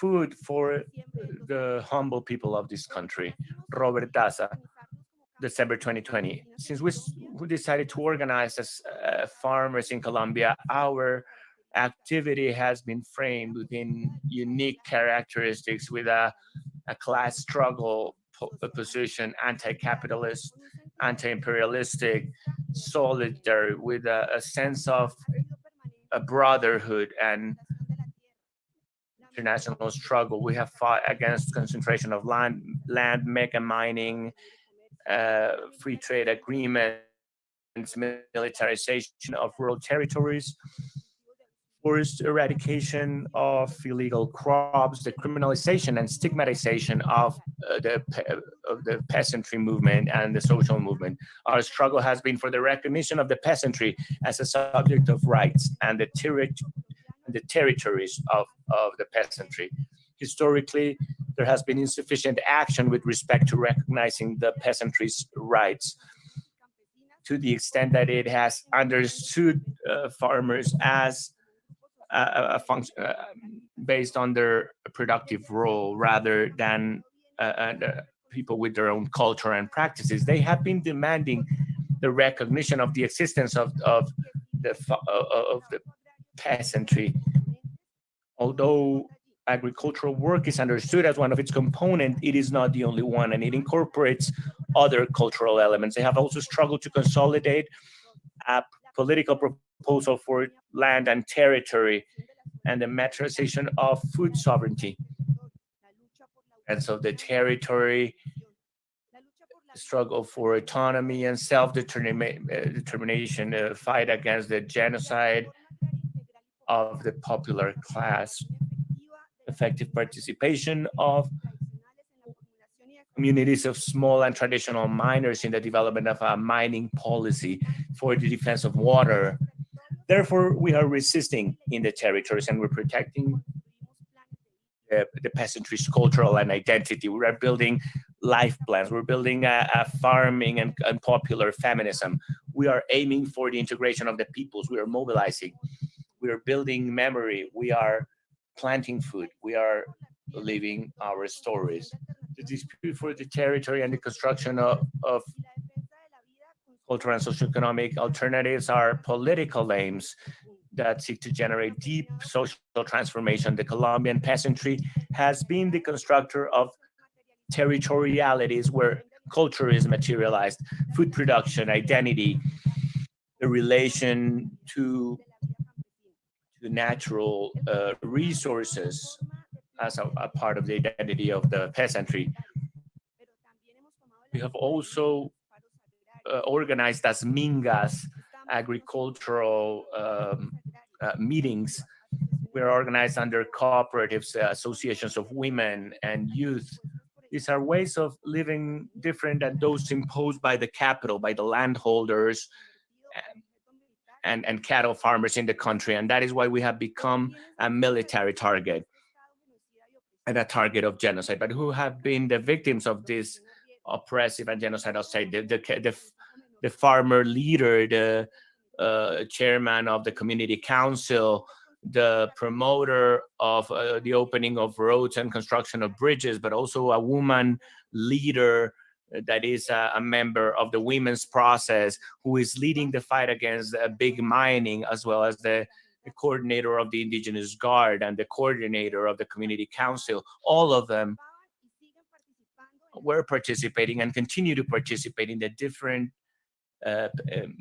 food for the humble people of this country. Robert Daza, December 2020. Since we decided to organize as farmers in Colombia, our activity has been framed within unique characteristics with a class struggle position, anti-capitalist, anti-imperialistic, solidary, with a sense of a brotherhood and international struggle. We have fought against concentration of land mega mining, free trade agreements, militarization of rural territories, forced eradication of illegal crops, the criminalization and stigmatization of the peasantry movement and the social movement. Our struggle has been for the recognition of the peasantry as a subject of rights and the territories of the peasantry. Historically, there has been insufficient action with respect to recognizing the peasantry's rights, to the extent that it has understood farmers as a function based on their productive role rather than people with their own culture and practices. They have been demanding the recognition of the existence of the peasantry. Although agricultural work is understood as one of its components, it is not the only one, and it incorporates other cultural elements. They have also struggled to consolidate a political proposal for land and territory and the materialization of food sovereignty. And so the territory struggle for autonomy and self-determination, fight against the genocide of the popular class, effective participation of communities of small and traditional miners in the development of a mining policy for the defense of water. Therefore, we are resisting in the territories and we're protecting the peasantry's cultural and identity. We are building life plans. We're building a farming and popular feminism. We are aiming for the integration of the peoples. We are mobilizing. We are building memory. We are planting food. We are living our stories. The dispute for the territory and the construction of cultural and socioeconomic alternatives are political aims that seek to generate deep social transformation. The Colombian peasantry has been the constructor of territorialities where culture is materialized, food production, identity, the relation to natural resources as a part of the identity of the peasantry. We have also organized as mingas, agricultural meetings. We're organized under cooperatives, associations of women and youth. These are ways of living different than those imposed by the capital, by the landholders and cattle farmers in the country. And that is why we have become a military target and a target of genocide. But who have been the victims of this oppressive and genocidal state? The farmer leader, the chairman of the community council, the promoter of the opening of roads and construction of bridges, but also a woman leader that is a member of the women's process who is leading the fight against big mining, as well as the coordinator of the indigenous guard and the coordinator of the community council. All of them were participating and continue to participate in the different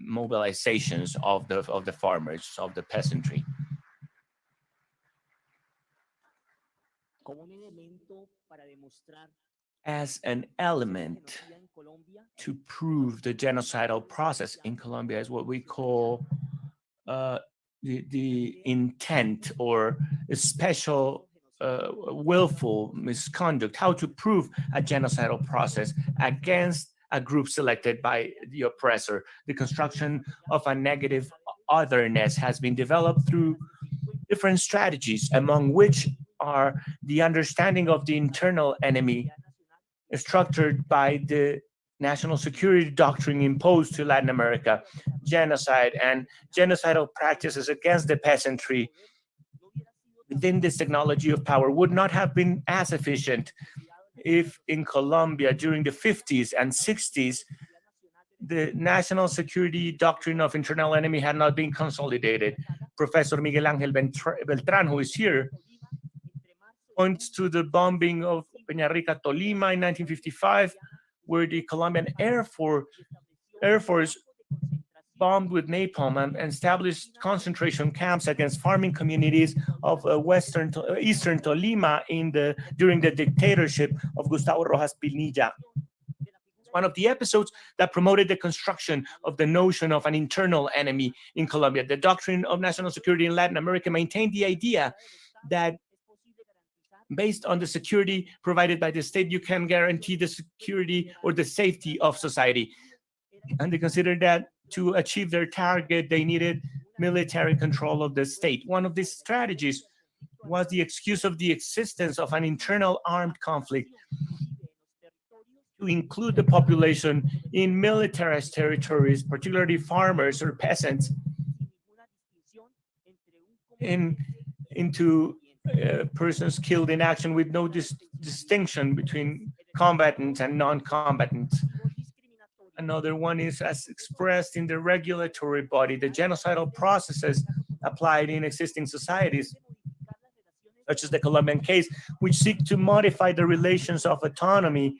mobilizations of the farmers, of the peasantry. As an element to prove the genocidal process in Colombia is what we call the intent or a special willful misconduct, how to prove a genocidal process against a group selected by the oppressor. The construction of a negative otherness has been developed through different strategies, among which are the understanding of the internal enemy structured by the national security doctrine imposed to Latin America, genocide and genocidal practices against the peasantry, within this technology of power would not have been as efficient if in Colombia during the 50s and 60s, the national security doctrine of internal enemy had not been consolidated. Professor Miguel Ángel Beltrán, who is here, points to the bombing of Peñarrica, Tolima in 1955, where the Colombian Air Force bombed with napalm and established concentration camps against farming communities of eastern Tolima during the dictatorship of Gustavo Rojas Pinilla. One of the episodes that promoted the construction of the notion of an internal enemy in Colombia. The doctrine of national security in Latin America maintained the idea that based on the security provided by the state, you can guarantee the security or the safety of society. And they considered that to achieve their target, they needed military control of the state. One of these strategies was the excuse of the existence of an internal armed conflict to include the population in militarized territories, particularly farmers or peasants, into persons killed in action with no distinction between combatants and non-combatants. Another one is as expressed in the regulatory body, the genocidal processes applied in existing societies, such as the Colombian case, which seek to modify the relations of autonomy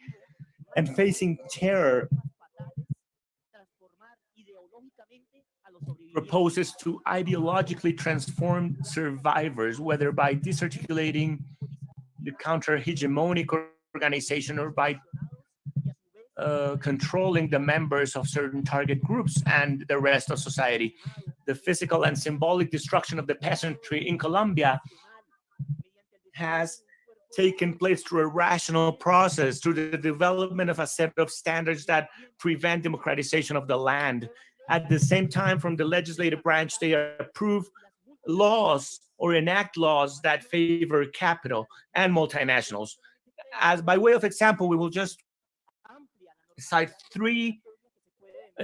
and facing terror, proposes to ideologically transform survivors, whether by disarticulating the counter-hegemonic organization or by controlling the members of certain target groups and the rest of society. The physical and symbolic destruction of the peasantry in Colombia has taken place through a rational process, through the development of a set of standards that prevent democratization of the land. At the same time, from the legislative branch, they approve laws or enact laws that favor capital and multinationals. As by way of example, we will just cite three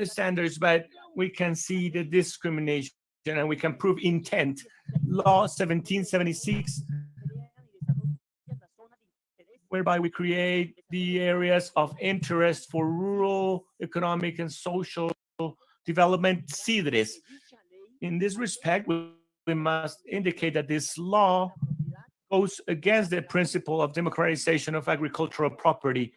standards, but we can see the discrimination and we can prove intent. Law 1776, whereby we create the areas of interest for rural, economic, and social development, CIDRES. In this respect, we must indicate that this law goes against the principle of democratization of agricultural property.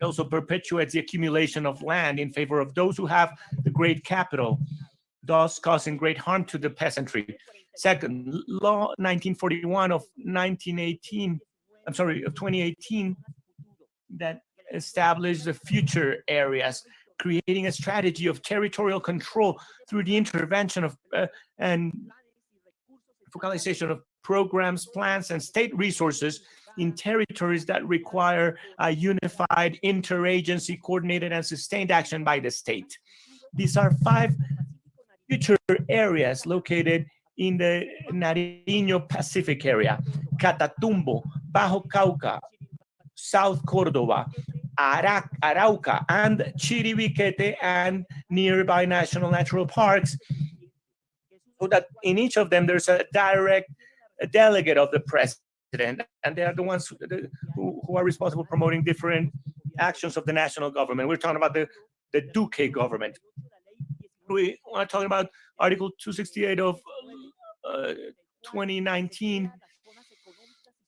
It also perpetuates the accumulation of land in favor of those who have the great capital, thus causing great harm to the peasantry. Second, Law 1941 of 2018, that established the future areas, creating a strategy of territorial control through the intervention of and focalization of programs, plans, and state resources in territories that require a unified, interagency, coordinated, and sustained action by the state. These are 5 future areas located in the Nariño Pacific area: Catatumbo, Bajo Cauca, South Córdoba, Arauca, and Chiribiquete, and nearby national natural parks, so that in each of them there's a direct delegate of the president, and they are the ones who are responsible for promoting different actions of the national government. We're talking about the Duque government. We are talking about Article 268 of 2019,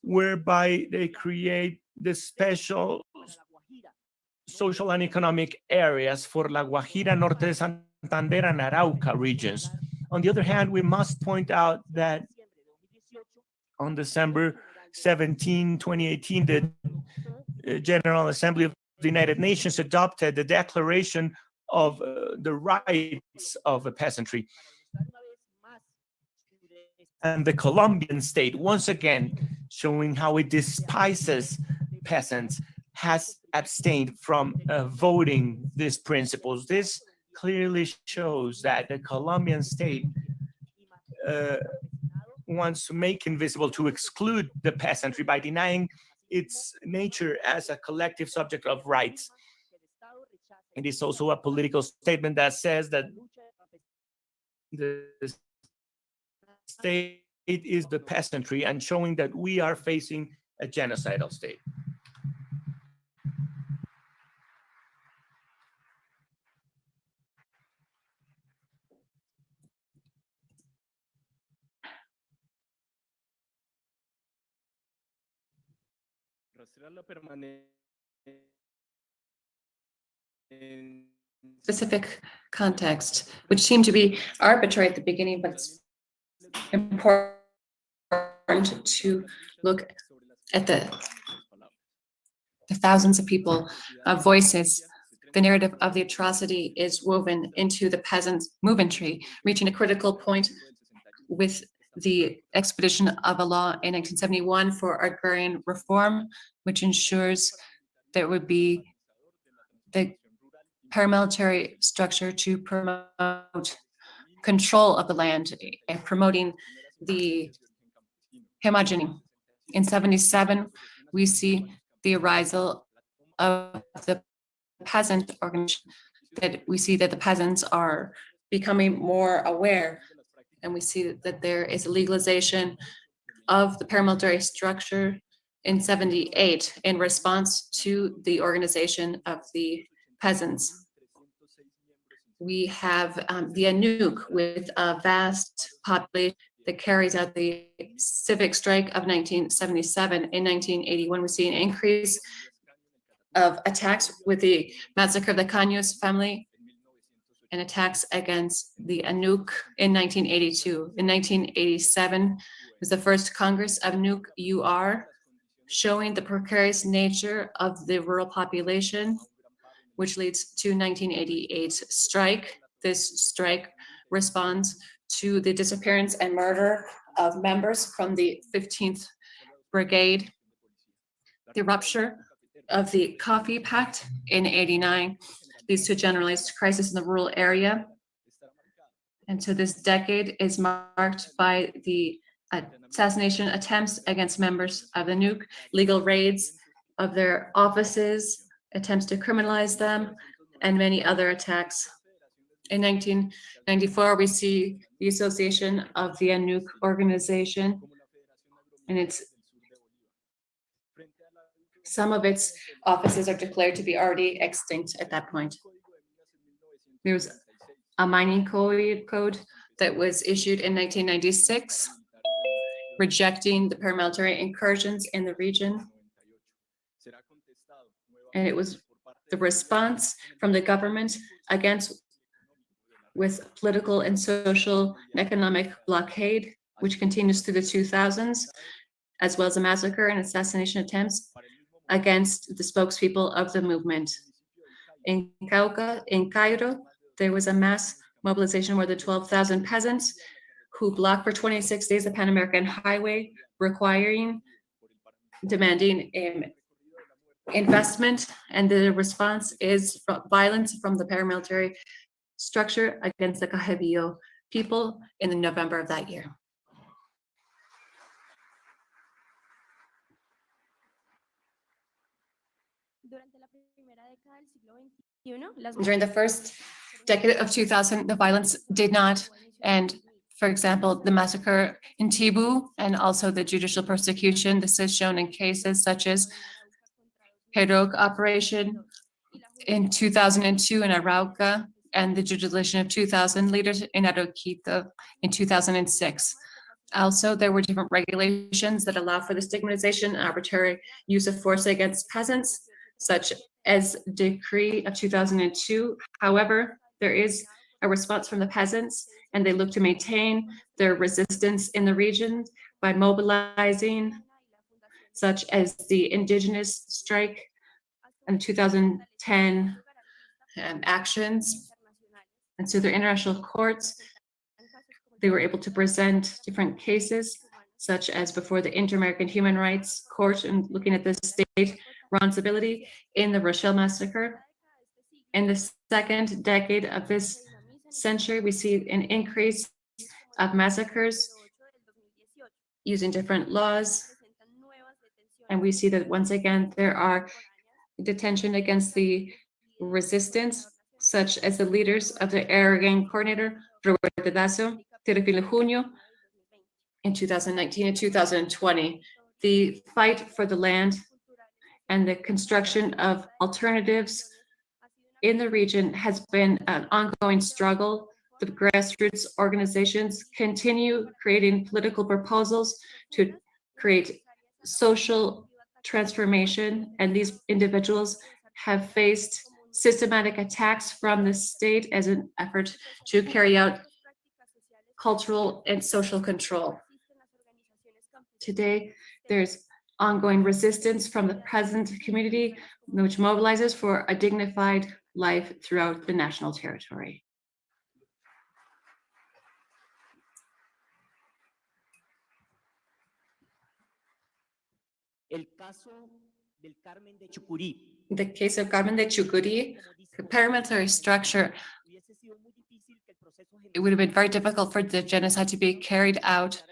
whereby they create the special social and economic areas for La Guajira, Norte de Santander, and Arauca regions. On the other hand, we must point out that on December 17, 2018, the General Assembly of the United Nations adopted the Declaration of the Rights of the Peasantry. And the Colombian state, once again, showing how it despises peasants, has abstained from voting these principles. This clearly shows that the Colombian state wants to make invisible, to exclude the peasantry by denying its nature as a collective subject of rights. It is also a political statement that says that the state is the peasantry and showing that we are facing a genocidal state. Specific context, which seemed to be arbitrary at the beginning, but it's important to look at the thousands of people, voices. The narrative of the atrocity is woven into the peasants' movementry, reaching a critical point with the expedition of a law in 1971 for agrarian reform, which ensures there would be the paramilitary structure to promote control of the land and promoting the homogeneity. In 77, we see the arisal of the peasant organization, that we see that the peasants are becoming more aware, and we see that there is a legalization of the paramilitary structure in 78 in response to the organization of the peasants. We have the Anuk with a vast population that carries out the civic strike of 1977. In 1981, we see an increase of attacks with the massacre of the Caños family and attacks against the Anuk in 1982. In 1987 was the first Congress of Anuk UR, showing the precarious nature of the rural population, which leads to 1988's strike. This strike responds to the disappearance and murder of members from the 15th Brigade, the rupture of the Coffee Pact in 89 leads to a generalized crisis in the rural area. And so this decade is marked by the assassination attempts against members of the NUC, legal raids of their offices, attempts to criminalize them, and many other attacks. In 1994, we see the association of the ANUC organization, and some of its offices are declared to be already extinct at that point. There was a mining code that was issued in 1996, rejecting the paramilitary incursions in the region. And it was the response from the government with political and social and economic blockade, which continues through the 2000s, as well as a massacre and assassination attempts against the spokespeople of the movement. In Cairo, there was a mass mobilization where the 12,000 peasants who blocked for 26 days the Pan American Highway, demanding investment, and the response is violence from the paramilitary structure against the Cajabillo people in November of that year. During the first decade of 2000, the violence did not end. For example, the massacre in Tibu and also the judicial persecution. This is shown in cases such as Heroic Operation in 2002 in Arauca and the judicialization of 2,000 leaders in Arequipa in 2006. Also, there were different regulations that allow for the stigmatization and arbitrary use of force against peasants, such as Decree of 2002. However, there is a response from the peasants, and they look to maintain their resistance in the region by mobilizing, such as the indigenous strike and 2010 actions. And so the international courts, they were able to present different cases, such as before the Inter-American Human Rights Court, and looking at the state responsibility in the Rochelle massacre. In the second decade of this century, we see an increase of massacres using different laws. And we see that once again, there are detention against the resistance, such as the leaders of the air gang coordinator, Roberto Dazo, Teofilo Junio, in 2019 and 2020. The fight for the land and the construction of alternatives in the region has been an ongoing struggle. The grassroots organizations continue creating political proposals to create social transformation, and these individuals have faced systematic attacks from the state as an effort to carry out cultural and social control. Today, there's ongoing resistance from the peasant community, which mobilizes for a dignified life throughout the national territory. In the case of Carmen de Chucurí, the paramilitary structure, it would have been very difficult for the genocide to be carried out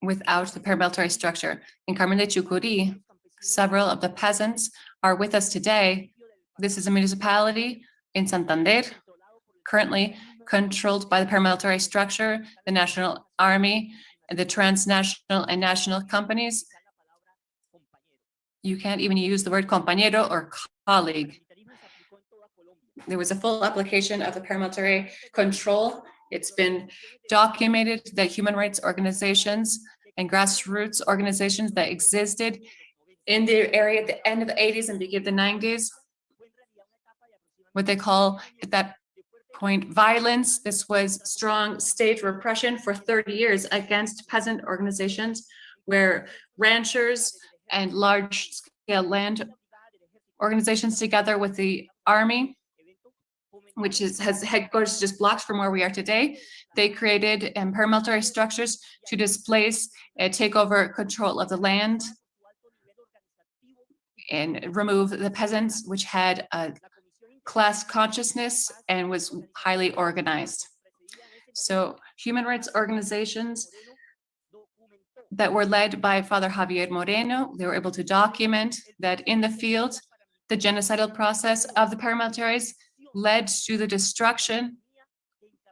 without the paramilitary structure. In Carmen de Chucurí, several of the peasants are with us today. This is a municipality in Santander, currently controlled by the paramilitary structure, the National Army, and the transnational and national companies. You can't even use the word compañero or colleague. There was a full application of the paramilitary control. It's been documented that human rights organizations and grassroots organizations that existed in the area at the end of the 80s and beginning of the 90s, what they call at that point violence. This was strong state repression for 30 years against peasant organizations, where ranchers and large-scale land organizations together with the army, which has headquarters just blocks from where we are today. They created paramilitary structures to displace and take over control of the land and remove the peasants, which had a class consciousness and was highly organized. So human rights organizations that were led by Father Javier Moreno, they were able to document that in the field, the genocidal process of the paramilitaries led to the destruction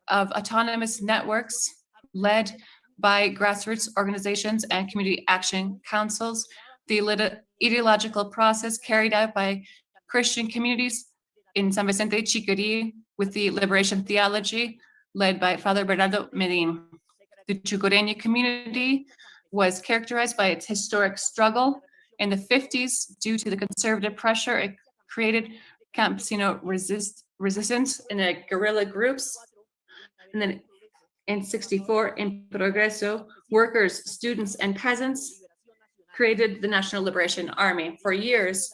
of autonomous networks led by grassroots organizations and community action councils. The ideological process carried out by Christian communities in San Vicente de Chucurí with the liberation theology led by Father Bernardo Medin. The Chucureña community was characterized by its historic struggle. In the 50s, due to the conservative pressure, it created campesino resistance in the guerrilla groups. And then in 64, in Progreso, workers, students, and peasants created the National Liberation Army. For years,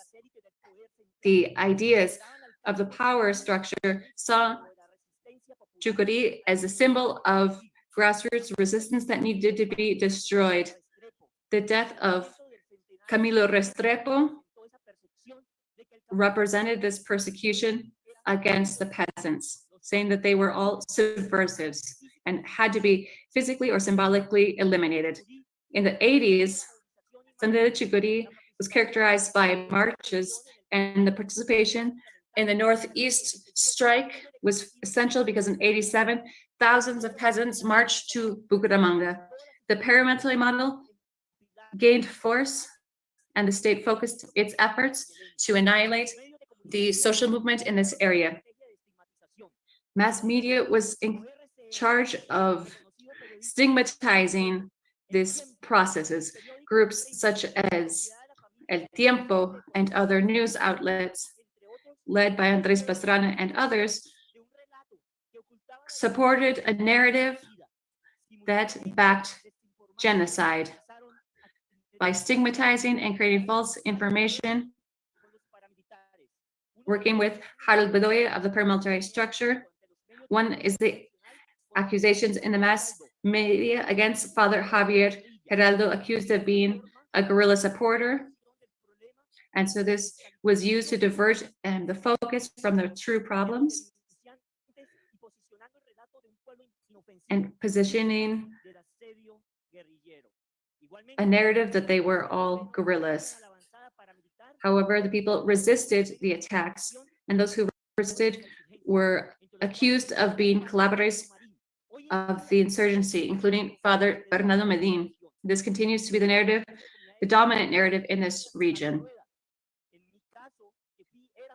the ideas of the power structure saw Chucurí as a symbol of grassroots resistance that needed to be destroyed. The death of Camilo Restrepo represented this persecution against the peasants, saying that they were all subversives and had to be physically or symbolically eliminated. In the 80s, Santander de Chucurí was characterized by marches, and the participation in the Northeast strike was essential because in 87, thousands of peasants marched to Bucaramanga. The paramilitary model gained force, and the state focused its efforts to annihilate the social movement in this area. Mass media was in charge of stigmatizing these processes. Groups such as El Tiempo and other news outlets, led by Andrés Pastrana and others, supported a narrative that backed genocide by stigmatizing and creating false information, working with Harold Bedoya of the paramilitary structure. One is the accusations in the mass media against Father Javier Geraldo, accused of being a guerrilla supporter. And so this was used to divert the focus from the true problems and positioning a narrative that they were all guerrillas. However, the people resisted the attacks, and those who resisted were accused of being collaborators of the insurgency, including Father Bernardo Medin. This continues to be the narrative, the dominant narrative in this region.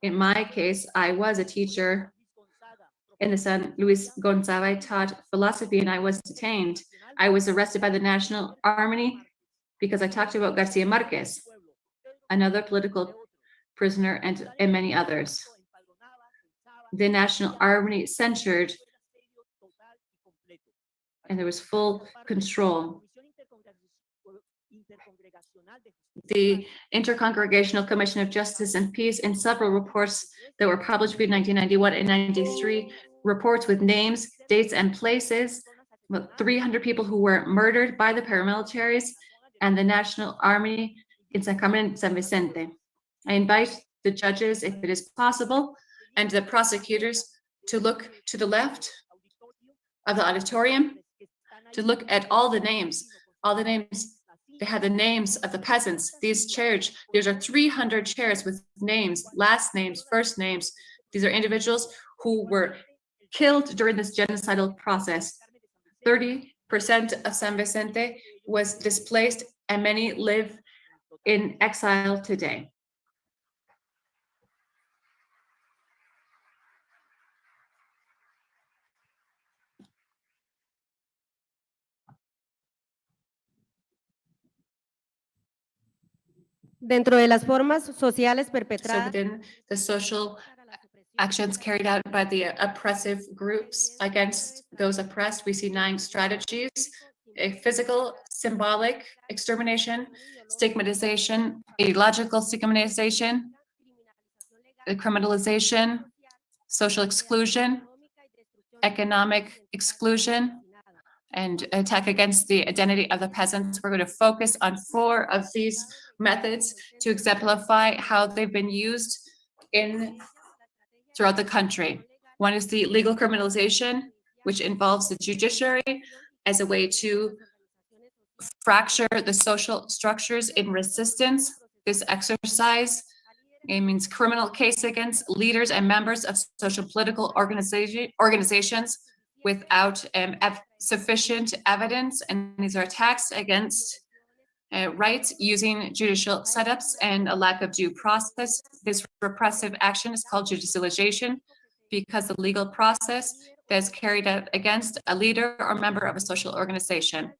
In my case, I was a teacher in the San Luis Gonzaga. I taught philosophy and I was detained. I was arrested by the National Army because I talked about Garcia Marquez, another political prisoner, and many others. The National Army censured, and there was full control. The Intercongregational Commission of Justice and Peace, in several reports that were published between 1991 and 93, reports with names, dates, and places, about 300 people who were murdered by the paramilitaries and the National Army in San Carmen and San Vicente. I invite the judges, if it is possible, and the prosecutors to look to the left of the auditorium, to look at all the names. They have the names of the peasants. These chairs, there are 300 chairs with names, last names, first names. These are individuals who were killed during this genocidal process. 30% of San Vicente was displaced, and many live in exile today. Dentro de las formas sociales So perpetradas, within the social actions carried out by the oppressive groups against those oppressed, we see 9 strategies: a physical, symbolic extermination, stigmatization, ideological stigmatization, criminalization, social exclusion, economic exclusion, and attack against the identity of the peasants. We're going to focus on 4 of these methods to exemplify how they've been used throughout the country. One is the legal criminalization, which involves the judiciary as a way to fracture the social structures in resistance. This exercise, it means criminal case against leaders and members of social political organizations without sufficient evidence, and these are attacks against rights using judicial setups and a lack of due process. This repressive action is called judicialization because the legal process that is carried out against a leader or member of a social organization.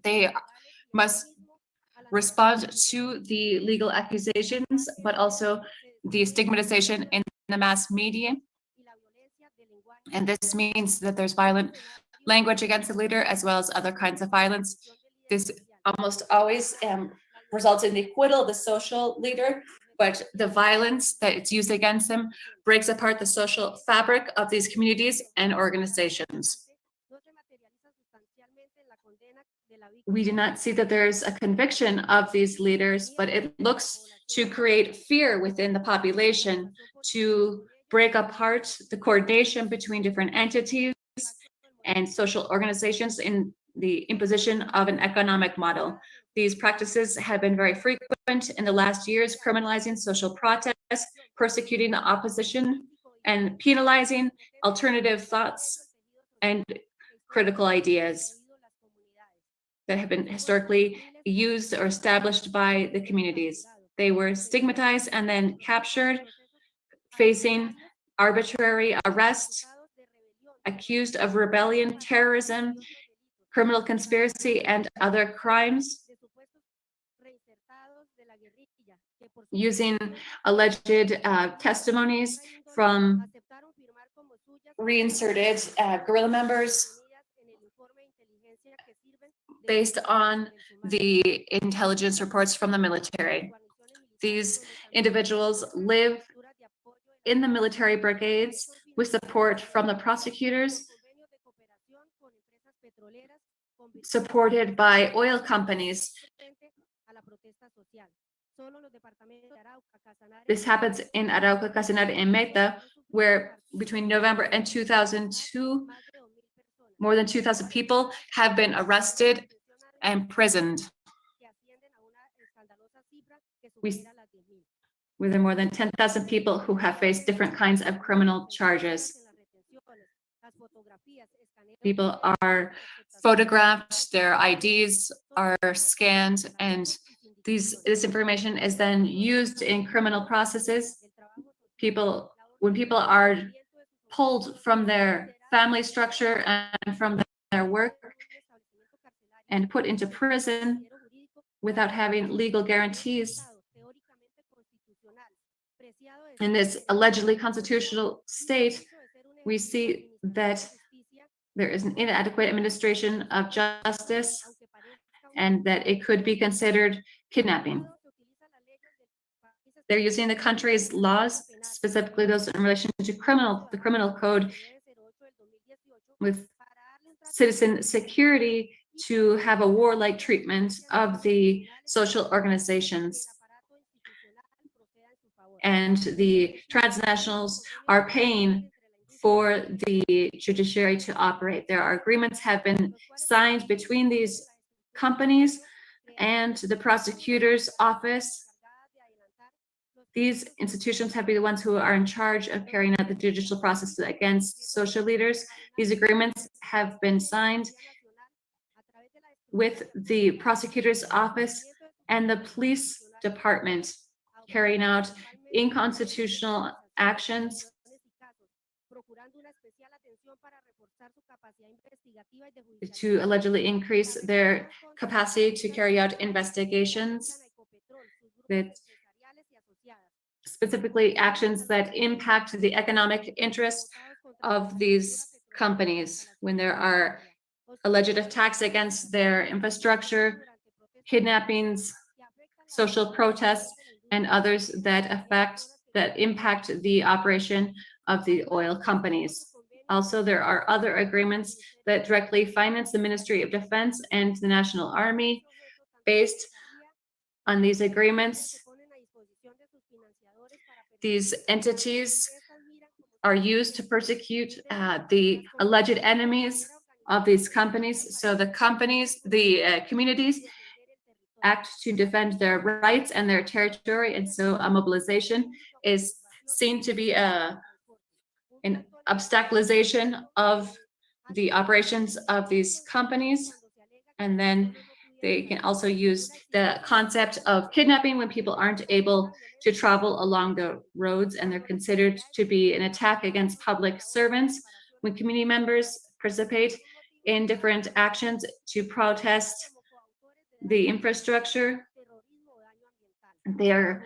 They must respond to the legal accusations, but also the stigmatization in the mass media. And this means that there's violent language against the leader as well as other kinds of violence. This almost always results in the acquittal of the social leader, but the violence that it's used against them breaks apart the social fabric of these communities and organizations. We do not see that there's a conviction of these leaders, but it looks to create fear within the population, to break apart the coordination between different entities and social organizations in the imposition of an economic model. These practices have been very frequent in the last years, criminalizing social protests, persecuting the opposition, and penalizing alternative thoughts and critical ideas that have been historically used or established by the communities. They were stigmatized and then captured, facing arbitrary arrest, accused of rebellion, terrorism, criminal conspiracy, and other crimes, using alleged testimonies from reinserted guerrilla members based on the intelligence reports from the military. These individuals live in the military brigades with support from the prosecutors, supported by oil companies. This happens in Arauca, Casanare, and Meta, where between November and 2002, more than 2,000 people have been arrested and imprisoned. There are more than 10,000 people who have faced different kinds of criminal charges. People are photographed, their IDs are scanned, and this information is then used in criminal processes. When people are pulled from their family structure and from their work and put into prison without having legal guarantees, in this allegedly constitutional state, we see that there is an inadequate administration of justice and that it could be considered kidnapping. They're using the country's laws, specifically those in relation to the criminal code, with citizen security, to have a warlike treatment of the social organizations. And the transnationals are paying for the judiciary to operate. There are agreements have been signed between these companies and the prosecutor's office. These institutions have been the ones who are in charge of carrying out the judicial process against social leaders. These agreements have been signed with the prosecutor's office and the police department, carrying out unconstitutional actions to allegedly increase their capacity to carry out investigations, that specifically actions that impact the economic interests of these companies when there are alleged attacks against their infrastructure, kidnappings, social protests, and others that impact the operation of the oil companies. Also, there are other agreements that directly finance the Ministry of Defense and the National Army. Based on these agreements, these entities are used to persecute the alleged enemies of these companies. So the communities act to defend their rights and their territory, and so a mobilization is seen to be an obstaculization of the operations of these companies. And then they can also use the concept of kidnapping when people aren't able to travel along the roads, and they're considered to be an attack against public servants. When community members participate in different actions to protest the infrastructure, they are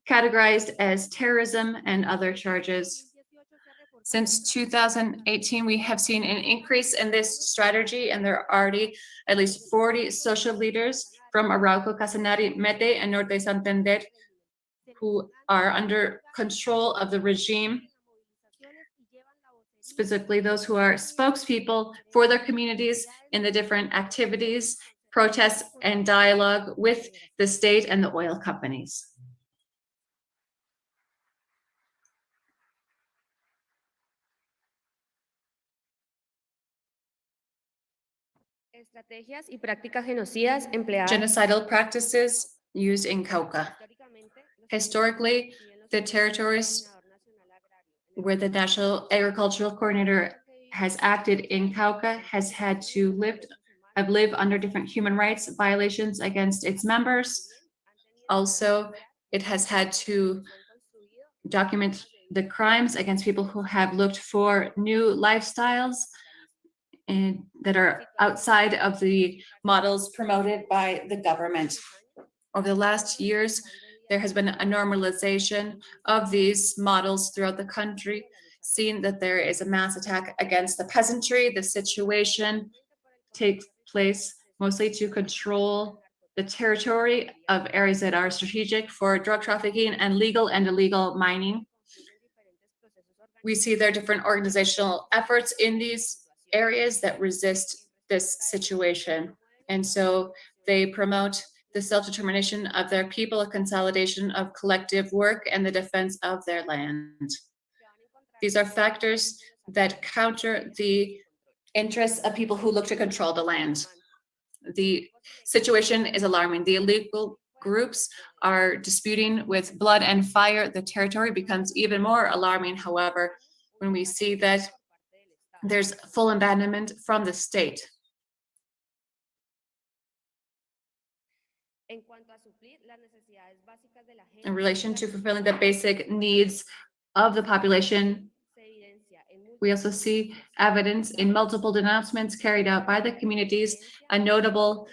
categorized as terrorism and other charges. Since 2018, we have seen an increase in this strategy, and there are already at least 40 social leaders from Arauco, Casanare, Mete, and Norte Santander who are under control of the regime, specifically those who are spokespeople for their communities in the different activities, protests, and dialogue with the state and the oil companies. Estrategias y prácticas genocidas empleadas. Genocidal practices used in Cauca. Historically, the territories where the National Agricultural Coordinator has acted in Cauca has had to live under different human rights violations against its members. Also, it has had to document the crimes against people who have looked for new lifestyles and that are outside of the models promoted by the government. Over the last years, there has been a normalization of these models throughout the country, seeing that there is a mass attack against the peasantry. The situation takes place mostly to control the territory of areas that are strategic for drug trafficking and legal and illegal mining. We see there are different organizational efforts in these areas that resist this situation. And so they promote the self-determination of their people, a consolidation of collective work, and the defense of their land. These are factors that counter the interests of people who look to control the land. The situation is alarming. The illegal groups are disputing with blood and fire. The territory becomes even more alarming, however, when we see that there's full abandonment from the state. In relation to fulfilling the basic needs of the population, we also see evidence in multiple denouncements carried out by the communities, a notable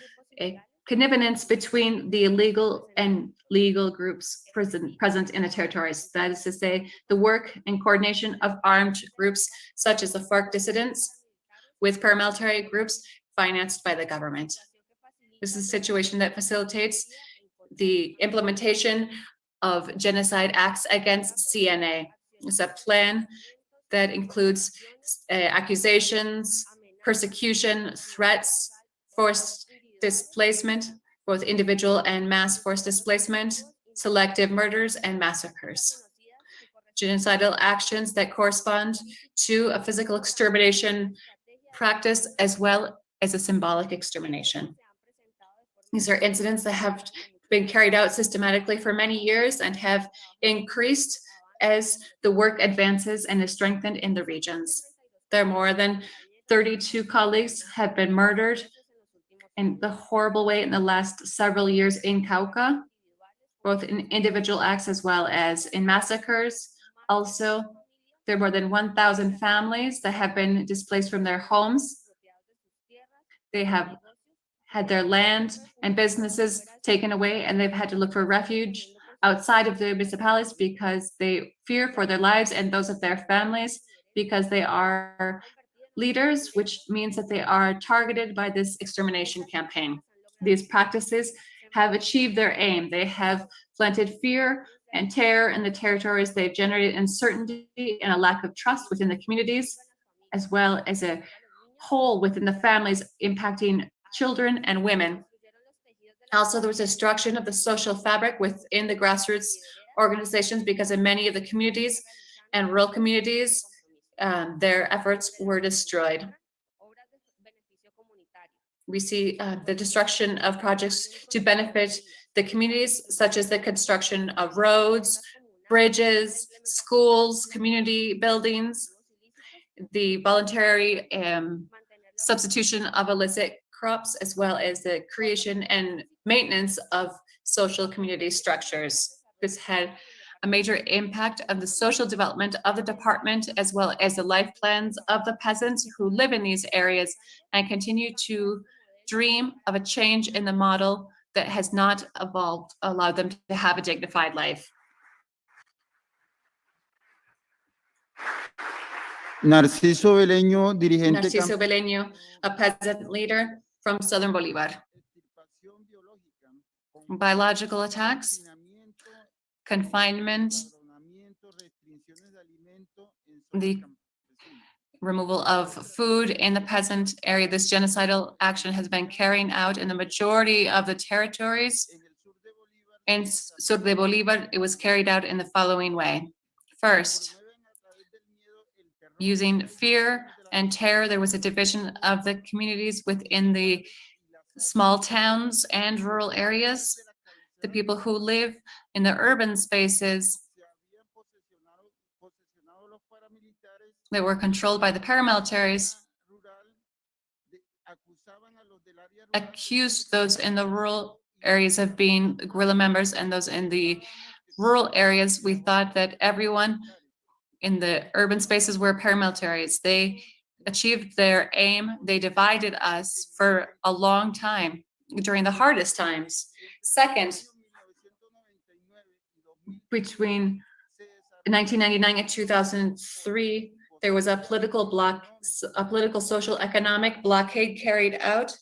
connivance between the illegal and legal groups present in the territories. That is to say, the work and coordination of armed groups such as the FARC dissidents with paramilitary groups financed by the government. This is a situation that facilitates the implementation of genocide acts against CNA. It's a plan that includes accusations, persecution, threats, forced displacement, both individual and mass forced displacement, selective murders, and massacres. Genocidal actions that correspond to a physical extermination practice as well as a symbolic extermination. These are incidents that have been carried out systematically for many years and have increased as the work advances and is strengthened in the regions. There are more than 32 colleagues have been murdered in the horrible way in the last several years in Cauca, both in individual acts as well as in massacres. Also, there are more than 1,000 families that have been displaced from their homes. They have had their land and businesses taken away, and they've had to look for refuge outside of the municipalities because they fear for their lives and those of their families, because they are leaders, which means that they are targeted by this extermination campaign. These practices have achieved their aim. They have planted fear and terror in the territories. They've generated uncertainty and a lack of trust within the communities, as well as a hole within the families, impacting children and women. Also, there was destruction of the social fabric within the grassroots organizations because in many of the communities and rural communities, their efforts were destroyed. We see the destruction of projects to benefit the communities, such as the construction of roads, bridges, schools, community buildings, the voluntary substitution of illicit crops, as well as the creation and maintenance of social community structures. This had a major impact on the social development of the department, as well as the life plans of the peasants who live in these areas and continue to dream of a change in the model that has not evolved, allowed them to have a dignified life. Narciso Beleño, dirigente. Narciso Beleño, a peasant leader from Southern Bolívar. Biological attacks, confinement, the removal of food in the peasant area. This genocidal action has been carried out in the majority of the territories. In Sur de Bolívar, it was carried out in the following way. First, using fear and terror, there was a division of the communities within the small towns and rural areas. The people who live in the urban spaces that were controlled by the paramilitaries accused those in the rural areas of being guerrilla members, and those in the rural areas, we thought that everyone in the urban spaces were paramilitaries. They achieved their aim. They divided us for a long time during the hardest times. Second, between 1999 and 2003, there was a political social economic blockade carried out,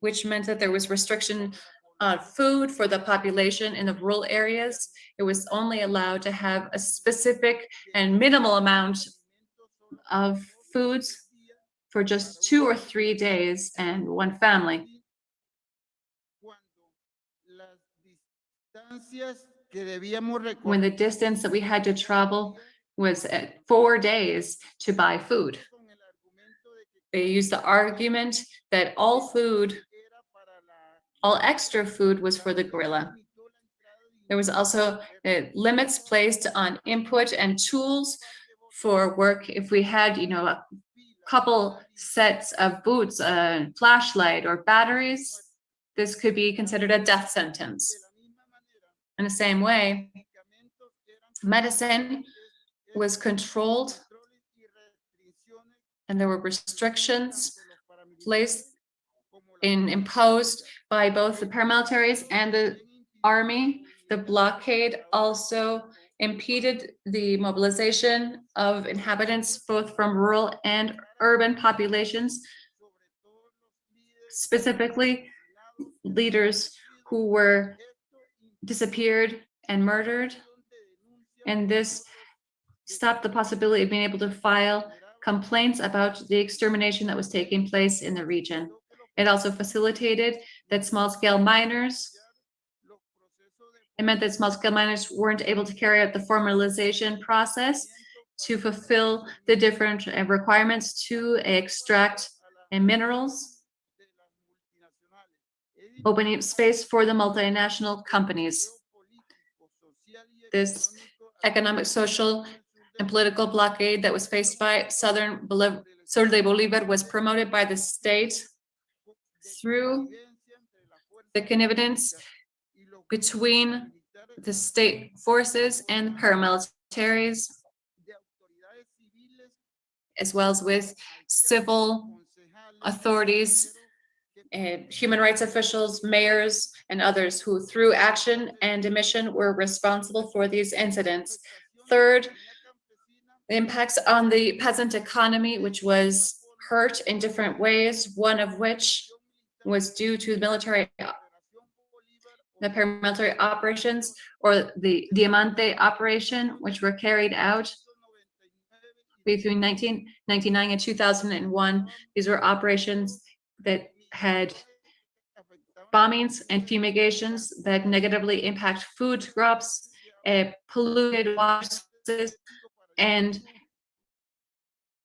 which meant that there was restriction on food for the population in the rural areas. It was only allowed to have a specific and minimal amount of foods for just 2 or 3 days and one family. When the distance that we had to travel was at 4 days to buy food. They used the argument that all extra food was for the guerrilla. There was also limits placed on input and tools for work. If we had, a couple sets of boots, a flashlight, or batteries, this could be considered a death sentence. In the same way, medicine was controlled, and there were restrictions imposed by both the paramilitaries and the army. The blockade also impeded the mobilization of inhabitants, both from rural and urban populations, specifically leaders who were disappeared and murdered. And this stopped the possibility of being able to file complaints about the extermination that was taking place in the region. It also facilitated that small-scale miners. It meant that small-scale miners weren't able to carry out the formalization process to fulfill the different requirements to extract minerals, opening up space for the multinational companies. This economic, social, and political blockade that was faced by Sur de Bolívar was promoted by the state through the connivance between the state forces and paramilitaries, as well as with civil authorities, human rights officials, mayors, and others who, through action and omission, were responsible for these incidents. Third, the impacts on the peasant economy, which was hurt in different ways, one of which was due to the paramilitary operations, or the Diamante operation, which were carried out between 1999 and 2001. These were operations that had bombings and fumigations that negatively impact food crops, polluted water sources, and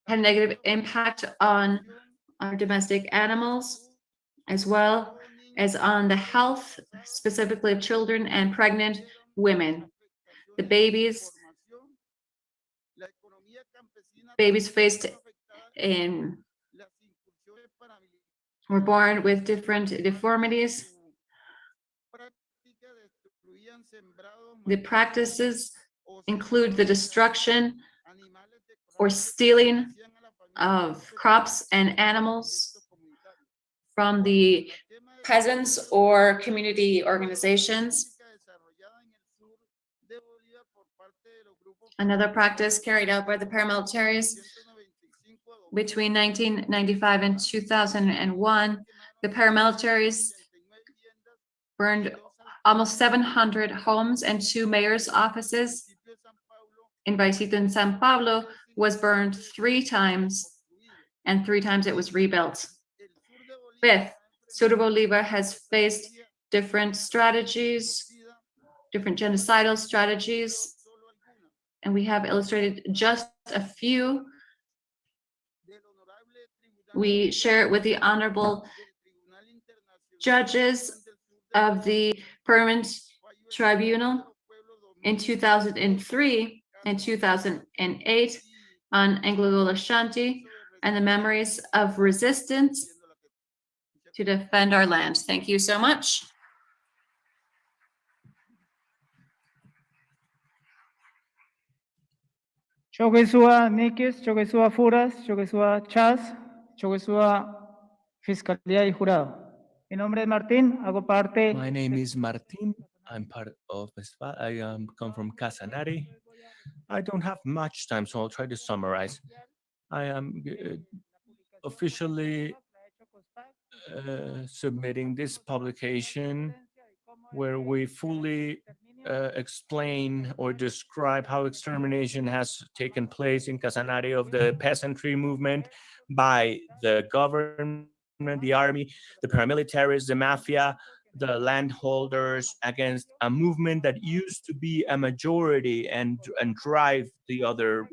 had a negative impact on our domestic animals, as well as on the health, specifically of children and pregnant women. The babies were born with different deformities. The practices include the destruction or stealing of crops and animals from the peasants or community organizations. Another practice carried out by the paramilitaries between 1995 and 2001, the paramilitaries burned almost 700 homes and 2 mayor's offices. In Baisito in San Pablo was burned 3 times, and 3 times it was rebuilt. Fifth, Sur de Bolívar has faced different strategies, different genocidal strategies, and we have illustrated just a few. We share it with the honorable judges of the Permanent Tribunal in 2003 and 2008 on Anglo Ashanti and the memories of resistance to defend our land. Thank you so much. Choguesua Níquez, Choguesua Furas, Choguesua Chas, Choguesua Fiscalía y Jurado. Mi nombre es Martín, hago parte. My name is Martin. I'm part of I come from Casanare. I don't have much time, so I'll try to summarize. I am officially submitting this publication where we fully explain or describe how extermination has taken place in Casanare of the peasantry movement by the government, the army, the paramilitaries, the mafia, the landholders, against a movement that used to be a majority and drive the other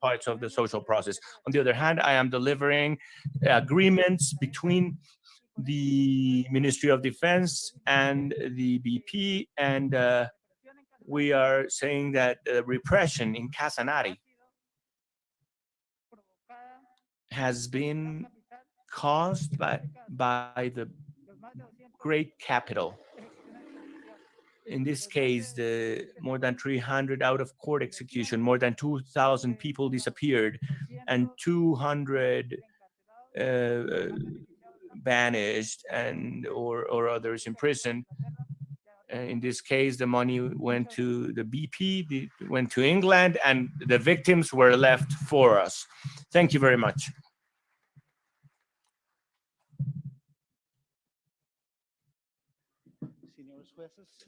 parts of the social process. On the other hand, I am delivering agreements between the Ministry of Defense and the BP, and we are saying that repression in Casanare has been caused by the great capital. In this case, the more than 300 out-of-court execution, more than 2,000 people disappeared, and 200 banished and or others imprisoned. In this case, the money went to the BP, went to England, and the victims were left for us. Thank you very much.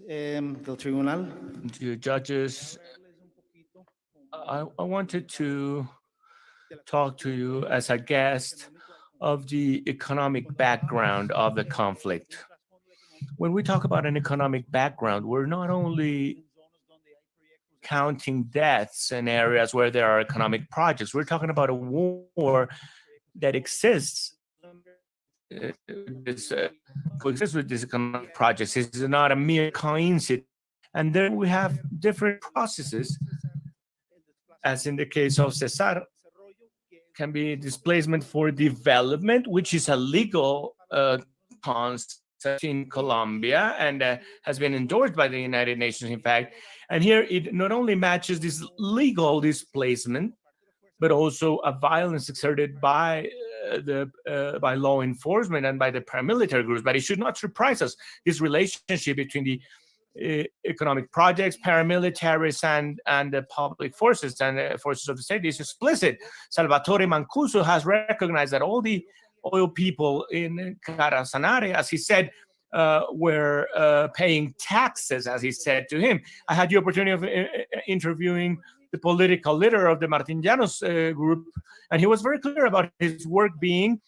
Del Tribunal. To judges, I wanted to talk to you as a guest of the economic background of the conflict. When we talk about an economic background, we're not only counting deaths in areas where there are economic projects. We're talking about a war that exists. Coexists with these economic projects. It's not a mere coincidence. And then we have different processes, as in the case of Cesar, can be displacement for development, which is a legal concept in Colombia and has been endorsed by the United Nations, in fact. And here it not only matches this legal displacement, but also a violence exerted by by law enforcement and by the paramilitary groups. But it should not surprise us, this relationship between the economic projects, paramilitaries, and the public forces and forces of the state is explicit. Salvatore Mancuso has recognized that all the oil people in Casanare, as he said, were paying taxes, as he said to him. I had the opportunity of interviewing the political leader of the Martin Llanos group, and he was very clear about his work being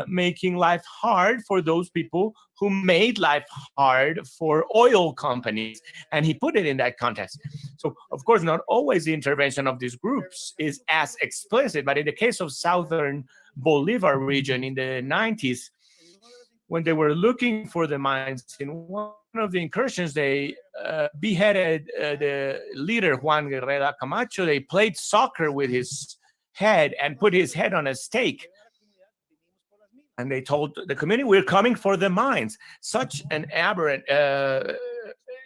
making life hard for those people who made life hard for oil companies. And he put it in that context. So, of course, not always the intervention of these groups is as explicit, but in the case of Southern Bolivar region in the 90s, when they were looking for the mines, in one of the incursions, they beheaded the leader, Juan Guerrera Camacho. They played soccer with his head and put his head on a stake. And they told the community, we're coming for the mines. Such an aberrant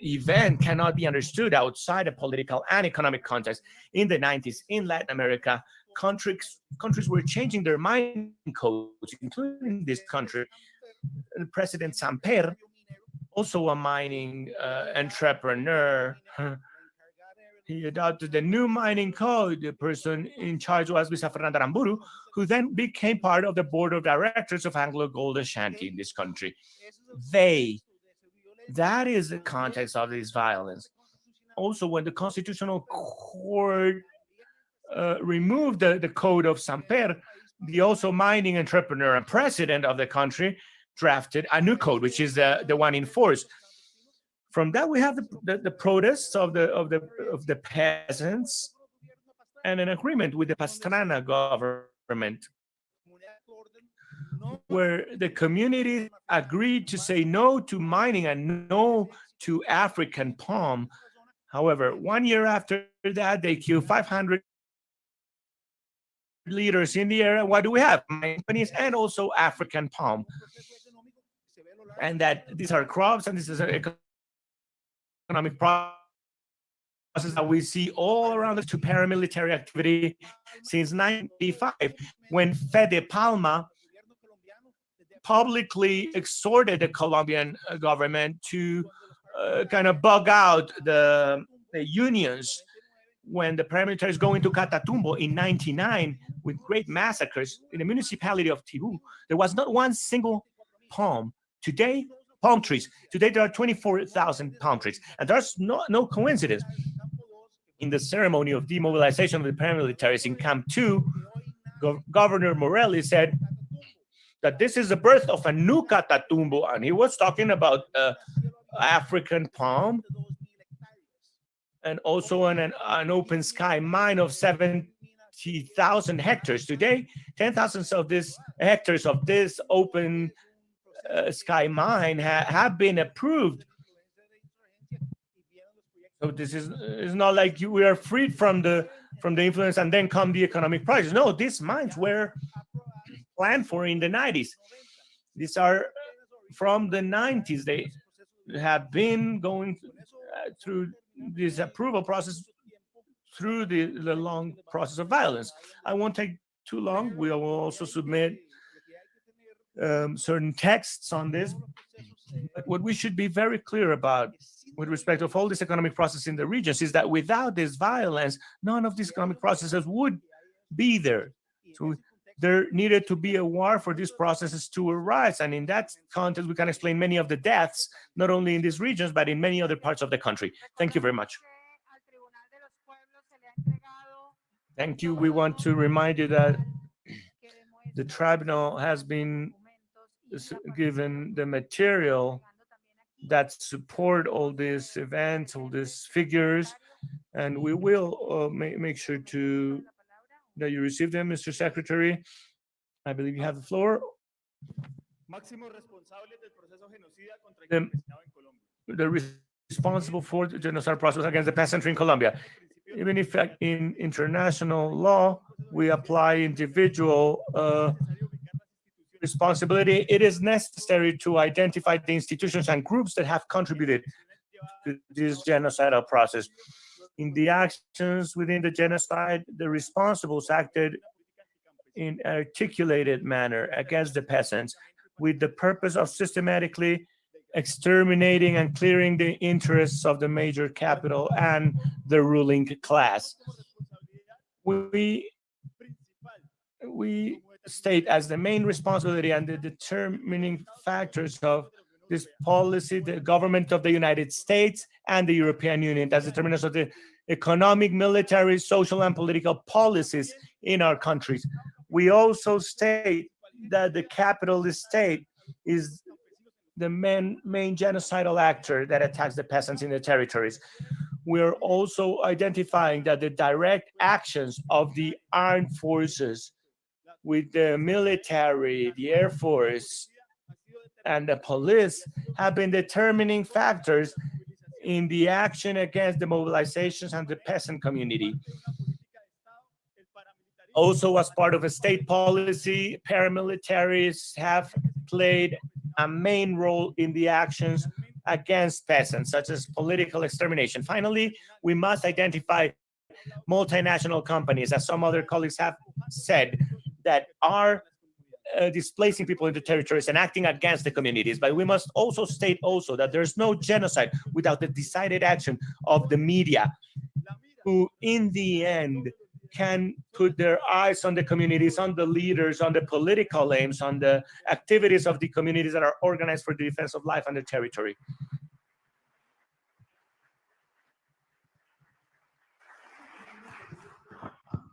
event cannot be understood outside a political and economic context. In the 90s, in Latin America, countries were changing their mining codes, including this country. President Samper, also a mining entrepreneur, he adopted the new mining code. The person in charge was Luisa Fernanda Aramburu, who then became part of the board of directors of Anglo Gold Ashanti in this country. That is the context of this violence. Also, when the Constitutional Court removed the code of Samper, the also mining entrepreneur and president of the country drafted a new code, which is the one in force. From that, we have the protests of the peasants and an agreement with the Pastrana government, where the community agreed to say no to mining and no to African palm. However, 1 year after that, they killed 500 leaders in the area. What do we have? Mining companies and also African palm. And that these are crops, and this is an economic process that we see all around us to paramilitary activity since 1995, when Fede Palma publicly exhorted the Colombian government to kind of bug out the unions when the paramilitaries go into Catatumbo in 99 with great massacres in the municipality of Tibú. There was not one single palm. Today, palm trees. Today, there are 24,000 palm trees. And there's no coincidence. In the ceremony of demobilization of the paramilitaries in Camp 2, Governor Morelli said that this is the birth of a new Catatumbo. And he was talking about African palm and also an open sky mine of 70,000 hectares. Today, 10,000 of these hectares of this open sky mine have been approved. So this is not like we are freed from the influence and then come the economic projects. No, these mines were planned for in the 90s. These are from the 90s. They have been going through this approval process through the long process of violence. I won't take too long. We will also submit certain texts on this. But what we should be very clear about with respect of all this economic process in the regions is that without this violence, none of these economic processes would be there. So there needed to be a war for these processes to arise. And in that context, we can explain many of the deaths, not only in these regions, but in many other parts of the country. Thank you very much. Thank you. We want to remind you that the tribunal has been given the material that support all these events, all these figures, and we will make sure that you receive them, Mr. Secretary. I believe you have the floor. The responsible for the genocide process against the peasantry in Colombia. Even if in international law we apply individual responsibility, it is necessary to identify the institutions and groups that have contributed to this genocidal process. In the actions within the genocide, the responsibles acted in an articulated manner against the peasants with the purpose of systematically exterminating and clearing the interests of the major capital and the ruling class. We state as the main responsibility and the determining factors of this policy, the government of the United States and the European Union, as determinants of the economic, military, social, and political policies in our countries. We also state that the capitalist state is the main genocidal actor that attacks the peasants in the territories. We're also identifying that the direct actions of the armed forces with the military, the Air Force, and the police have been determining factors in the action against the mobilizations and the peasant community. Also, as part of a state policy, paramilitaries have played a main role in the actions against peasants, such as political extermination. Finally, we must identify multinational companies, as some other colleagues have said, that are displacing people into territories and acting against the communities. But we must also state also that there's no genocide without the decided action of the media, who in the end can put their eyes on the communities, on the leaders, on the political aims, on the activities of the communities that are organized for the defense of life and the territory.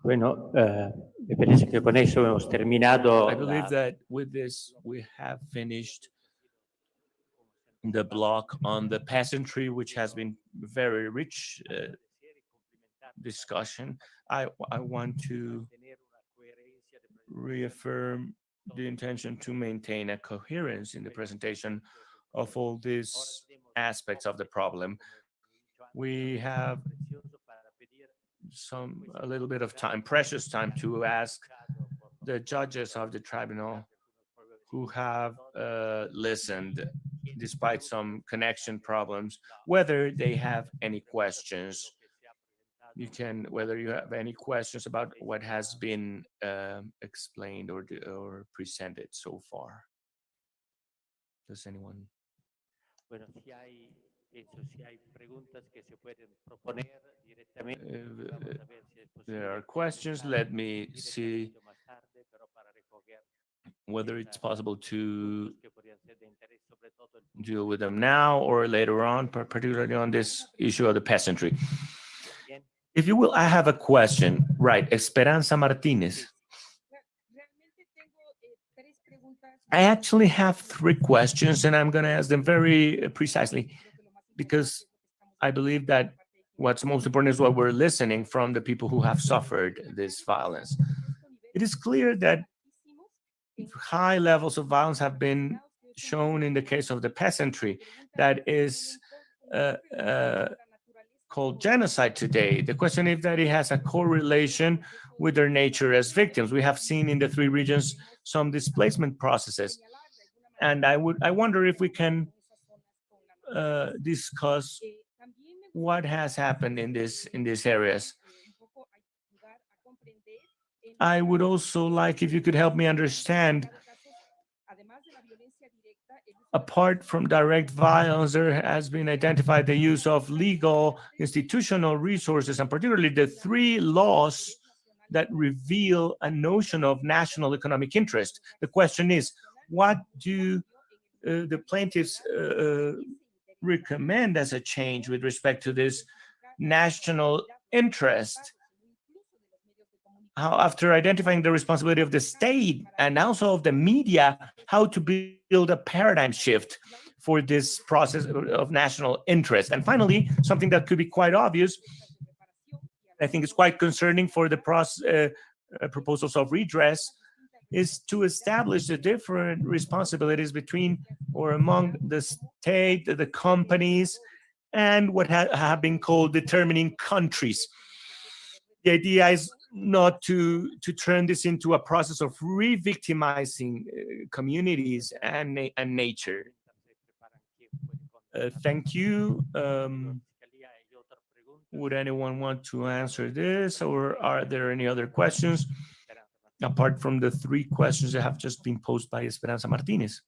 Bueno, me parece que con eso hemos terminado. I believe that with this, we have finished the block on the peasantry, which has been very rich discussion. I want to reaffirm the intention to maintain a coherence in the presentation of all these aspects of the problem. We have a little bit of time, precious time, to ask the judges of the tribunal who have listened despite some connection problems, whether they have any questions. Whether you have any questions about what has been explained or presented so far. Does anyone? Bueno, si hay preguntas que se pueden proponer directamente. There are questions. Let me see whether it's possible to deal with them now or later on, particularly on this issue of the peasantry. If you will, I have a question. Right, Esperanza Martinez. I actually have 3 questions, and I'm going to ask them very precisely, because I believe that what's most important is what we're listening from the people who have suffered this violence. It is clear that high levels of violence have been shown in the case of the peasantry that is called genocide today. The question is that it has a correlation with their nature as victims. We have seen in the three regions some displacement processes. And I wonder if we can discuss what has happened in these areas. I would also like if you could help me understand, apart from direct violence, there has been identified the use of legal institutional resources, and particularly the three laws that reveal a notion of national economic interest. The question is, what do the plaintiffs recommend as a change with respect to this national interest? How, after identifying the responsibility of the state and also of the media, how to build a paradigm shift for this process of national interest. And finally, something that could be quite obvious, I think it's quite concerning for the proposals of redress, is to establish the different responsibilities between or among the state, the companies, and what have been called determining countries. The idea is not to turn this into a process of re-victimizing communities and nature. Thank you. Would anyone want to answer this, or are there any other questions apart from the three questions that have just been posed by Esperanza Martinez?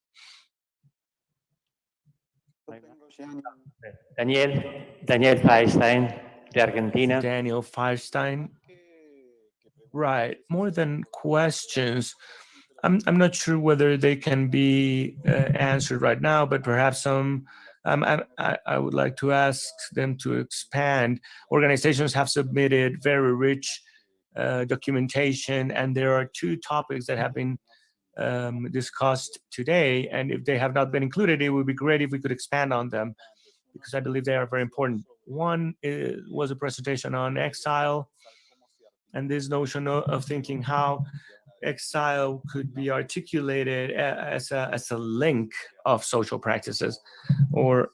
Daniel Feinstein, de Argentina. Daniel Feinstein. Right, more than questions. I'm not sure whether they can be answered right now, but perhaps some. I would like to ask them to expand. Organizations have submitted very rich documentation, and there are two topics that have been discussed today. And if they have not been included, it would be great if we could expand on them, because I believe they are very important. One was a presentation on exile, and this notion of thinking how exile could be articulated as a link of social practices, or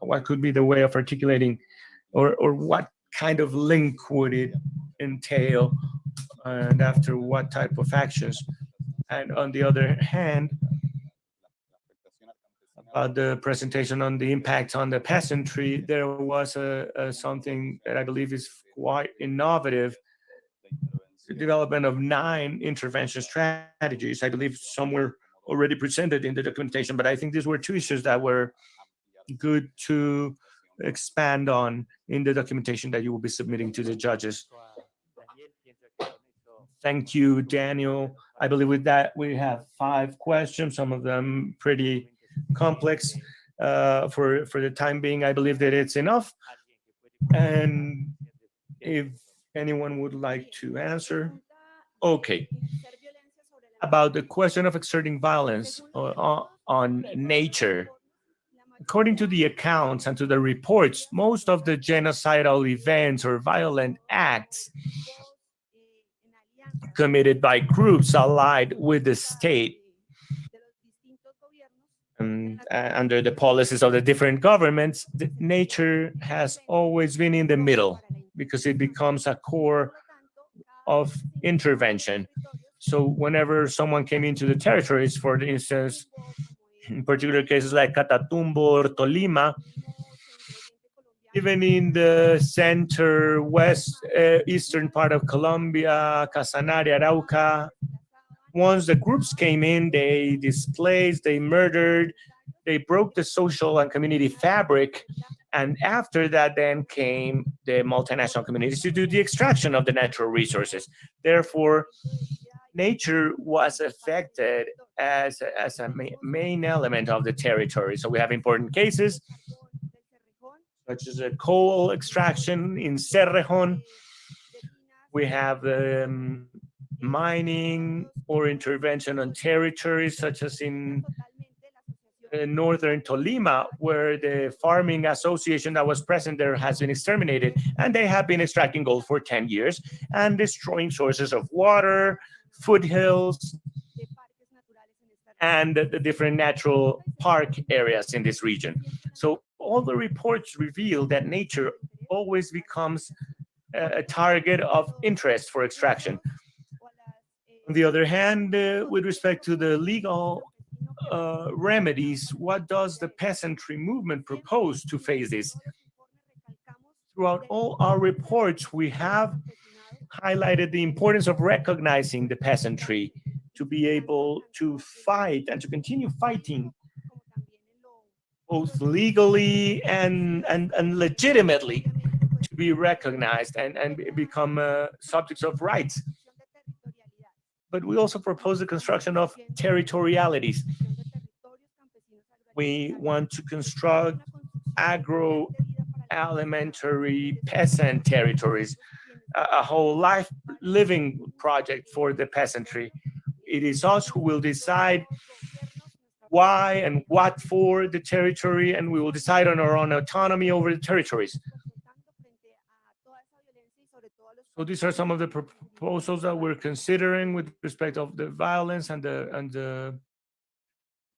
what could be the way of articulating, or what kind of link would it entail, and after what type of actions. And on the other hand, about the presentation on the impact on the peasantry, there was something that I believe is quite innovative, the development of 9 intervention strategies. I believe some were already presented in the documentation, but I think these were 2 issues that were good to expand on in the documentation that you will be submitting to the judges. Thank you, Daniel. I believe with that we have 5 questions, some of them pretty complex. For the time being, I believe that it's enough. And if anyone would like to answer. Okay. About the question of exerting violence on nature. According to the accounts and to the reports, most of the genocidal events or violent acts committed by groups allied with the state under the policies of the different governments, nature has always been in the middle because it becomes a core of intervention. So whenever someone came into the territories, for instance, in particular cases like Catatumbo or Tolima, even in the center, west, eastern part of Colombia, Casanare, Arauca, once the groups came in, they displaced, they murdered, they broke the social and community fabric. And after that, then came the multinational communities to do the extraction of the natural resources. Therefore, nature was affected as a main element of the territory. So we have important cases, such as a coal extraction in Cerrejón. We have mining or intervention on territories, such as in northern Tolima, where the farming association that was present there has been exterminated, and they have been extracting gold for 10 years and destroying sources of water, foothills, and the different natural park areas in this region. So all the reports reveal that nature always becomes a target of interest for extraction. On the other hand, with respect to the legal remedies, what does the peasantry movement propose to face this? Throughout all our reports, we have highlighted the importance of recognizing the peasantry to be able to fight and to continue fighting both legally and legitimately, to be recognized and become subjects of rights. But we also propose the construction of territorialities. We want to construct agroalimentary peasant territories, a whole life living project for the peasantry. It is us who will decide why and what for the territory, and we will decide on our own autonomy over the territories. So these are some of the proposals that we're considering with respect of the violence and the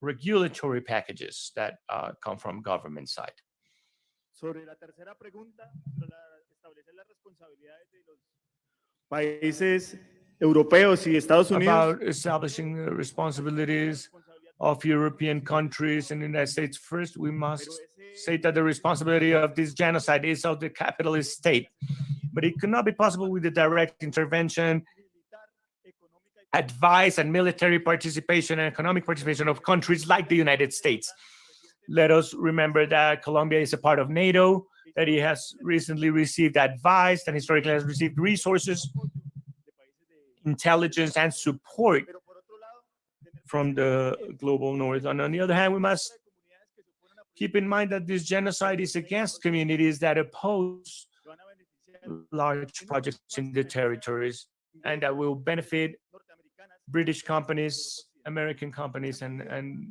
regulatory packages that come from government side. Sobre la tercera pregunta, establecer las responsabilidades de los países europeos y Estados Unidos. About establishing the responsibilities of European countries and the United States. First, we must say that the responsibility of this genocide is of the capitalist state, but it could not be possible with the direct intervention, advice, and military participation and economic participation of countries like the United States. Let us remember that Colombia is a part of NATO, that it has recently received advice, and historically has received resources, intelligence, and support from the global north. And on the other hand, we must keep in mind that this genocide is against communities that oppose large projects in the territories, and that will benefit British companies, American companies, and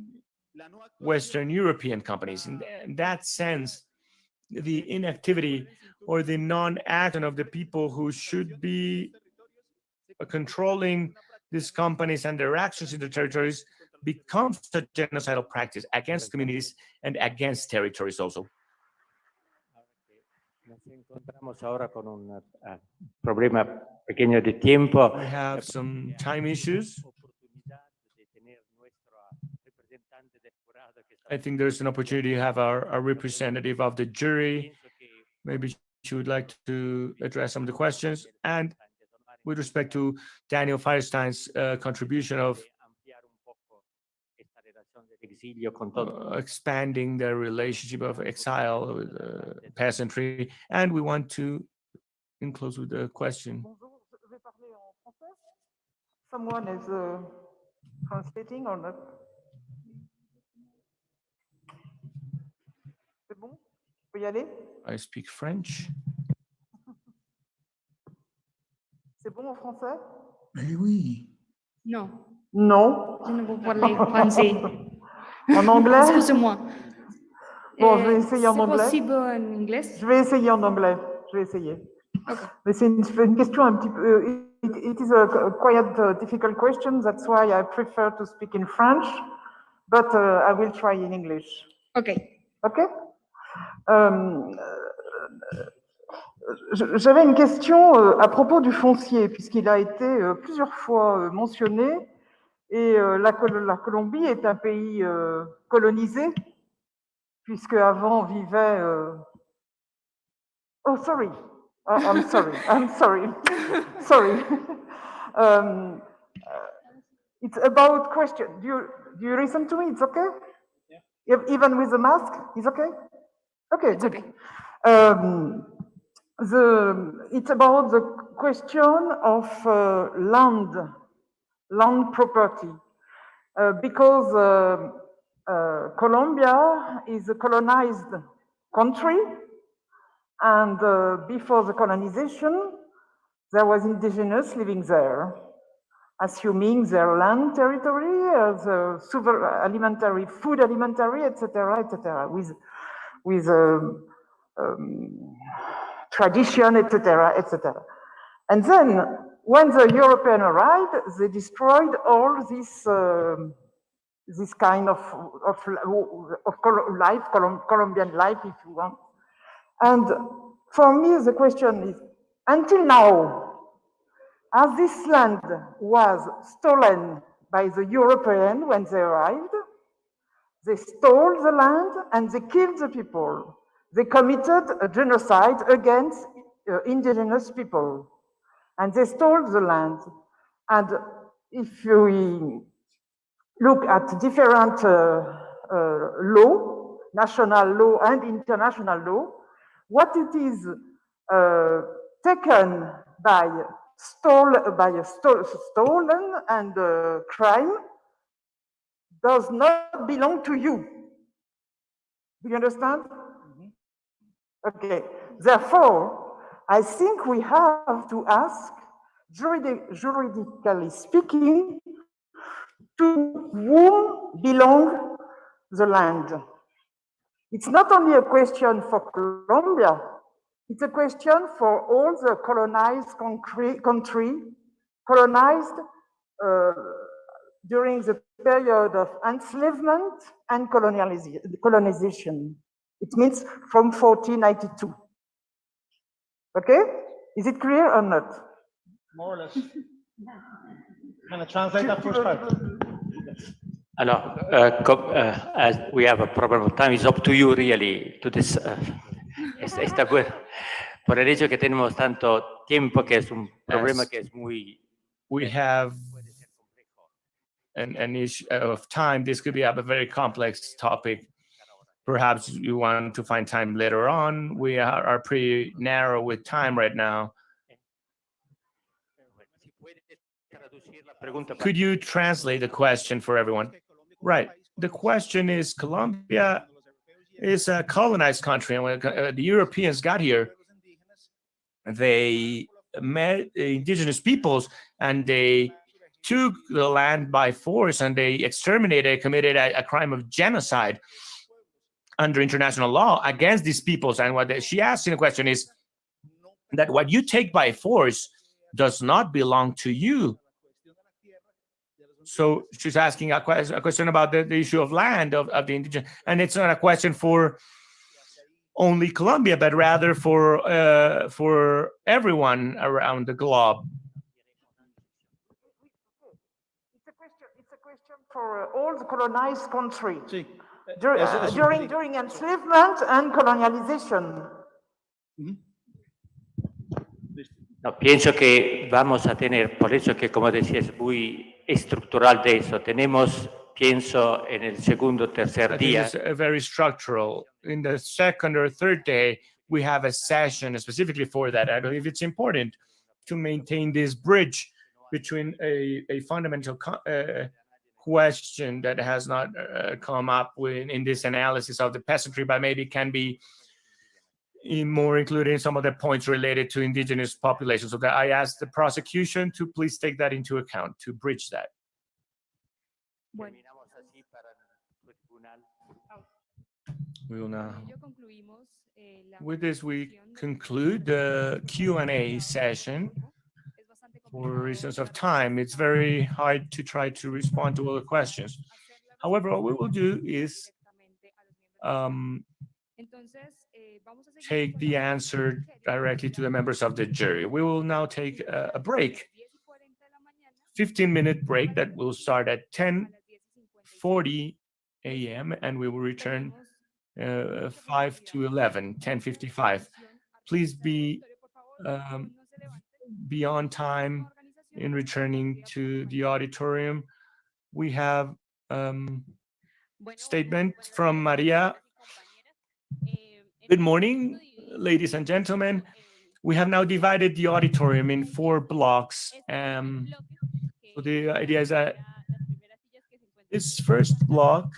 Western European companies. In that sense, the inactivity or the non-action of the people who should be controlling these companies and their actions in the territories becomes a genocidal practice against communities and against territories also. Nos encontramos ahora con un problema pequeño de tiempo. We have some time issues. I think there's an opportunity to have our representative of the jury. Maybe she would like to address some of the questions. And with respect to Daniel Firestein's contribution of expanding the relationship of exile with peasantry. And we want to close with a question. Someone is translating or not? C'est bon? Peut y aller? I speak French. C'est bon en français? Mais oui. Non, Non. je ne veux parler français. En anglais? Excusez-moi. Bon, je vais essayer en anglais. C'est possible en anglais? Je vais essayer en anglais. Je vais essayer. Okay. Mais c'est une question un petit peu. It is a quite difficult question. That's why I prefer to speak in French, but I will try in English. Okay. Okay. J'avais une question à propos du foncier, puisqu'il a été plusieurs fois mentionné, et la Colombie est un pays colonisé, puisque avant vivait... Oh, sorry. I'm sorry. I'm sorry. Sorry. It's about question. Do you listen to me? It's okay? Yeah. Even with the mask, it's okay? Okay, It's good. okay. It's about the question of land property, because Colombia is a colonized country, and before the colonization, there was indigenous living there, assuming their land territory, the food alimentary, etc., with tradition, etc. And then, when the European arrived, they destroyed all this kind of life, Colombian life, if you want. And For me, the question is, until now, as this land was stolen by the Europeans when they arrived, they stole the land and they killed the people. They committed a genocide against indigenous people, and they stole the land. And if we look at different law, national law and international law, what it is taken by stolen and crime does not belong to you. Do you understand? Okay. Therefore, I think we have to ask, juridically speaking, to whom belong the land. It's not only a question for Colombia, it's a question for all the colonized country, colonized during the period of enslavement and colonization. It means from 1492. Okay? Is it clear or not? More or less. Can I translate that first part? Alors, as we have a problem of time, it's up to you really to this. Por el hecho que tenemos tanto tiempo, que es un problema que es muy. We have an issue of time. This could be a very complex topic. Perhaps you want to find time later on. We are pretty narrow with time right now. Could you translate the question for everyone? Right. The question is, Colombia is a colonized country, and when the Europeans got here, they met indigenous peoples and they took the land by force and they exterminated, committed a crime of genocide under international law against these peoples. And what she asked in the question is that what you take by force does not belong to you. So she's asking a question about the issue of land of the indigenous, and it's not a question for only Colombia, but rather for everyone around the globe. It's a question for all the colonized country. Sí. During enslavement and colonialization. No, pienso que vamos a tener, por eso que como decía, es muy estructural de eso. Tenemos, pienso, en el segundo, tercer día. This is very structural. In the second or third day, we have a session specifically for that. I believe it's important to maintain this bridge between a fundamental question that has not come up in this analysis of the peasantry, but maybe can be more included in some of the points related to indigenous populations. So that I asked the prosecution to please take that into account, to bridge that. We will now, with this, we conclude the Q&A session. For reasons of time, it's very hard to try to respond to all the questions. However, what we will do is take the answer directly to the members of the jury. We will now take a break, 15-minute break that will start at 10:40 a.m. and we will return 5 to 11, 10:55. Please be on time in returning to the auditorium. We have statement from Maria. Good morning, ladies and gentlemen. We have now divided the auditorium in 4 blocks. So the idea is that this first block,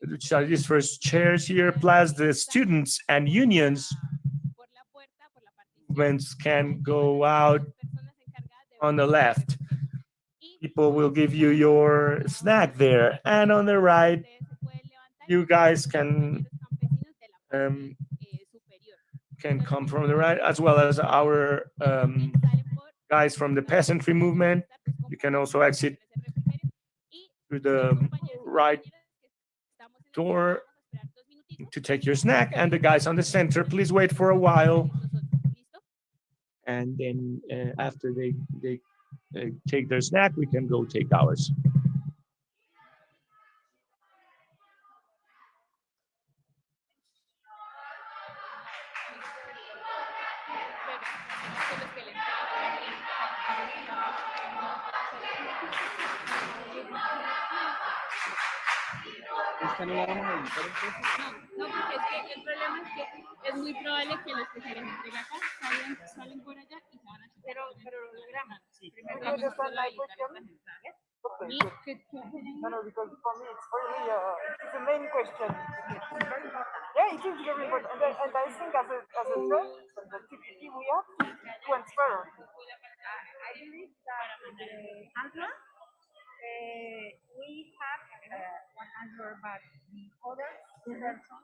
which are these first chairs here, plus the students and unions movements can go out on the left. People will give you your snack there. And on the right, you guys can come from the right, as well as our guys from the peasantry movement. You can also exit through the right door to take your snack. And the guys on the center, please wait for a while and then after they take their snack, we can go take ours. ¿Esta no la vamos a editar entonces? No, porque es que el problema es que es muy probable que los que se les entrega acá salen por allá y se van a quitar. Pero lo logramos. Sí. Primero vamos a editar estas centrales. Okay, no, because for me it's really it's a main question. Yeah, it is very important, and I think as a judge, the TPP we have to transfer. I believe that answer, we have one answer, but the other person.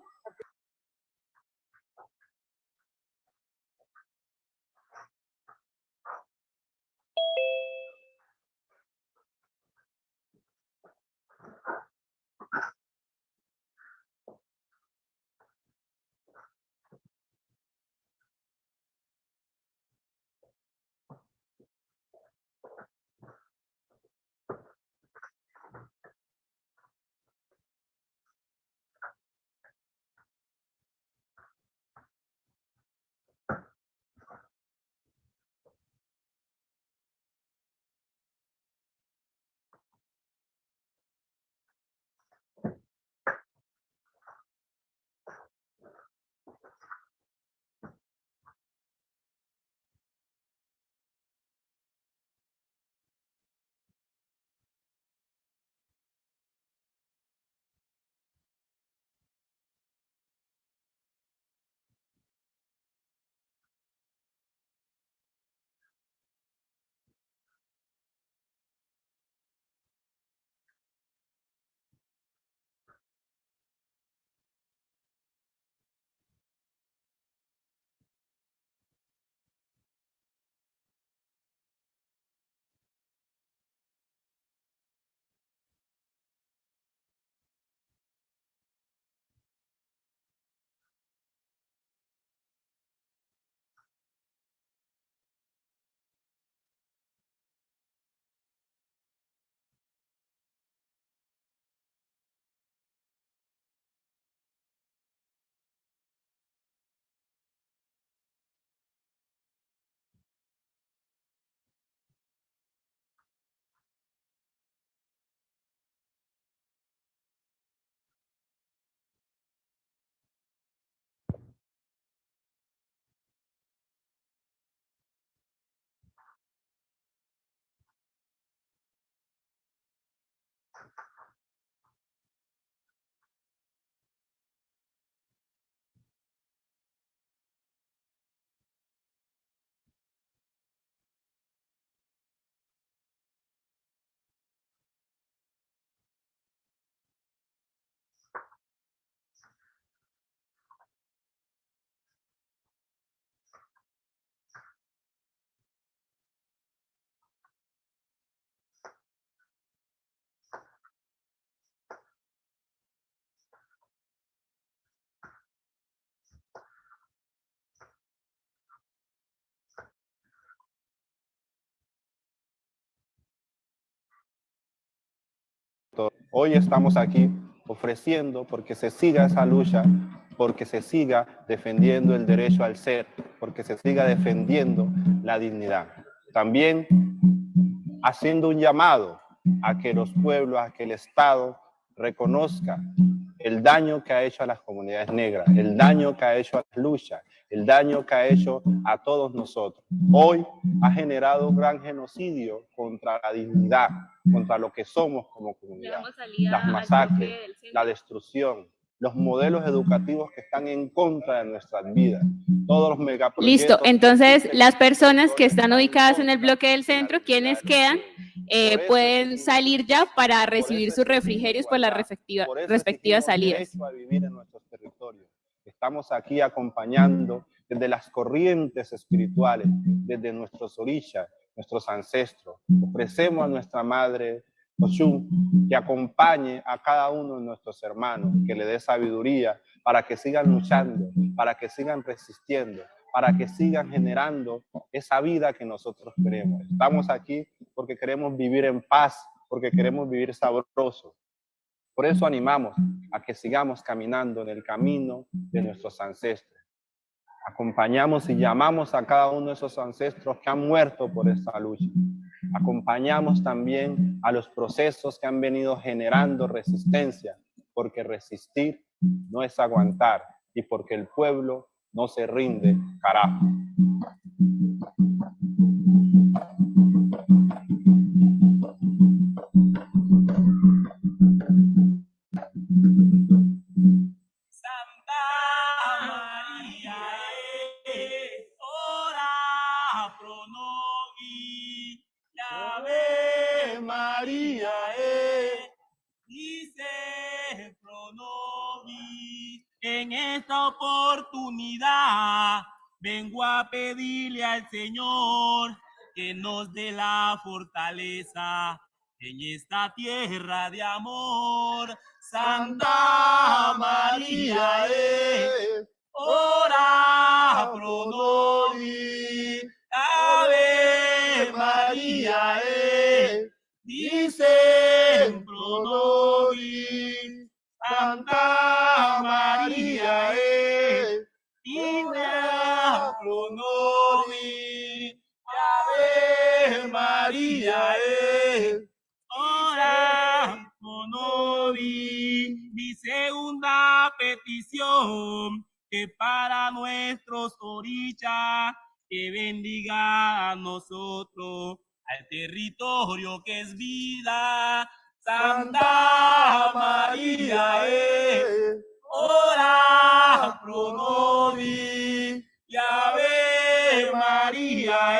Hoy estamos aquí ofreciendo porque se siga esa lucha, porque se siga defendiendo el derecho al ser, porque se siga defendiendo la dignidad. También haciendo un llamado a que los pueblos, a que el Estado reconozca el daño que ha hecho a las comunidades negras, el daño que ha hecho a las luchas, el daño que ha hecho a todos nosotros. Hoy ha generado un gran genocidio contra la dignidad, contra lo que somos como comunidad. Las masacres, la destrucción, los modelos educativos que están en contra de nuestras vidas, todos los megaproyectos. Listo, entonces las personas que están ubicadas en el bloque del centro, quienes quedan, pueden salir ya para recibir sus refrigerios por las respectivas salidas. A vivir en nuestros territorios. Estamos aquí acompañando desde las corrientes espirituales, desde nuestros orillas, nuestros ancestros. Ofrecemos a nuestra Madre Oshun que acompañe a cada uno de nuestros hermanos, que le dé sabiduría para que sigan luchando, para que sigan resistiendo, para que sigan generando esa vida que nosotros queremos. Estamos aquí porque queremos vivir en paz, porque queremos vivir sabroso. Por eso animamos a que sigamos caminando en el camino de nuestros ancestros. Acompañamos y llamamos a cada uno de esos ancestros que han muerto por esta lucha. Acompañamos también a los procesos que han venido generando resistencia, porque resistir no es aguantar y porque el pueblo no se rinde, carajo. Ora pro nobis, Ave María, dice pro nobis. En esta oportunidad vengo a pedirle al Señor que nos dé la fortaleza en esta tierra de amor. Santa María, ora pro nobis, Ave María, dicen pro nobis, Santa María, dicen pro nobis, Ave María, ora pro nobis. Mi segunda petición, que para nuestros orillas, que bendiga a nosotros, al territorio que es vida. Santa María, ora pro nobis, y Ave María,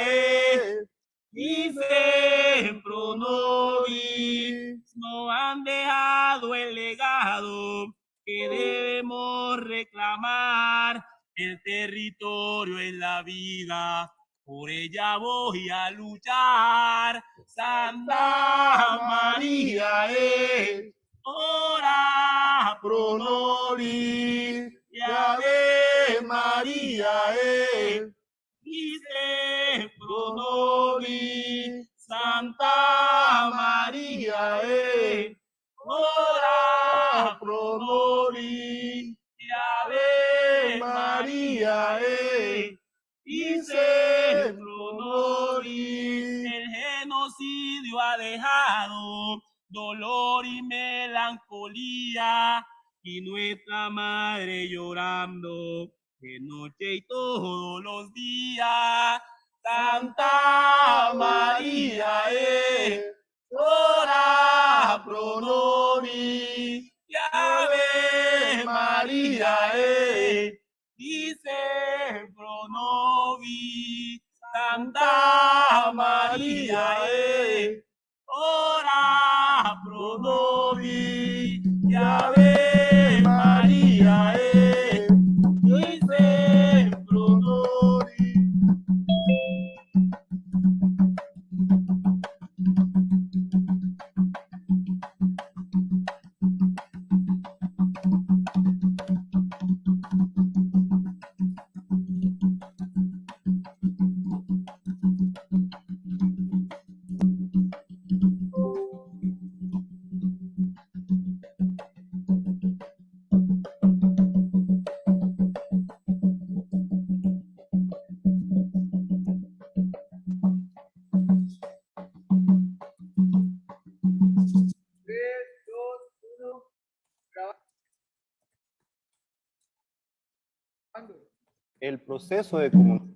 dice pro nobis. No han dejado el legado que debemos reclamar. El territorio es la vida, por ella voy a luchar. Santa María, ora pro nobis, y Ave María, dice pro nobis. Santa María, ora pro nobis, y Ave María, dice pro nobis. El genocidio ha dejado dolor y melancolía, y nuestra madre llorando de noche y todos los días. Santa María, ora pro nobis, y Ave María, dice pro nobis. Santa María, ora pro nobis, y Ave María, dice pro nobis. El proceso de comunicación.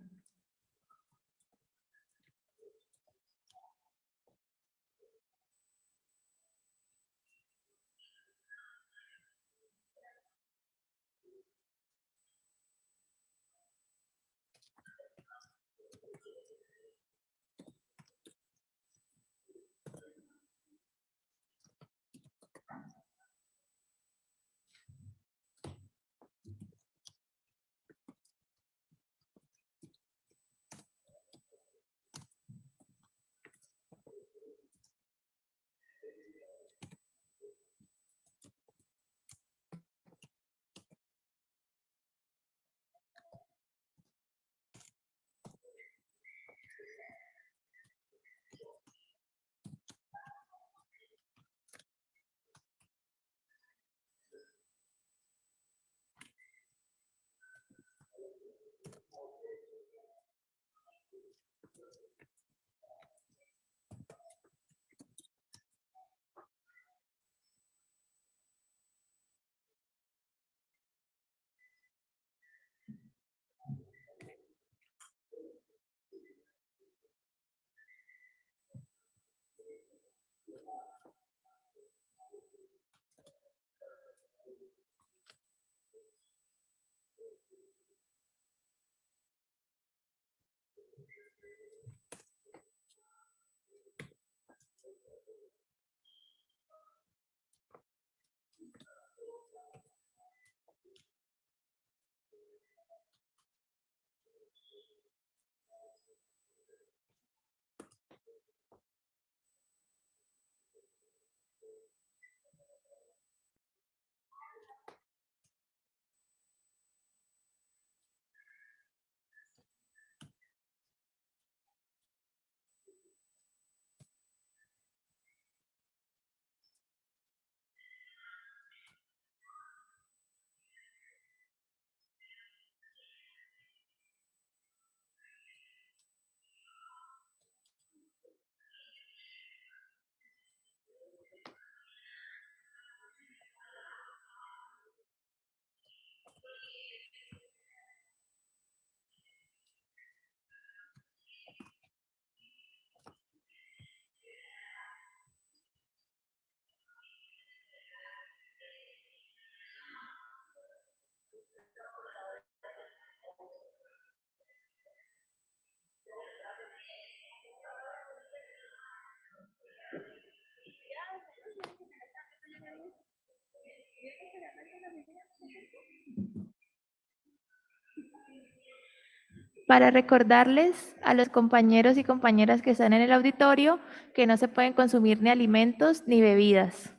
para recordarles a los compañeros y compañeras que están en el auditorio que no se pueden consumir ni alimentos ni bebidas.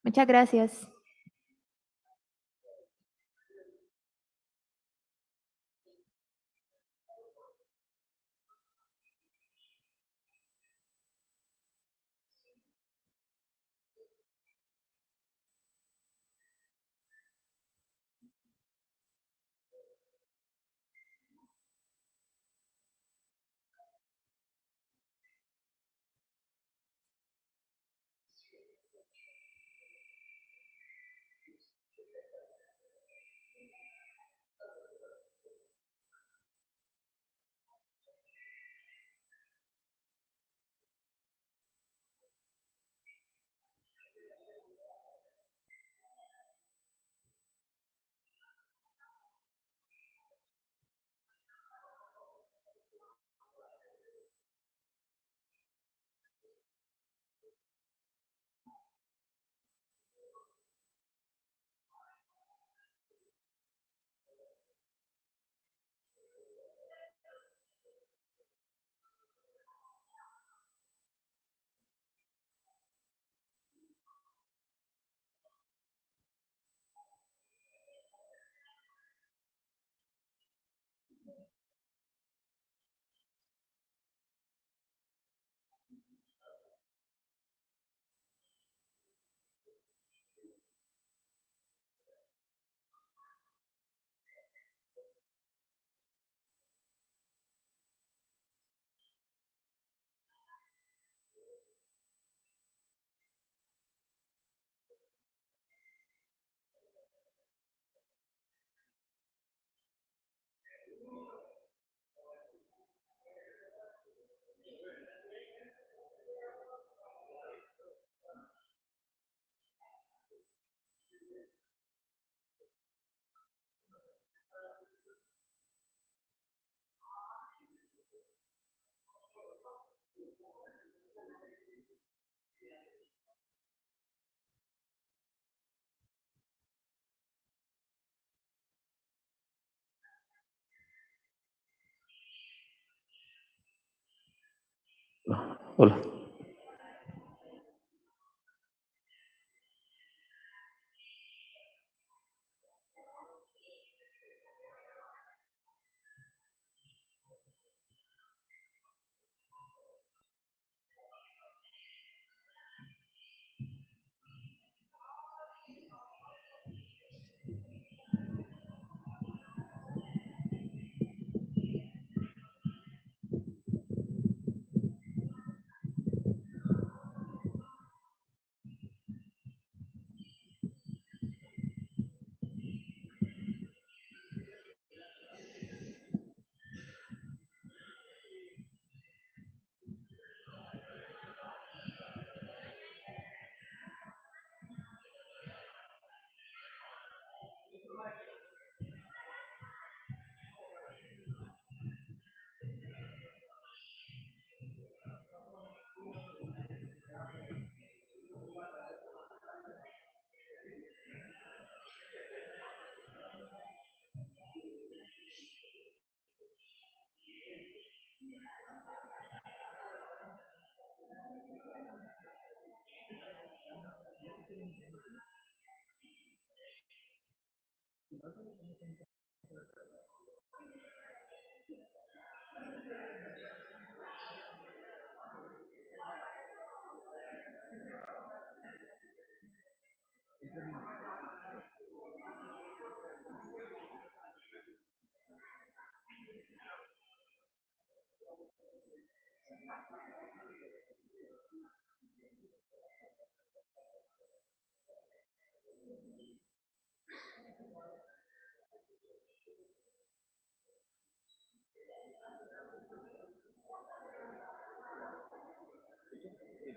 Muchas gracias. Hola.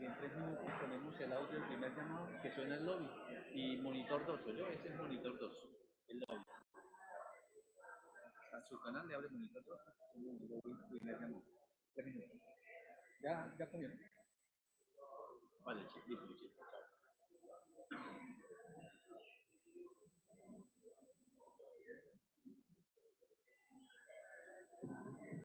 En 3 minutos ponemos el audio del primer llamado que suena el lobby y monitor 2, yo ese es monitor 2, el lobby. A su canal le abre monitor 2, el lobby, primer llamado. 3 minutos. Ya comieron. Vale, listo, listo. Chao.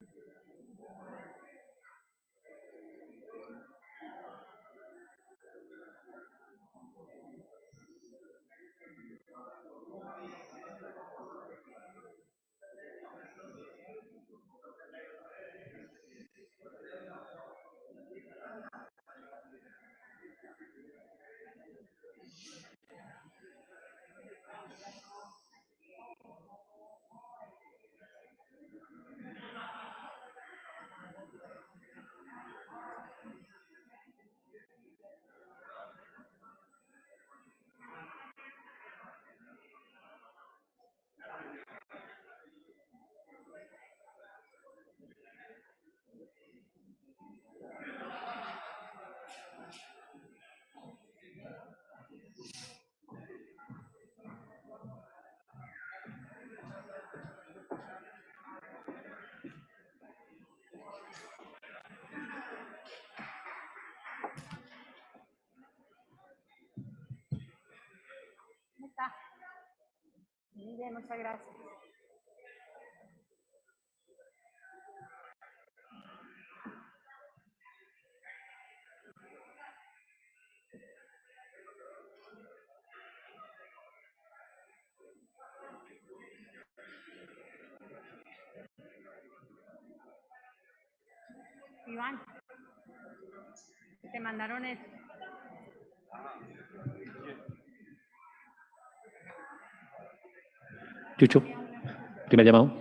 Muchas gracias. Iván, te mandaron eso. Chucho, primer llamado.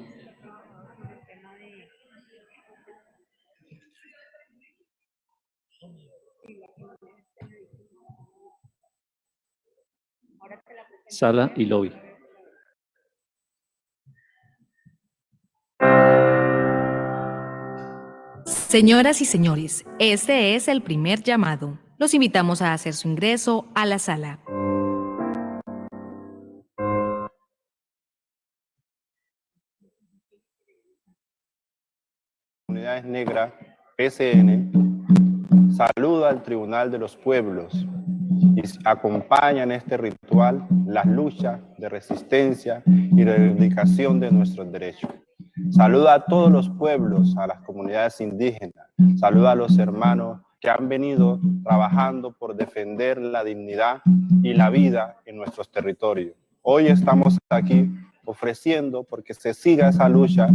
Sala y lobby. Señoras y señores, este es el primer llamado. Los invitamos a hacer su ingreso a la sala. Comunidades Negras, PCN, saluda al Tribunal de los Pueblos y acompaña en este ritual las luchas de resistencia y reivindicación de nuestros derechos. Saluda a todos los pueblos, a las comunidades indígenas, saluda a los hermanos que han venido trabajando por defender la dignidad y la vida en nuestros territorios. Hoy estamos aquí ofreciendo porque se siga esa lucha,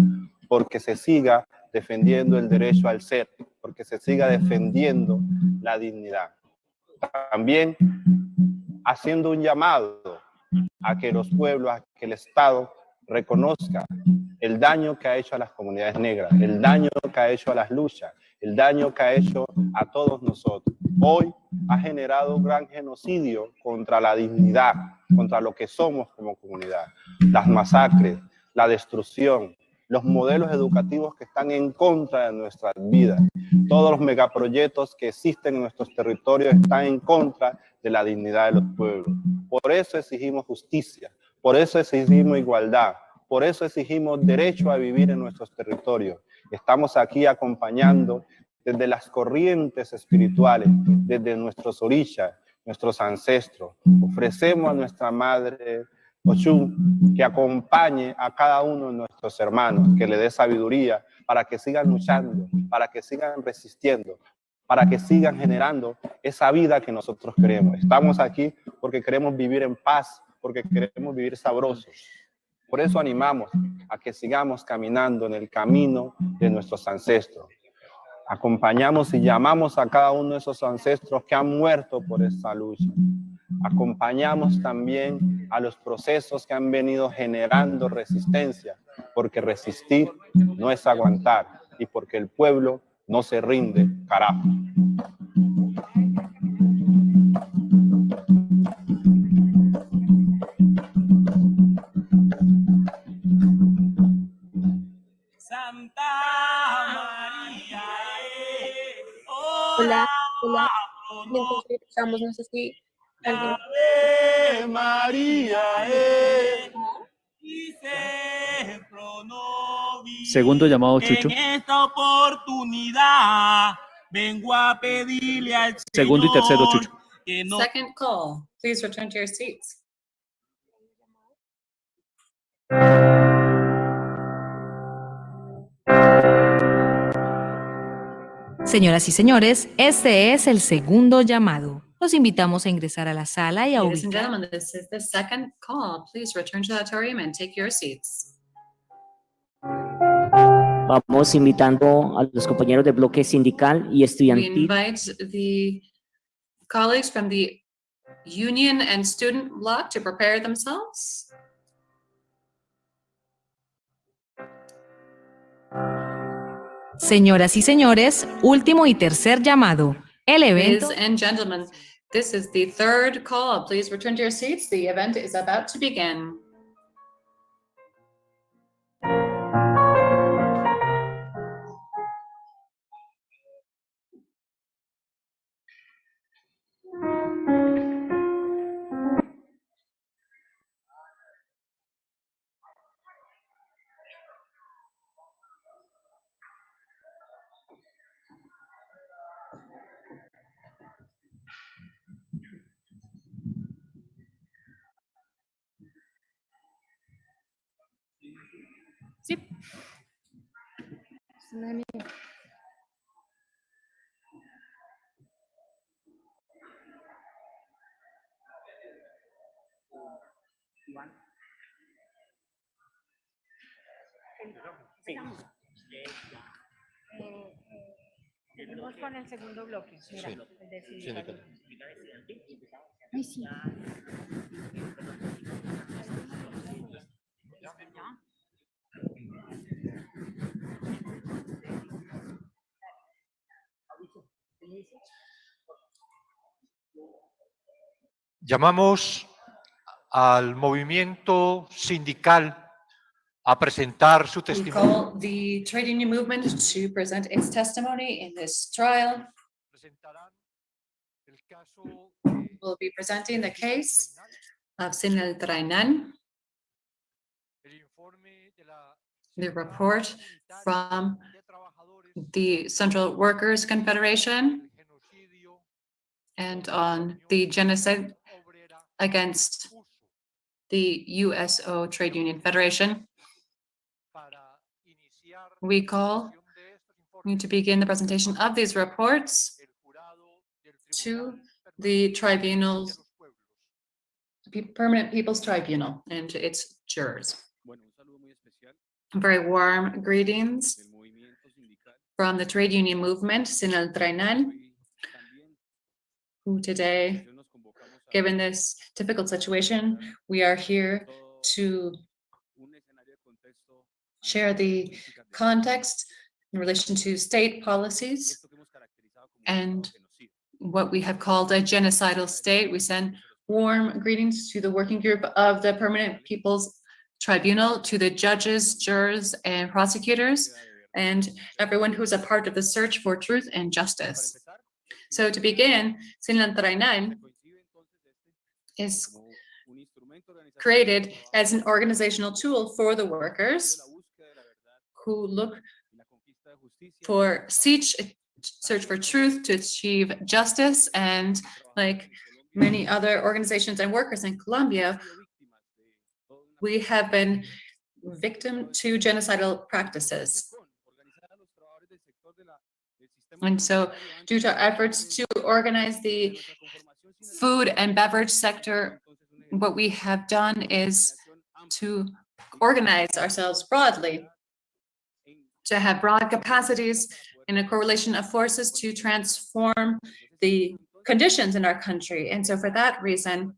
porque se siga defendiendo el derecho al ser, porque se siga defendiendo la dignidad. También haciendo un llamado a que los pueblos, a que el Estado reconozca el daño que ha hecho a las comunidades negras, el daño que ha hecho a las luchas, el daño que ha hecho a todos nosotros. Hoy ha generado un gran genocidio contra la dignidad, contra lo que somos como comunidad. Las masacres, la destrucción, los modelos educativos que están en contra de nuestras vidas. Todos los megaproyectos que existen en nuestros territorios están en contra de la dignidad de los pueblos. Por eso exigimos justicia, por eso exigimos igualdad, por eso exigimos derecho a vivir en nuestros territorios. Estamos aquí acompañando desde las corrientes espirituales, desde nuestros orillas, nuestros ancestros. Ofrecemos a nuestra Madre Ochun que acompañe a cada uno de nuestros hermanos, que le dé sabiduría para que sigan luchando, para que sigan resistiendo, para que sigan generando esa vida que nosotros queremos. Estamos aquí porque queremos vivir en paz, porque queremos vivir sabrosos. Por eso animamos a que sigamos caminando en el camino de nuestros ancestros. Acompañamos y llamamos a cada uno de esos ancestros que han muerto por esta lucha. Acompañamos también a los procesos que han venido generando resistencia, porque resistir no es aguantar y porque el pueblo no se rinde, carajo. Santa María, Hola, hola. Mientras estamos, no sé si alguien... Ave María, Segundo llamado, Chucho. en esta oportunidad vengo a pedirle al Señor. Segundo y tercero, Chucho. Que no... Second call. Please return to your seats. Señoras y señores, este es el segundo llamado. Los invitamos a ingresar a la sala y a Ladies and ubicar. gentlemen, this is the second call. Please return to the auditorium and take your seats. Vamos invitando a los compañeros de bloque sindical y We estudiantil invite the colleagues from the union and student bloc to prepare themselves. Señoras y señores, último y tercer llamado. El evento. Ladies and gentlemen, this is the third call. Please return to your seats. The event is about to begin. Seguimos con el segundo bloque. Mira, Sí. el de Sí, sindicato. Ay, sí. Llamamos al movimiento sindical a presentar su We testimonio. call the trade union movement to present its testimony in this trial. We'll be presenting the case of Sin el Trainan, the report from the Central Workers Confederation, and on the genocide against the USO Trade Union Federation. We call to begin the presentation of these reports to the tribunals, Permanent People's Tribunal, and to its jurors. Very warm greetings from the trade union movement, Sin el Trainan, who today, given this difficult situation, we are here to share the context in relation to state policies and what we have called a genocidal state. We send warm greetings to the working group of the Permanent People's Tribunal, to the judges, jurors, and prosecutors, and everyone who is a part of the search for truth and justice. So to begin, Sin el Trainan is created as an organizational tool for the workers who look for search for truth to achieve justice, and like many other organizations and workers in Colombia, we have been victim to genocidal practices. And so due to our efforts to organize the food and beverage sector, what we have done is to organize ourselves broadly, to have broad capacities in a correlation of forces to transform the conditions in our country. And so for that reason,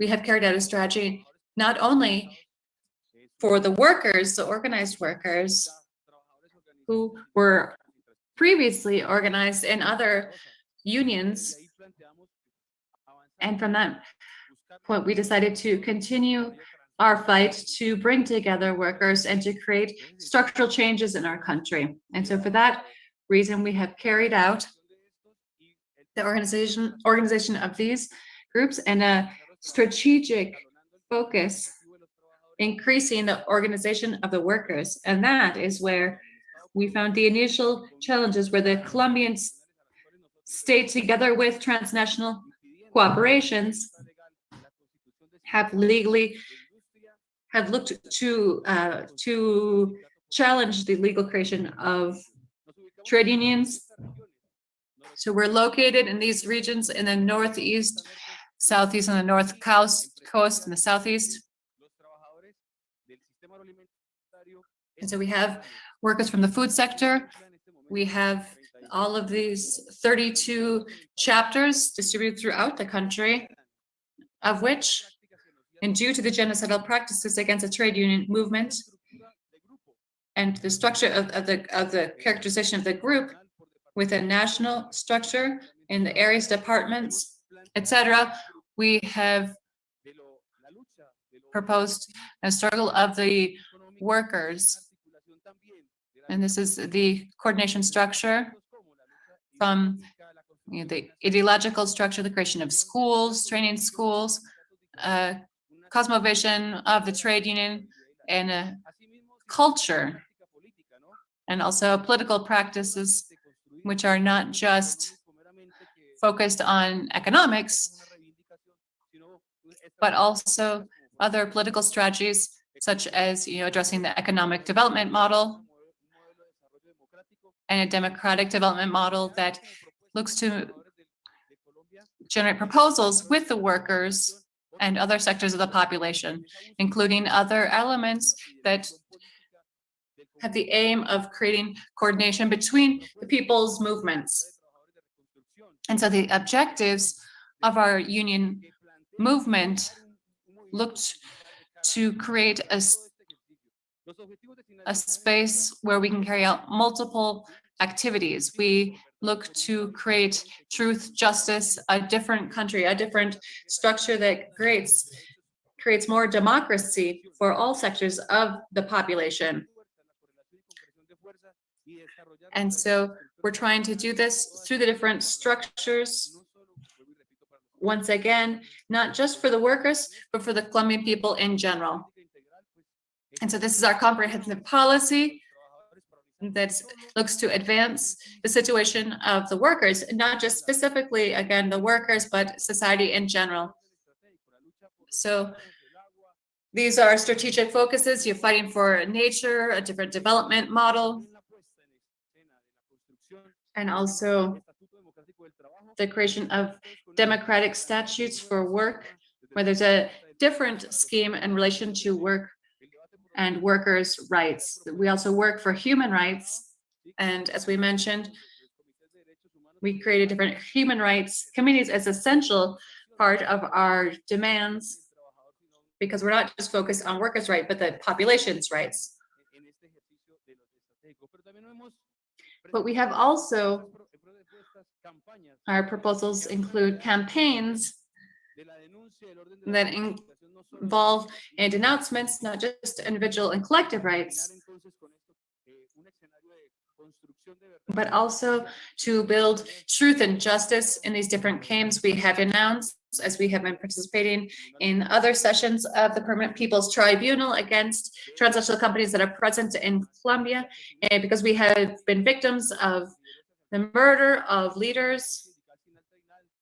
we have carried out a strategy not only for the workers, the organized workers who were previously organized in other unions. And from that point, we decided to continue our fight to bring together workers and to create structural changes in our country. And so for that reason, we have carried out the organization of these groups and a strategic focus, increasing the organization of the workers. And that is where we found the initial challenges, where the Colombian state, together with transnational cooperations, have looked to challenge the legal creation of trade unions. So we're located in these regions in the northeast, southeast, and the north coast, and the southeast. And so we have workers from the food sector. We have all of these 32 chapters distributed throughout the country, of which, and due to the genocidal practices against the trade union movement and the structure of the characterization of the group with a national structure in the areas, departments, etc., we have proposed a struggle of the workers. And this is the coordination structure from the ideological structure, the creation of schools, training schools, cosmovision of the trade union, and a culture, and also political practices, which are not just focused on economics, but also other political strategies, such as addressing the economic development model, and a democratic development model that looks to generate proposals with the workers and other sectors of the population, including other elements that have the aim of creating coordination between the people's movements. And so the objectives of our union movement looked to create a space where we can carry out multiple activities. We look to create truth, justice, a different country, a different structure that creates more democracy for all sectors of the population. And so we're trying to do this through the different structures, once again, not just for the workers, but for the Colombian people in general. And so this is our comprehensive policy that looks to advance the situation of the workers, not just specifically, again, the workers, but society in general. So these are strategic focuses. You're fighting for nature, a different development model, and also the creation of democratic statutes for work, where there's a different scheme in relation to work and workers' rights. We also work for human rights. And as we mentioned, we created different human rights committees as essential part of our demands, because we're not just focused on workers' rights, but the population's rights. But we have also, our proposals include campaigns that involve denouncements, not just individual and collective rights, but also to build truth and justice in these different claims we have announced, as we have been participating in other sessions of the Permanent People's Tribunal against transnational companies that are present in Colombia, and because we have been victims of the murder of leaders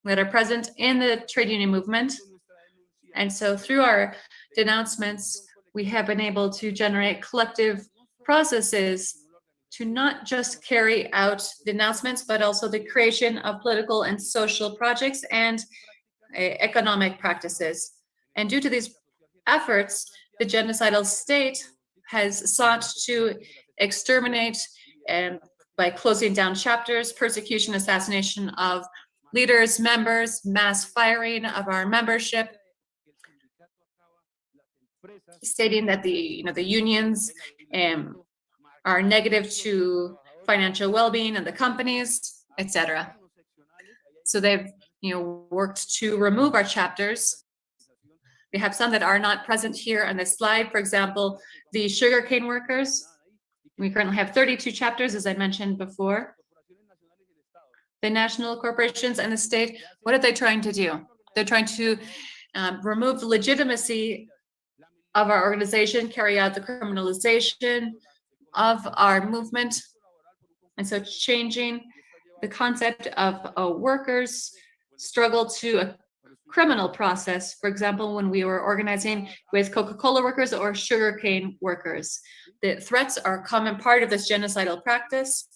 that are present in the trade union movement. And so through our denouncements, we have been able to generate collective processes to not just carry out denouncements, but also the creation of political and social projects and economic practices. And due to these efforts, the genocidal state has sought to exterminate, by closing down chapters, persecution, assassination of leaders, members, mass firing of our membership, stating that the unions are negative to financial well-being of the companies, etc. So they've worked to remove our chapters. We have some that are not present here on this slide. For example, the sugarcane workers. We currently have 32 chapters, as I mentioned before. The national corporations and the state, what are they trying to do? They're trying to remove the legitimacy of our organization, carry out the criminalization of our movement. And so changing the concept of a workers' struggle to a criminal process. For example, when we were organizing with Coca-Cola workers or sugarcane workers, the threats are a common part of this genocidal practice,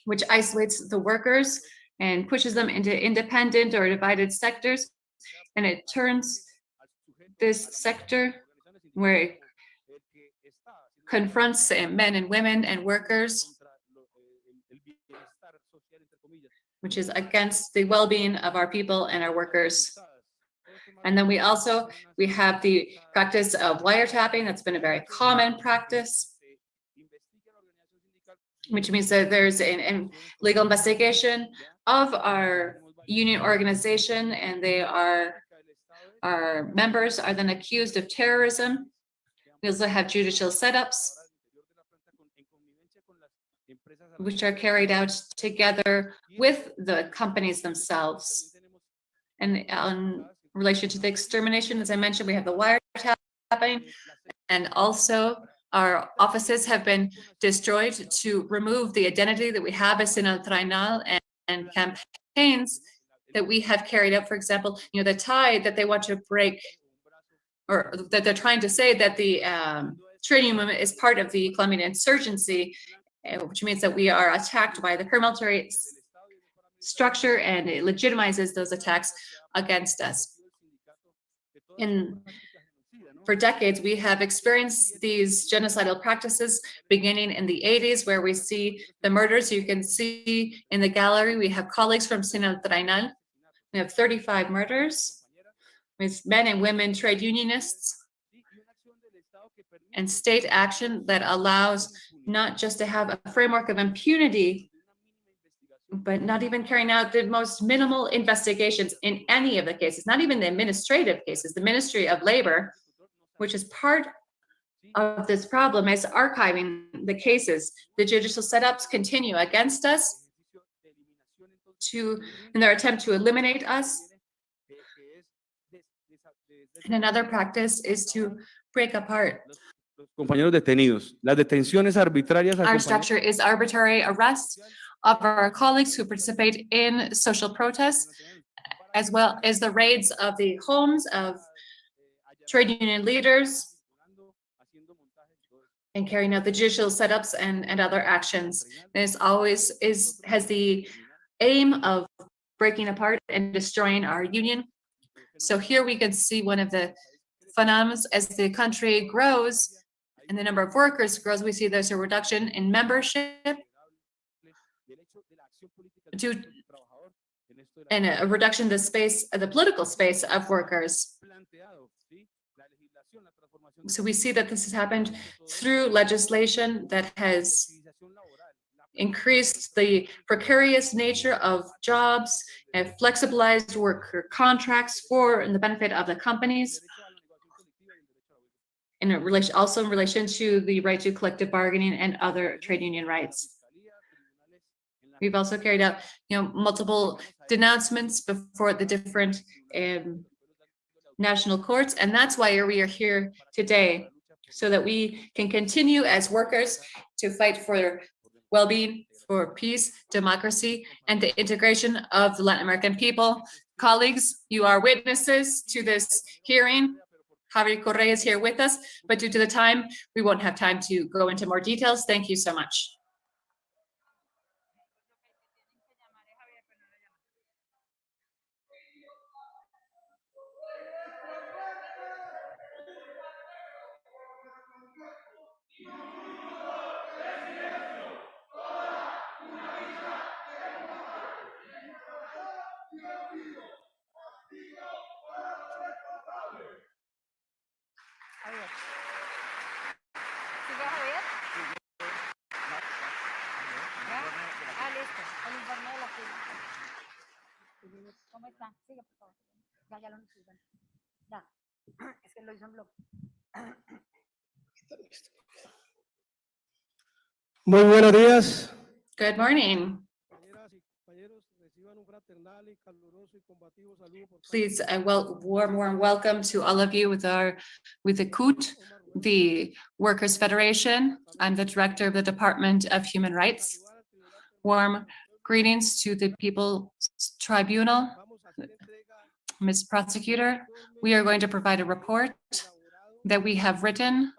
which isolates the workers and pushes them into independent or divided sectors. And it turns this sector where it confronts men and women and workers, which is against the well-being of our people and our workers. And then we have the practice of wiretapping. That's been a very common practice, which means that there's an legal investigation of our union organization, and our members are then accused of terrorism. We also have judicial setups, which are carried out together with the companies themselves. And in relation to the extermination, as I mentioned, we have the wiretapping, and also our offices have been destroyed to remove the identity that we have as Sesión del Tribunal, and campaigns that we have carried out. For example, the tie that they want to break, or that they're trying to say that the trade union movement is part of the Colombian insurgency, which means that we are attacked by the paramilitary structure, and it legitimizes those attacks against us. For decades, we have experienced these genocidal practices beginning in the 80s, where we see the murders. You can see in the gallery, we have colleagues from Sesión del Tribunal. We have 35 murders with men and women trade unionists, and state action that allows not just to have a framework of impunity, but not even carrying out the most minimal investigations in any of the cases, not even the administrative cases. The Ministry of Labor, which is part of this problem, is archiving the cases. The judicial setups continue against us in their attempt to eliminate us. And another practice is to break apart. Compañeros detenidos. Las detenciones arbitrarias. Our structure is arbitrary arrests of our colleagues who participate in social protests, as well as the raids of the homes of trade union leaders, and carrying out the judicial setups and other actions. This always has the aim of breaking apart and destroying our union. So here we can see one of the phenomena. As the country grows and the number of workers grows, we see there's a reduction in membership and a reduction in the space, the political space of workers. So we see that this has happened through legislation that has increased the precarious nature of jobs and flexibilized worker contracts for the benefit of the companies, also in relation to the right to collective bargaining and other trade union rights. We've also carried out, multiple denouncements before the different national courts, and that's why we are here today, so that we can continue as workers to fight for well-being, for peace, democracy, and the integration of the Latin American people. Colleagues, you are witnesses to this hearing. Javier Correa is here with us, but due to the time, we won't have time to go into more details. Thank you so much. ¿Sigue Javier? Ah, listo. El informe de la firma. ¿Cómo está? Sigue, por favor. Ya lo necesitan. Ya. Es que lo hizo en bloque. Muy buenos días. Good morning. Please, warm welcome to all of you with the CUT, the Workers' Federation. I'm the director of the Department of Human Rights. Warm greetings to the People's Tribunal. Ms. Prosecutor, we are going to provide a report that we have written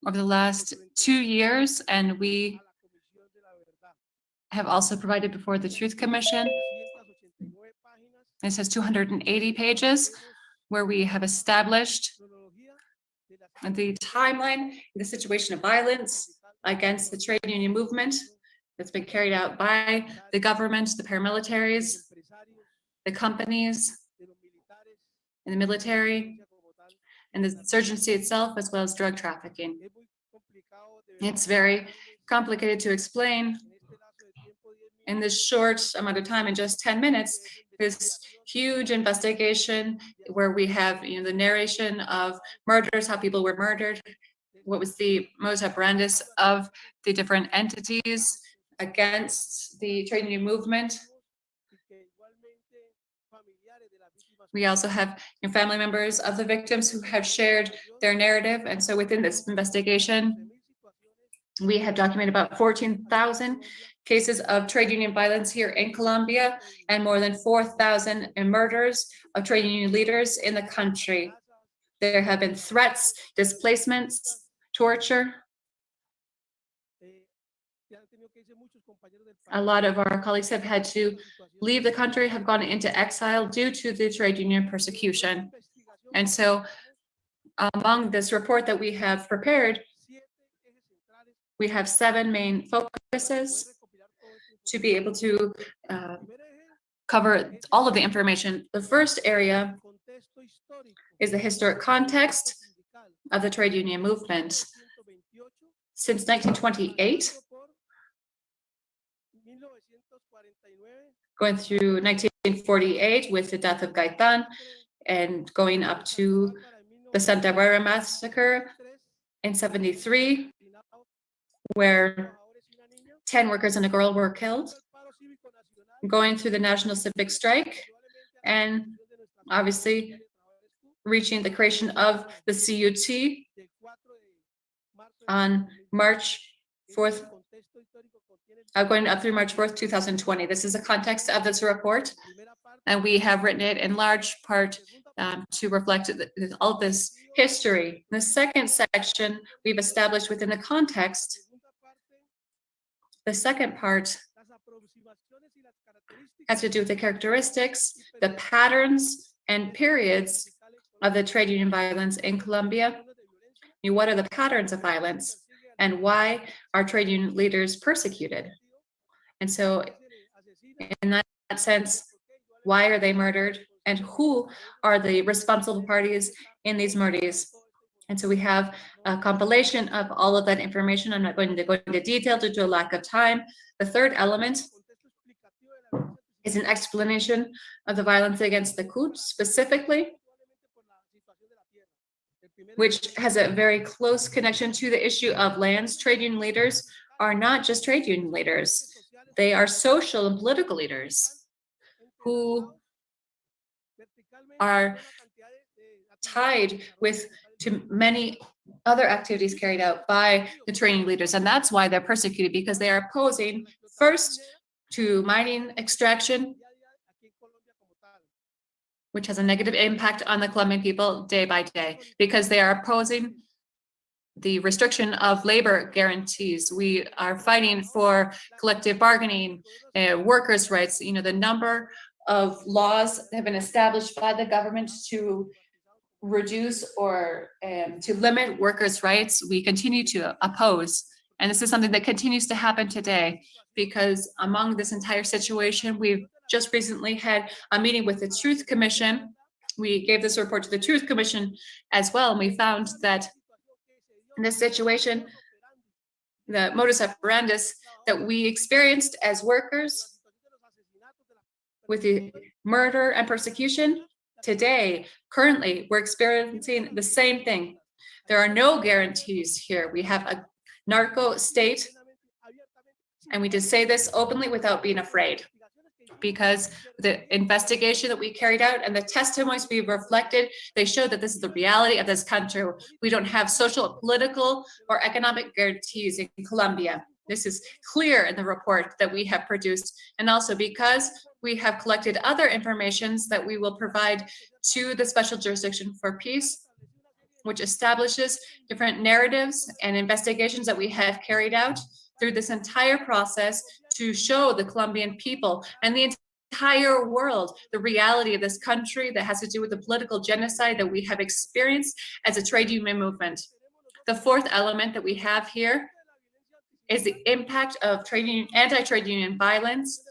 over the last 2 years, and we have also provided before the Truth Commission. This has 280 pages where we have established the timeline, the situation of violence against the trade union movement that's been carried out by the government, the paramilitaries, the companies, and the military, and the insurgency itself, as well as drug trafficking. It's very complicated to explain in this short amount of time, in just 10 minutes, this huge investigation where we have the narration of murders, how people were murdered, what was the modus operandi of the different entities against the trade union movement. We also have family members of the victims who have shared their narrative, and so within this investigation, we have documented about 14,000 cases of trade union violence here in Colombia, and more than 4,000 murders of trade union leaders in the country. There have been threats, displacements, torture. A lot of our colleagues have had to leave the country, have gone into exile due to the trade union persecution. And so among this report that we have prepared, we have 7 main focuses to be able to cover all of the information. The first area is the historic context of the trade union movement. Since 1928, going through 1948 with the death of Gaitán, and going up to the Santa Barbara massacre in 73, where 10 workers and a girl were killed, going through the National Civic Strike, and obviously reaching the creation of the CUT on March 4th, going up through March 4th, 2020. This is the context of this report, and we have written it in large part to reflect all this history. The second section we've established within the context. The second part has to do with the characteristics, the patterns and periods of the trade union violence in Colombia. What are the patterns of violence, and why are trade union leaders persecuted? And so in that sense, why are they murdered, and who are the responsible parties in these murders? And so we have a compilation of all of that information. I'm not going to go into detail due to a lack of time. The third element is an explanation of the violence against the CUT specifically, which has a very close connection to the issue of lands. Trade union leaders are not just trade union leaders. They are social and political leaders who are tied to many other activities carried out by the training leaders. And that's why they're persecuted, because they are opposing first to mining extraction, which has a negative impact on the Colombian people day by day, because they are opposing the restriction of labor guarantees. We are fighting for collective bargaining, workers' rights. The number of laws that have been established by the government to reduce or to limit workers' rights, we continue to oppose. And this is something that continues to happen today, because among this entire situation, we've just recently had a meeting with the Truth Commission. We gave this report to the Truth Commission as well, and we found that in this situation, the modus operandi that we experienced as workers with the murder and persecution, today, currently, we're experiencing the same thing. There are no guarantees here. We have a narco state, and we just say this openly without being afraid, because the investigation that we carried out and the testimonies we reflected, they show that this is the reality of this country. We don't have social, political, or economic guarantees in Colombia. This is clear in the report that we have produced, and also because we have collected other informations that we will provide to the Special Jurisdiction for Peace, which establishes different narratives and investigations that we have carried out through this entire process to show the Colombian people and the entire world the reality of this country that has to do with the political genocide that we have experienced as a trade union movement. The fourth element that we have here is the impact of anti-trade union violence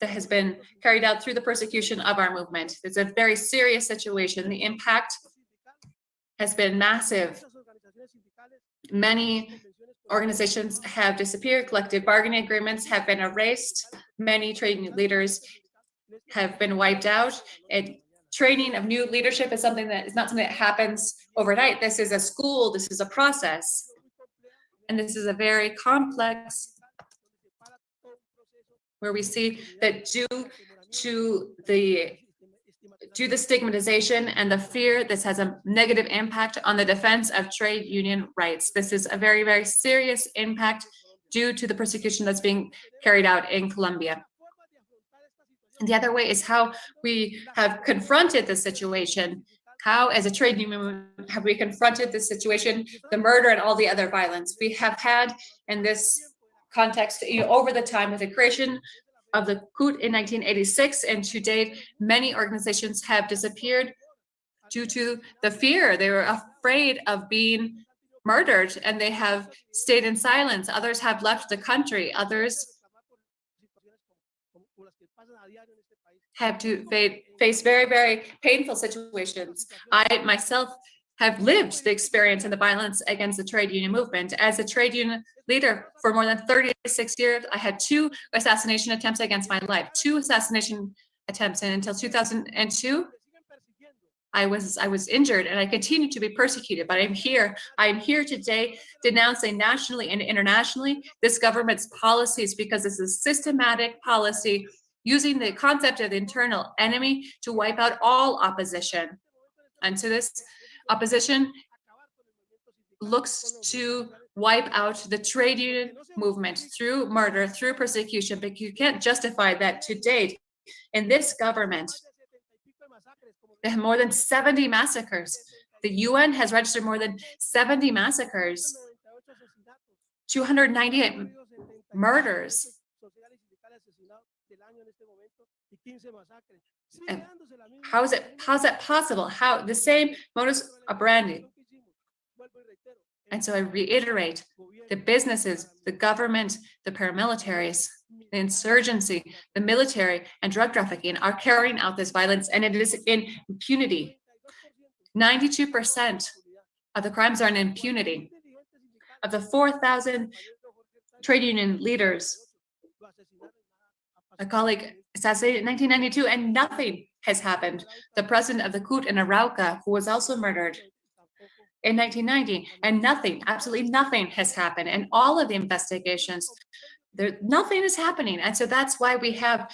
that has been carried out through the persecution of our movement. It's a very serious situation. The impact has been massive. Many organizations have disappeared. Collective bargaining agreements have been erased. Many trade union leaders have been wiped out. And training of new leadership is something that is not something that happens overnight. This is a school. This is a process. And this is a very complex, where we see that due to the stigmatization and the fear, this has a negative impact on the defense of trade union rights. This is a very, very serious impact due to the persecution that's being carried out in Colombia. And the other way is how we have confronted the situation. How, as a trade union, have we confronted this situation, the murder and all the other violence? We have had in this context, over the time of the creation of the CUT in 1986 and to date, many organizations have disappeared due to the fear. They were afraid of being murdered and they have stayed in silence. Others have left the country. Others have to face very, very painful situations. I myself have lived the experience and the violence against the trade union movement. As a trade union leader for more than 36 years, I had 2 assassination attempts against my life, 2 assassination attempts, and until 2002, I was injured and I continue to be persecuted, but I'm here. I'm here today denouncing nationally and internationally this government's policies because this is systematic policy using the concept of the internal enemy to wipe out all opposition. And so this opposition looks to wipe out the trade union movement through murder, through persecution, but you can't justify that to date. In this government, they have more than 70 massacres. The UN has registered more than 70 massacres, 298 murders. And how is that possible? How the same modus operandi? And so I reiterate, the businesses, the government, the paramilitaries, the insurgency, the military, and drug trafficking are carrying out this violence, and it is in impunity. 92% of the crimes are in impunity. Of the 4,000 trade union leaders, a colleague assassinated in 1992, and nothing has happened. The president of the CUT in Arauca, who was also murdered in 1990, and nothing, absolutely nothing has happened. And all of the investigations, nothing is happening. And so that's why we have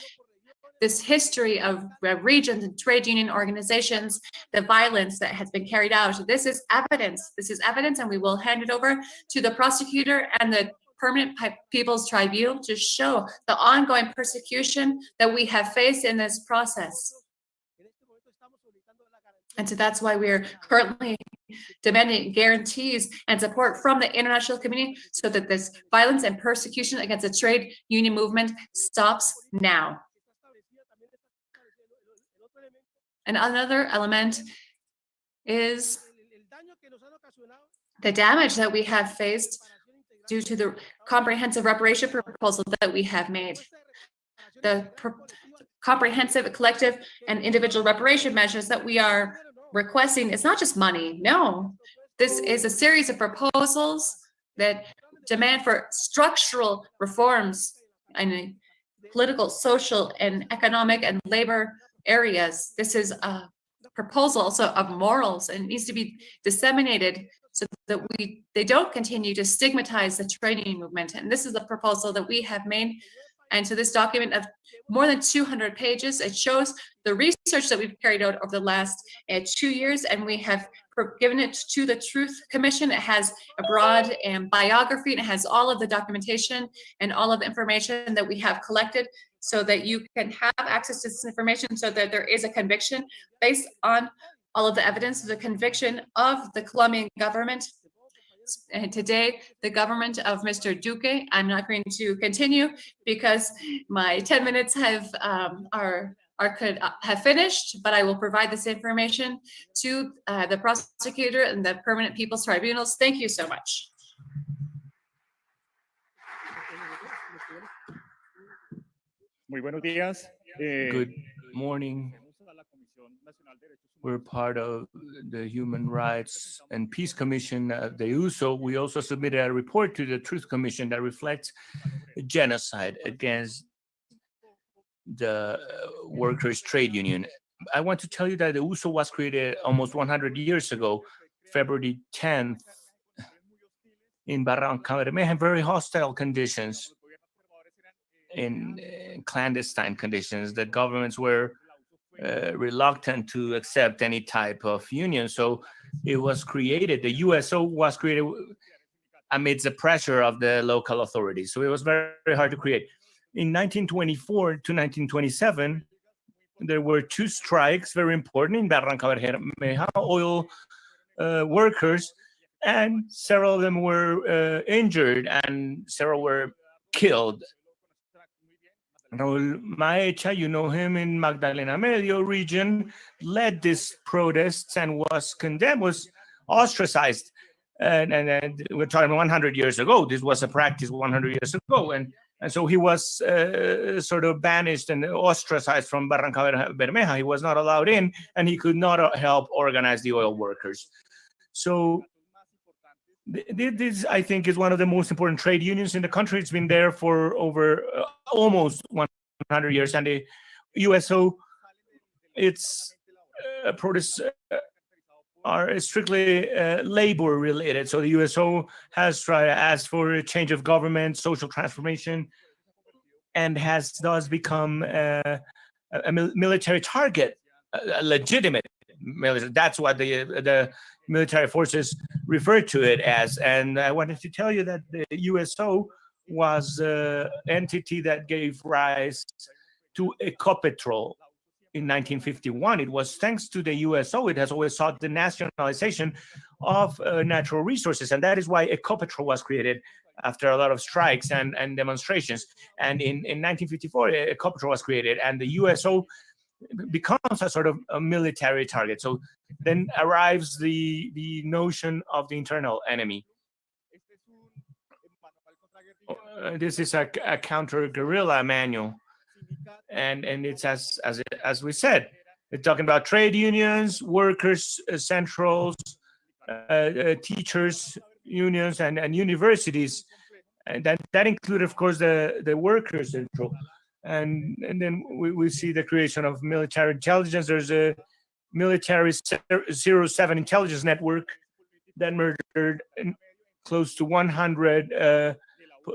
this history of regions and trade union organizations, the violence that has been carried out. This is evidence. This is evidence, and we will hand it over to the prosecutor and the Permanent People's Tribunal to show the ongoing persecution that we have faced in this process. And so that's why we're currently demanding guarantees and support from the international community so that this violence and persecution against the trade union movement stops now. And another element is the damage that we have faced due to the comprehensive reparation proposal that we have made. The comprehensive, collective, and individual reparation measures that we are requesting, it's not just money, no. This is a series of proposals that demand for structural reforms in political, social, and economic and labor areas. This is a proposal also of morals and needs to be disseminated so that they don't continue to stigmatize the trade union movement. And this is a proposal that we have made. And so this document of more than 200 pages, it shows the research that we've carried out over the last 2 years, and we have given it to the Truth Commission. It has a broad biography, and it has all of the documentation and all of the information that we have collected so that you can have access to this information so that there is a conviction based on all of the evidence of the conviction of the Colombian government. And today, the government of Mr. Duque, I'm not going to continue because my 10 minutes have finished, but I will provide this information to the prosecutor and the Permanent People's Tribunals. Thank you so much. Muy buenos días. Good morning. We're part of the Human Rights and Peace Commission of the USO. We also submitted a report to the Truth Commission that reflects genocide against the workers' trade union. I want to tell you that the USO was created almost 100 years ago, February 10th, in Barrancabermeja, in very hostile conditions, in clandestine conditions. The governments were reluctant to accept any type of union. So it was created, the USO was created amidst the pressure of the local authorities. So it was very, very hard to create. In 1924 to 1927, there were 2 strikes, very important, in Barrancabermeja, oil workers, and several of them were injured, and several were killed. Raúl Maecha, you know him, in Magdalena Medio region, led these protests and was condemned, was ostracized. And we're talking 100 years ago. This was a practice 100 years ago. And so he was sort of banished and ostracized from Barranca Bermeja. He was not allowed in, and he could not help organize the oil workers. So this, I think, is one of the most important trade unions in the country. It's been there for over almost 100 years. And the USO, its protests are strictly labor related. So the USO has tried to ask for a change of government, social transformation, and has thus become a military target, a legitimate military. That's what the military forces refer to it as. And I wanted to tell you that the USO was an entity that gave rise to Ecopetrol in 1951. It was thanks to the USO. It has always sought the nationalization of natural resources, and that is why Ecopetrol was created after a lot of strikes and demonstrations. And in 1954, Ecopetrol was created, and the USO becomes a sort of a military target. So then arrives the notion of the internal enemy. This is a counter-guerrilla manual. And it's as we said, it's talking about trade unions, workers, centrals, teachers unions, and universities, and that include, of course, the workers central. And then we see the creation of military intelligence. There's a military 07 intelligence network that murdered close to 100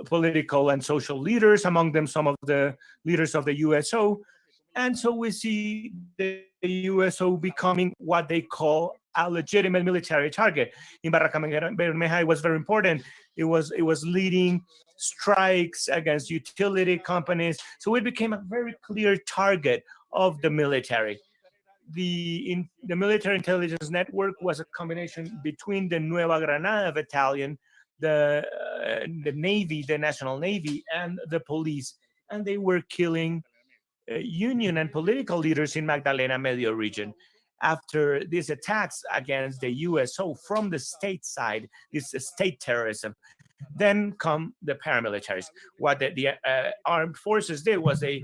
political and social leaders, among them some of the leaders of the USO. And so we see the USO becoming what they call a legitimate military target. In Barranca Bermeja, it was very important. It was leading strikes against utility companies. So it became a very clear target of the military. The military intelligence network was a combination between the Nueva Granada battalion, the Navy, the National Navy, and the police. And they were killing union and political leaders in Magdalena Medio region. After these attacks against the USO from the state side, this state terrorism, then come the paramilitaries. What the armed forces did was they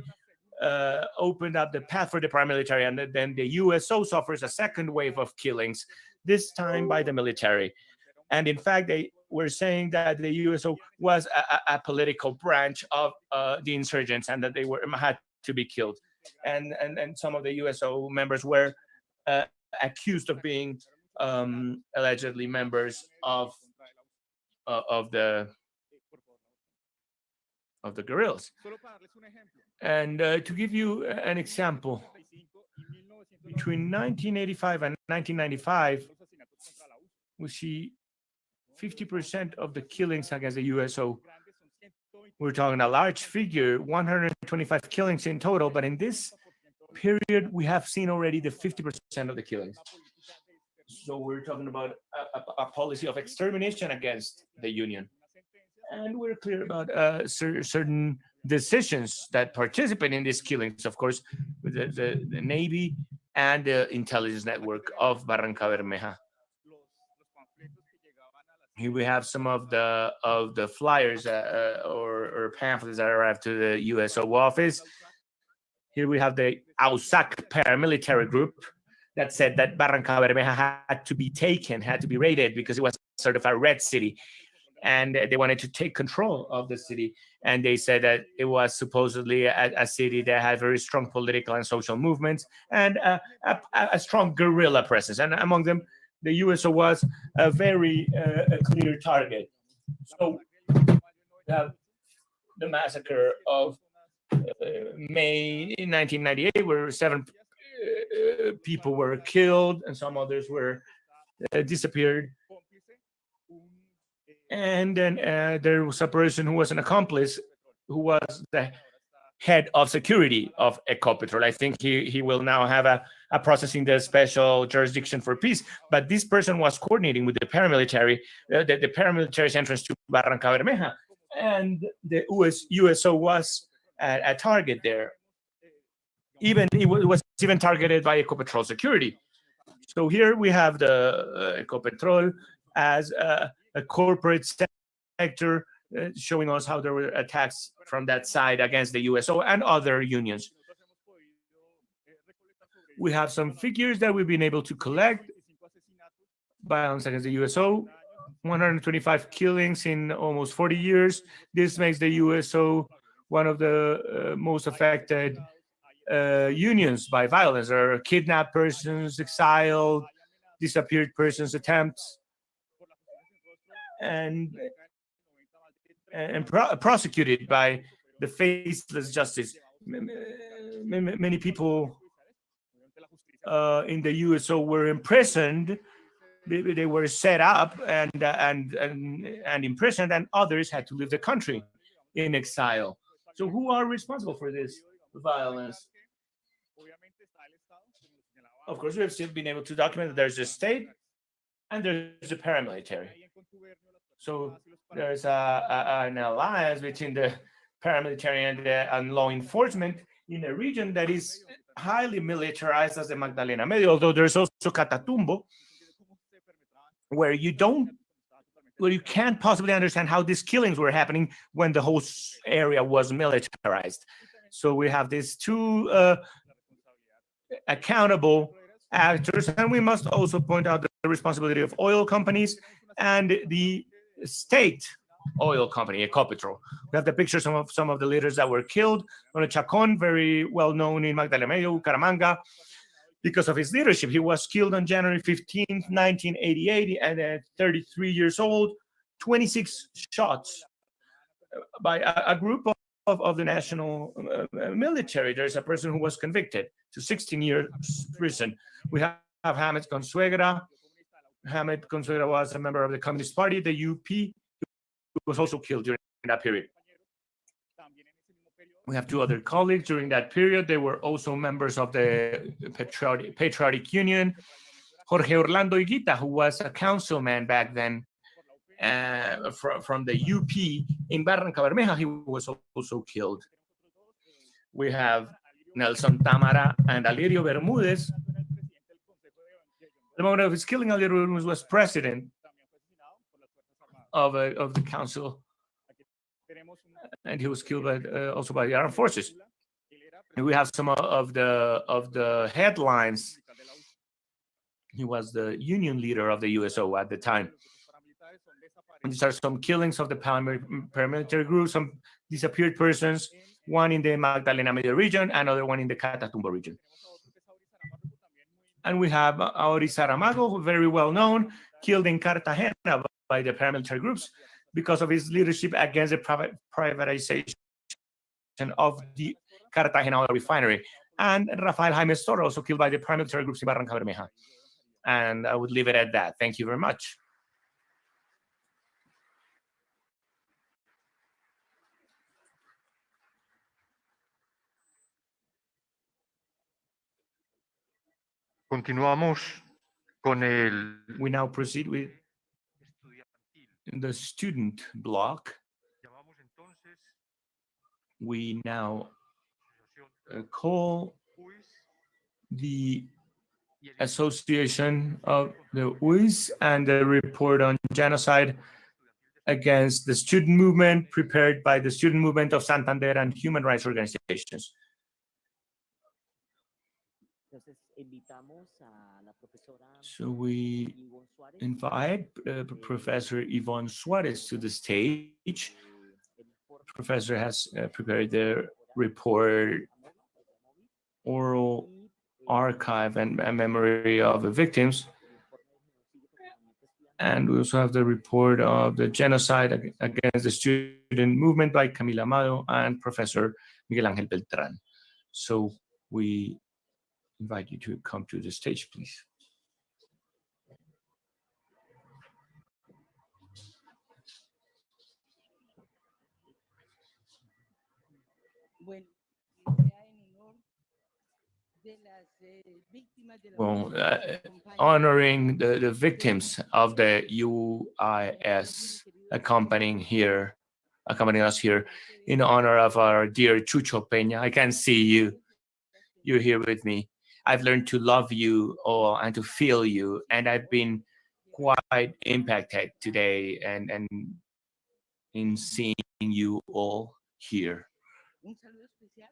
opened up the path for the paramilitary, and then the USO suffers a second wave of killings, this time by the military. And in fact, they were saying that the USO was a political branch of the insurgents, and that they had to be killed. And some of the USO members were accused of being allegedly members of the guerrillas. And to give you an example, between 1985 and 1995, we see 50% of the killings against the USO. We're talking a large figure, 125 killings in total, but in this period, we have seen already the 50% of the killings. So we're talking about a policy of extermination against the Union. And we're clear about certain decisions that participate in these killings, of course, with the Navy and the intelligence network of Barranca Bermeja. Here we have some of the flyers or pamphlets that arrived to the USO office. Here we have the AUSAC paramilitary group that said that Barranca Bermeja had to be taken, had to be raided, because it was sort of a red city. And they wanted to take control of the city. And they said that it was supposedly a city that had very strong political and social movements and a strong guerrilla presence. And among them, the USO was a very clear target. So we have the massacre of May 1998, where 7 people were killed and some others were disappeared. And then there was a person who was an accomplice, who was the head of security of Ecopetrol. I think he will now have a processing the special jurisdiction for peace. But this person was coordinating with the paramilitary, the paramilitary's entrance to Barranca Bermeja. and the USO was a target there. Even it was even targeted by Ecopetrol security. So here we have the Ecopetrol as a corporate sector, showing us how there were attacks from that side against the USO and other unions. We have some figures that we've been able to collect. Violence against the USO, 125 killings in almost 40 years. This makes the USO one of the most affected unions by violence. There are kidnapped persons, exiled, disappeared persons, attempts, and prosecuted by the faceless justice. Many people in the USO were imprisoned. They were set up and imprisoned, and others had to leave the country in exile. So who are responsible for this violence? Of course, we have still been able to document that there's a state and there's a paramilitary. So there's an alliance between the paramilitary and law enforcement in a region that is highly militarized as the Magdalena Medio, although there's also Catatumbo, where you can't possibly understand how these killings were happening when the whole area was militarized. So we have these two accountable actors, and we must also point out the responsibility of oil companies and the state oil company, Ecopetrol. We have the pictures of some of the leaders that were killed. Don Chacon, very well known in Magdalena Medio, Bucaramanga, because of his leadership. He was killed on January 15, 1988, and at 33 years old, 26 shots by a group of the national military. There's a person who was convicted to 16 years prison. We have Hamed Consuegra. Hamed Consuegra was a member of the Communist Party, the UP, who was also killed during that period. We have two other colleagues during that period. They were also members of the Patriotic Union. Jorge Orlando Higuita, who was a councilman back then from the UP in Barranca Bermeja, he was also killed. We have Nelson Tamara and Alirio Bermudez. The moment of his killing, Alirio Bermudez was president of the council, and he was killed also by the armed forces. And we have some of the headlines. He was the union leader of the USO at the time. And these are some killings of the paramilitary group, some disappeared persons, one in the Magdalena Medio region, another one in the Catatumbo region. And we have Auri Saramago, very well known, killed in Cartagena by the paramilitary groups because of his leadership against the privatization of the Cartagena oil refinery. And Rafael Jaime Toro, also killed by the paramilitary groups in Barranca Bermeja. And I would leave it at that. Thank you very much. Continuamos con We now proceed with the student block. We now call the Association of the UIS and the report on genocide against the student movement prepared by the student movement of Santander and human rights organizations. So we invite Professor Yvonne Suarez to the stage. Professor has prepared the report, Oral Archive and Memory of the Victims. And we also have the report of the genocide against the student movement by Camila Amado and Professor Miguel Ángel Beltrán. So we invite you to come to the stage, please. Well, honoring the victims of the UIS accompanying here accompanying us here in honor of our dear Chucho Peña. I can see you. You're here with me. I've learned to love you all and to feel you, and I've been quite impacted today and in seeing you all here.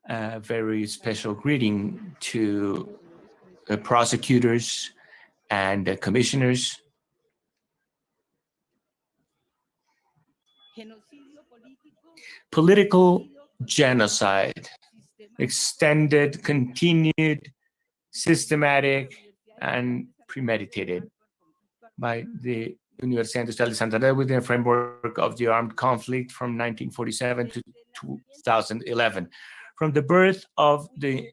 A very special greeting to the prosecutors and the commissioners. Political genocide, extended, continued, systematic, and premeditated by the Universidad Industrial de Santander within the framework of the armed conflict from 1947 to 2011. From the birth of the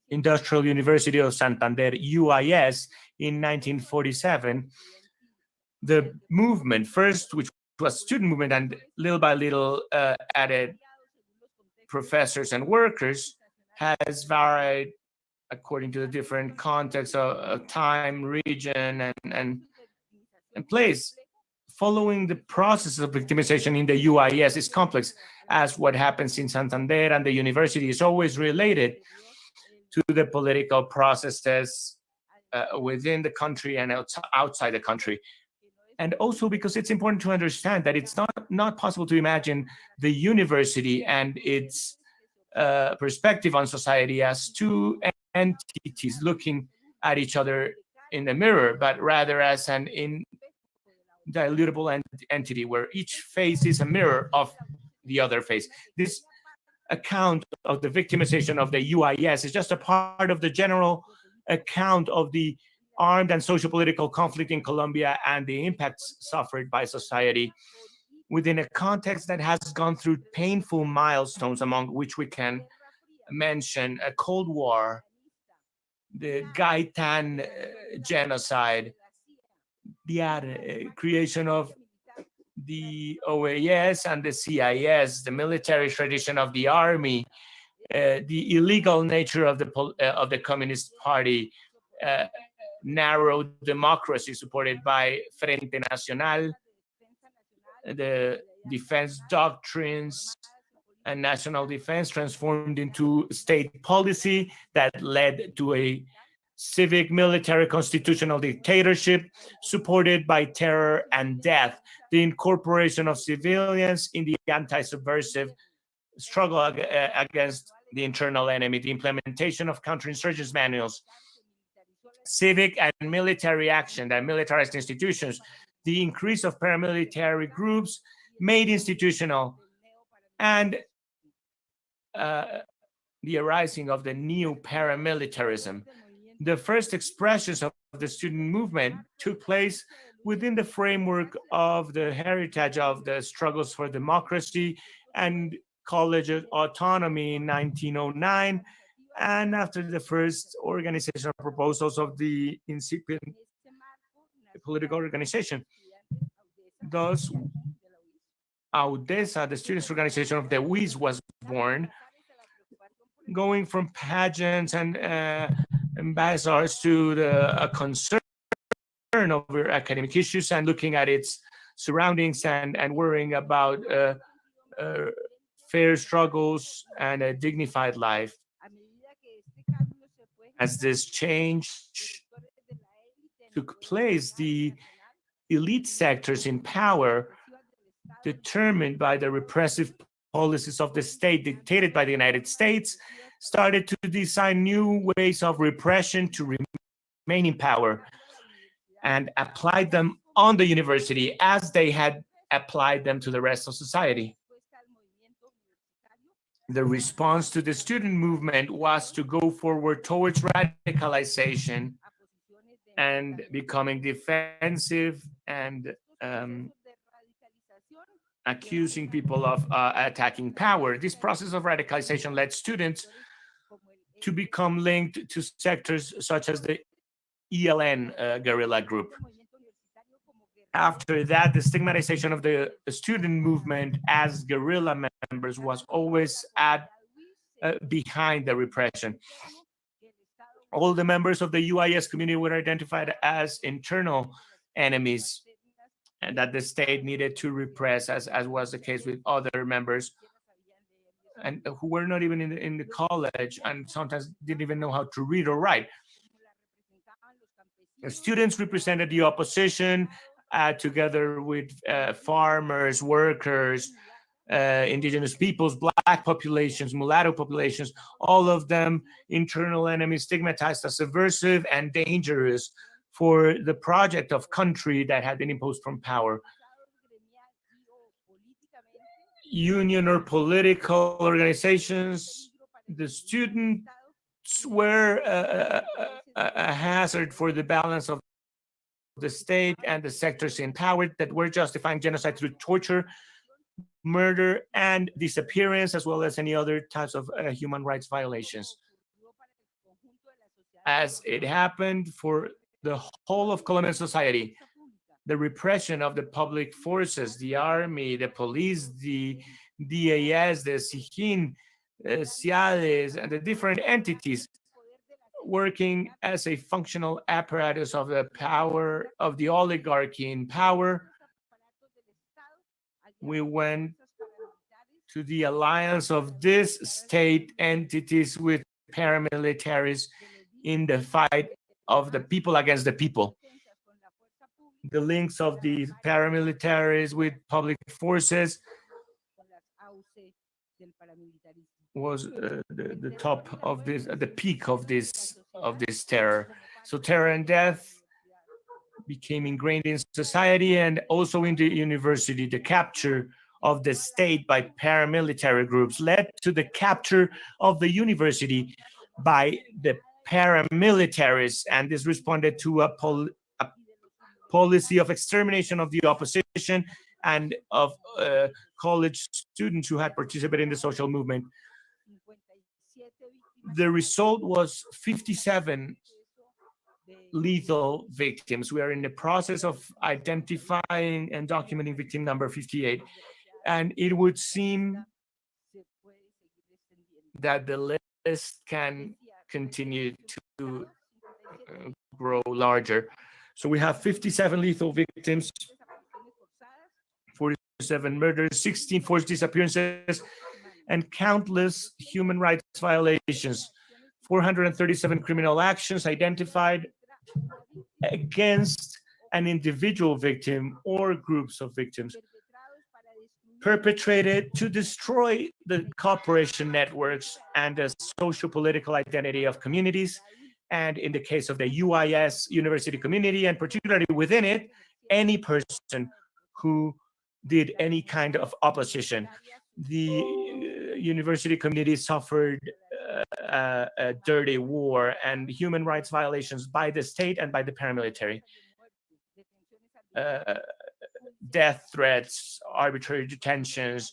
Industrial University of Santander, UIS, in 1947, the movement, first, which was student movement, and little by little added professors and workers, has varied according to the different contexts of time, region, and place. Following the process of victimization in the UIS is complex, as what happens in Santander and the university is always related to the political processes within the country and outside the country. And also because it's important to understand that it's not possible to imagine the university and its perspective on society as two entities looking at each other in the mirror, but rather as an indilutable entity where each face is a mirror of the other face. This account of the victimization of the UIS is just a part of the general account of the armed and socio-political conflict in Colombia and the impacts suffered by society within a context that has gone through painful milestones, among which we can mention a Cold War, the Gaitan genocide, the creation of the OAS and the CIS, the military tradition of the army, the illegal nature of the Communist Party, narrow democracy supported by Frente Nacional, the defense doctrines and national defense transformed into state policy that led to a civic, military, constitutional dictatorship supported by terror and death, the incorporation of civilians in the anti-subversive struggle against the internal enemy, the implementation of counterinsurgency manuals, civic and military action that militarized institutions, the increase of paramilitary groups made institutional, and the arising of the new paramilitarism. The first expressions of the student movement took place within the framework of the heritage of the struggles for democracy and college autonomy in 1909, and after the first organizational proposals of the incipient political organization. Thus, AUDESA, the students' organization of the UIS, was born, going from pageants and ambassadors to a concern over academic issues and looking at its surroundings and worrying about fair struggles and a dignified life. As this change took place, the elite sectors in power, determined by the repressive policies of the state dictated by the United States, started to design new ways of repression to remain in power and applied them on the university as they had applied them to the rest of society. The response to the student movement was to go forward towards radicalization and becoming defensive and accusing people of attacking power. This process of radicalization led students to become linked to sectors such as the ELN guerrilla group. After that, the stigmatization of the student movement as guerrilla members was always behind the repression. All the members of the UIS community were identified as internal enemies and that the state needed to repress, as was the case with other members, and who were not even in the college and sometimes didn't even know how to read or write. The students represented the opposition together with farmers, workers, indigenous peoples, black populations, mulatto populations, all of them internal enemies, stigmatized as subversive and dangerous for the project of country that had been imposed from power. Union or political organizations, the students were a hazard for the balance of the state and the sectors in power that were justifying genocide through torture, murder, and disappearance, as well as any other types of human rights violations. As it happened for the whole of Colombian society, the repression of the public forces, the army, the police, the DAS, the SIGIN, CIADES, and the different entities working as a functional apparatus of the power of the oligarchy in power, we went to the alliance of these state entities with paramilitaries in the fight of the people against the people. The links of the paramilitaries with public forces was the top of this, the peak of this terror. So terror and death became ingrained in society and also in the university. The capture of the state by paramilitary groups led to the capture of the university by the paramilitaries, and this responded to a policy of extermination of the opposition and of college students who had participated in the social movement. The result was 57 lethal victims. We are in the process of identifying and documenting victim number 58. And it would seem that the list can continue to grow larger. So we have 57 lethal victims, 47 murders, 16 forced disappearances, and countless human rights violations, 437 criminal actions identified against an individual victim or groups of victims, perpetrated to destroy the cooperation networks and the social political identity of communities, and in the case of the UIS university community, and particularly within it, any person who did any kind of opposition. The university community suffered a dirty war and human rights violations by the state and by the paramilitary. Death threats, arbitrary detentions,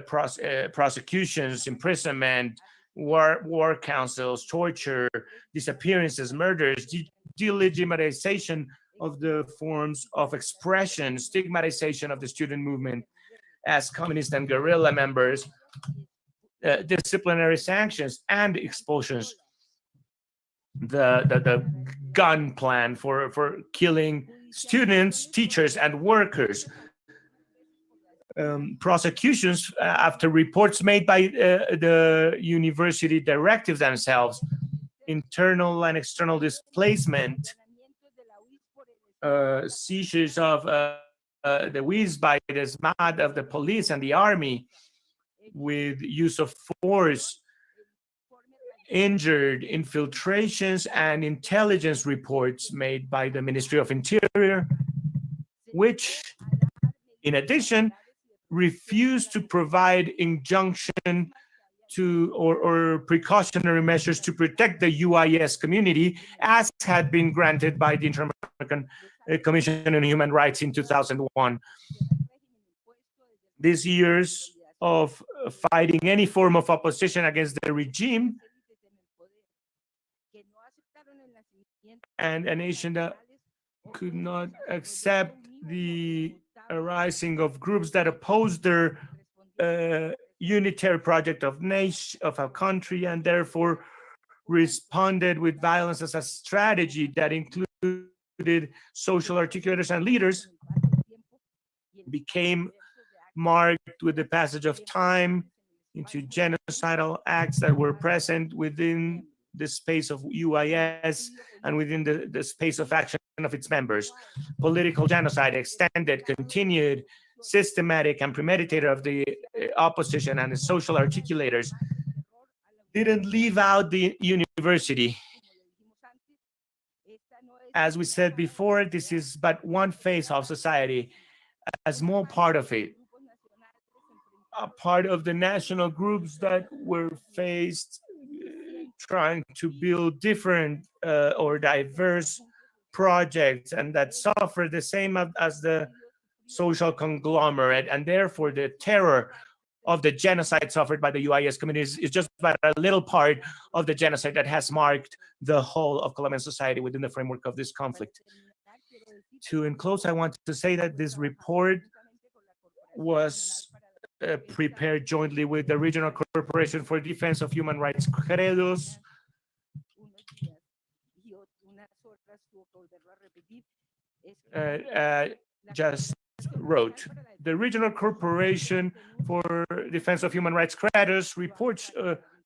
prosecutions, imprisonment, war councils, torture, disappearances, murders, delegitimization of the forms of expression, stigmatization of the student movement as communist and guerrilla members, disciplinary sanctions and expulsions, the gun plan for killing students, teachers, and workers, prosecutions after reports made by the university directives themselves, internal and external displacement, seizures of the WIS by the SMAT of the police and the army with use of force, injured, infiltrations, and intelligence reports made by the Ministry of Interior, which, in addition, refused to provide injunction to or precautionary measures to protect the UIS community, as had been granted by the Inter-American Commission on Human Rights in 2001. These years of fighting any form of opposition against the regime and a nation that could not accept the arising of groups that opposed their unitary project of nation, of a country, and therefore responded with violence as a strategy that included social articulators and leaders, became marked with the passage of time into genocidal acts that were present within the space of UIS and within the space of action of its members. Political genocide, extended, continued, systematic, and premeditated of the opposition and the social articulators didn't leave out the university. As we said before, this is but one phase of society, a small part of it, a part of the national groups that were faced trying to build different or diverse projects and that suffer the same as the social conglomerate, and therefore the terror of the genocide suffered by the UIS communities is just about a little part of the genocide that has marked the whole of Colombian society within the framework of this conflict. To enclose, I want to say that this report was prepared jointly with the Regional Corporation for Defense of Human Rights, Credos, just wrote. The Regional Corporation for Defense of Human Rights, Credos, reports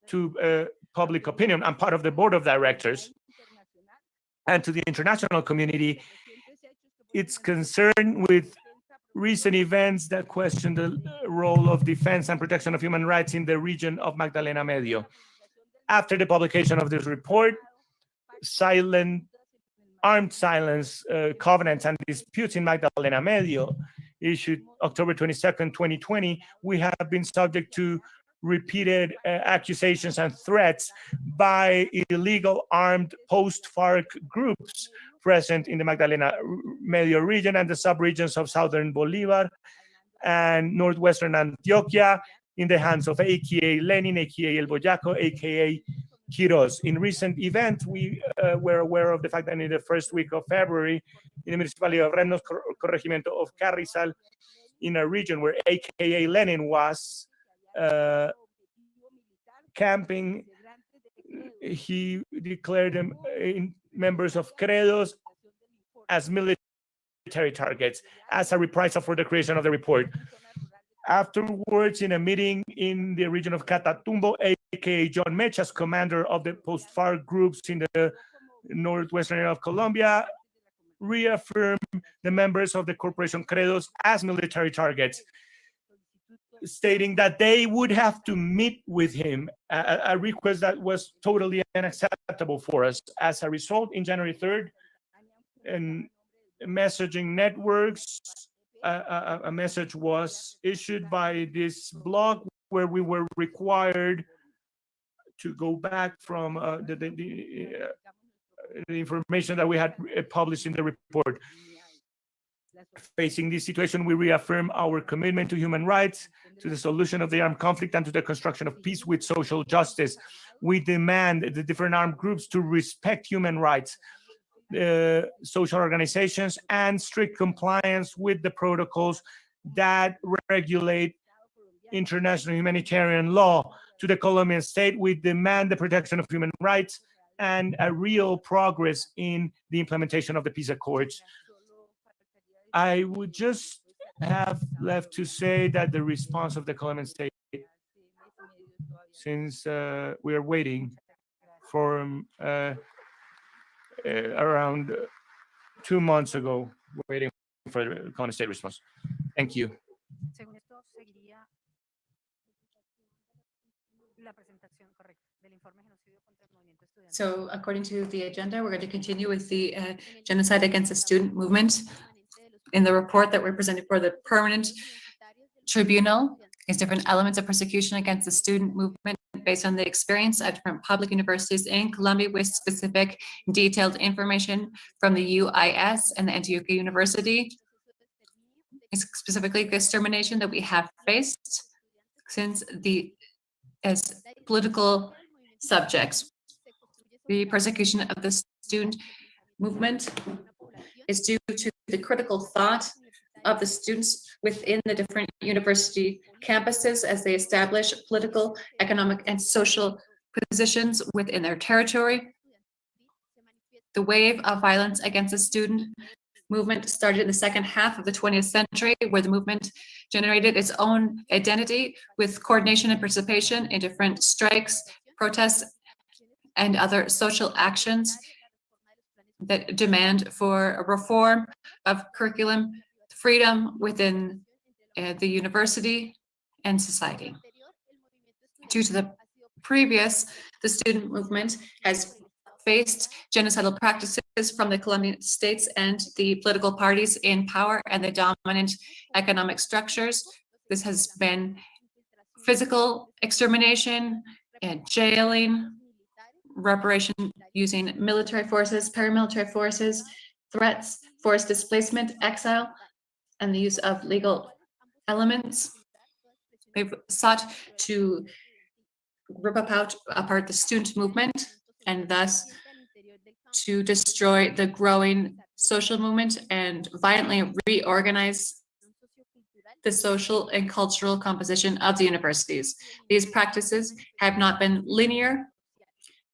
to public opinion. I'm part of the board of directors, and to the international community, it's concerned with recent events that question the role of defense and protection of human rights in the region of Magdalena Medio. After the publication of this report, armed silence covenants and disputes in Magdalena Medio, issued October 22nd, 2020, we have been subject to repeated accusations and threats by illegal armed post-FARC groups present in the Magdalena Medio region and the subregions of southern Bolívar and northwestern Antioquia in the hands of AKA Lenin, AKA El Boyaco, AKA Quiroz. In recent events, we were aware of the fact that in the first week of February, in the municipality of Rennos, corregimiento of Carrizal, in a region where AKA Lenin was camping, he declared them members of Credos as military targets as a reprisal for the creation of the report. Afterwards, in a meeting in the region of Catatumbo, aka John Mechas, commander of the post-FARC groups in the northwestern area of Colombia, reaffirmed the members of the Corporation Credos as military targets, stating that they would have to meet with him, a request that was totally unacceptable for us. As a result, in January 3rd, in messaging networks, a message was issued by this blog where we were required to go back from the information that we had published in the report. Facing this situation, we reaffirm our commitment to human rights, to the solution of the armed conflict, and to the construction of peace with social justice. We demand the different armed groups to respect human rights, social organizations, and strict compliance with the protocols that regulate international humanitarian law. To the Colombian state, we demand the protection of human rights and a real progress in the implementation of the peace accords. I would just have left to say that the response of the Colombian state, since we are waiting for around 2 months ago, waiting for the Colombian state response. Thank you. So according to the agenda, we're going to continue with the genocide against the student movement. In the report that we're presenting for the Permanent Tribunal is different elements of persecution against the student movement based on the experience at different public universities in Colombia, with specific detailed information from the UIS and the Antioquia University. It's specifically the extermination that we have faced since as political subjects. The persecution of the student movement is due to the critical thought of the students within the different university campuses as they establish political, economic, and social positions within their territory. The wave of violence against the student movement started in the second half of the 20th century, where the movement generated its own identity with coordination and participation in different strikes, protests, and other social actions that demand for a reform of curriculum, freedom within the university and society. Due to the previous, the student movement has faced genocidal practices from the Colombian states and the political parties in power and the dominant economic structures. This has been physical extermination and jailing, reparation using military forces, paramilitary forces, threats, forced displacement, exile, and the use of legal elements. They've sought to rip apart the student movement and thus to destroy the growing social movement and violently reorganize the social and cultural composition of the universities. These practices have not been linear.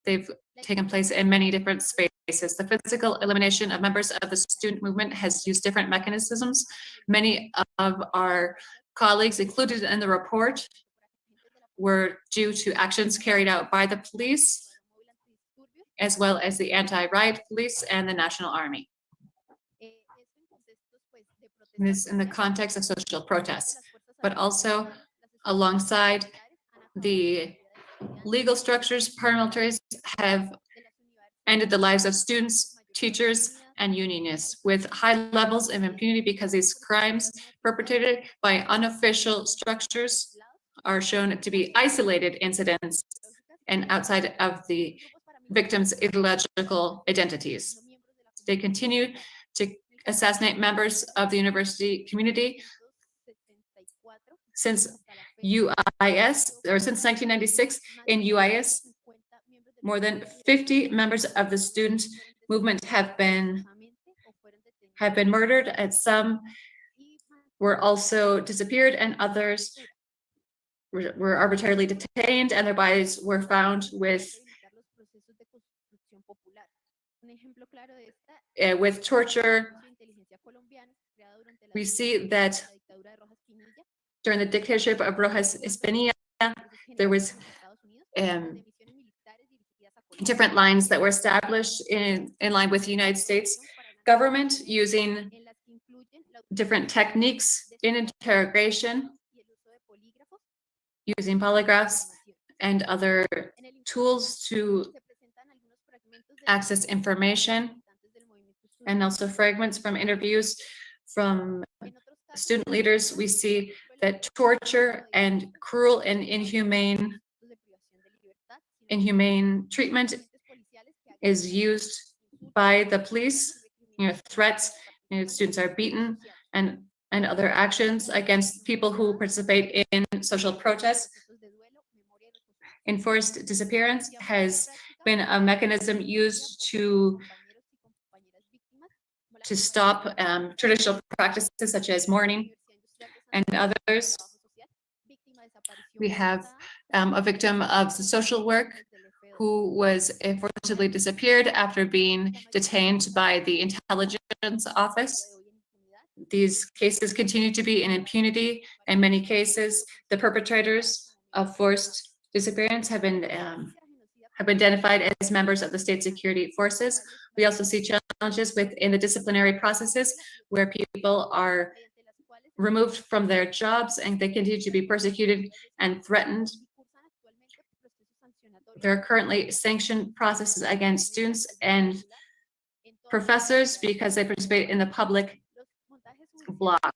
They've taken place in many different spaces. The physical elimination of members of the student movement has used different mechanisms. Many of our colleagues included in the report were due to actions carried out by the police, as well as the anti-riot police and the National Army. This in the context of social protests, but also alongside the legal structures, paramilitaries have ended the lives of students, teachers, and unionists with high levels of impunity because these crimes perpetrated by unofficial structures are shown to be isolated incidents and outside of the victims' ideological identities. They continue to assassinate members of the university community since UIS, or since 1996 in UIS, more than 50 members of the student movement have been murdered, and some were also disappeared, and others were arbitrarily detained, and their bodies were found with torture. We see that during the dictatorship of Rojas Espinilla, there was different lines that were established in line with the United States government, using different techniques in interrogation, using polygraphs and other tools to access information, and also fragments from interviews from student leaders. We see that torture and cruel and inhumane treatment is used by the police. Threats, students are beaten, and other actions against people who participate in social protests. Enforced disappearance has been a mechanism used to stop traditional practices such as mourning and others. We have a victim of the social work who was forcibly disappeared after being detained by the intelligence office. These cases continue to be in impunity. In many cases, the perpetrators of forced disappearance have been identified as members of the state security forces. We also see challenges within the disciplinary processes where people are removed from their jobs and they continue to be persecuted and threatened. There are currently sanctioned processes against students and professors because they participate in the public bloc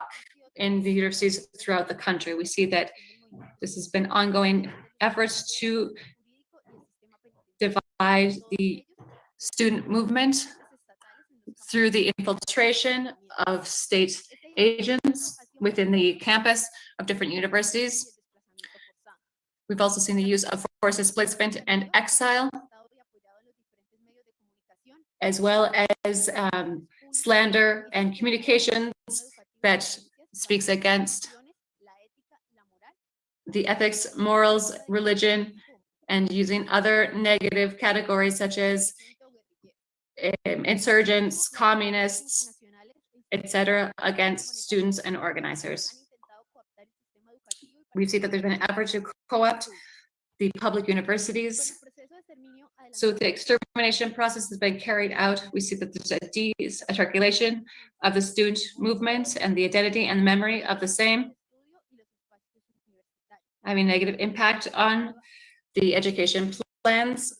in the universities throughout the country. We see that this has been ongoing efforts to divide the student movement through the infiltration of state agents within the campus of different universities. We've also seen the use of forced displacement and exile, as well as slander and communications that speaks against the ethics, morals, religion, and using other negative categories such as insurgents, communists, etc., against students and organizers. We see that there's been an effort to co-opt the public universities. So the extermination process has been carried out. We see that there's a de-circulation of the student movement and the identity and memory of the same, having negative impact on the education plans,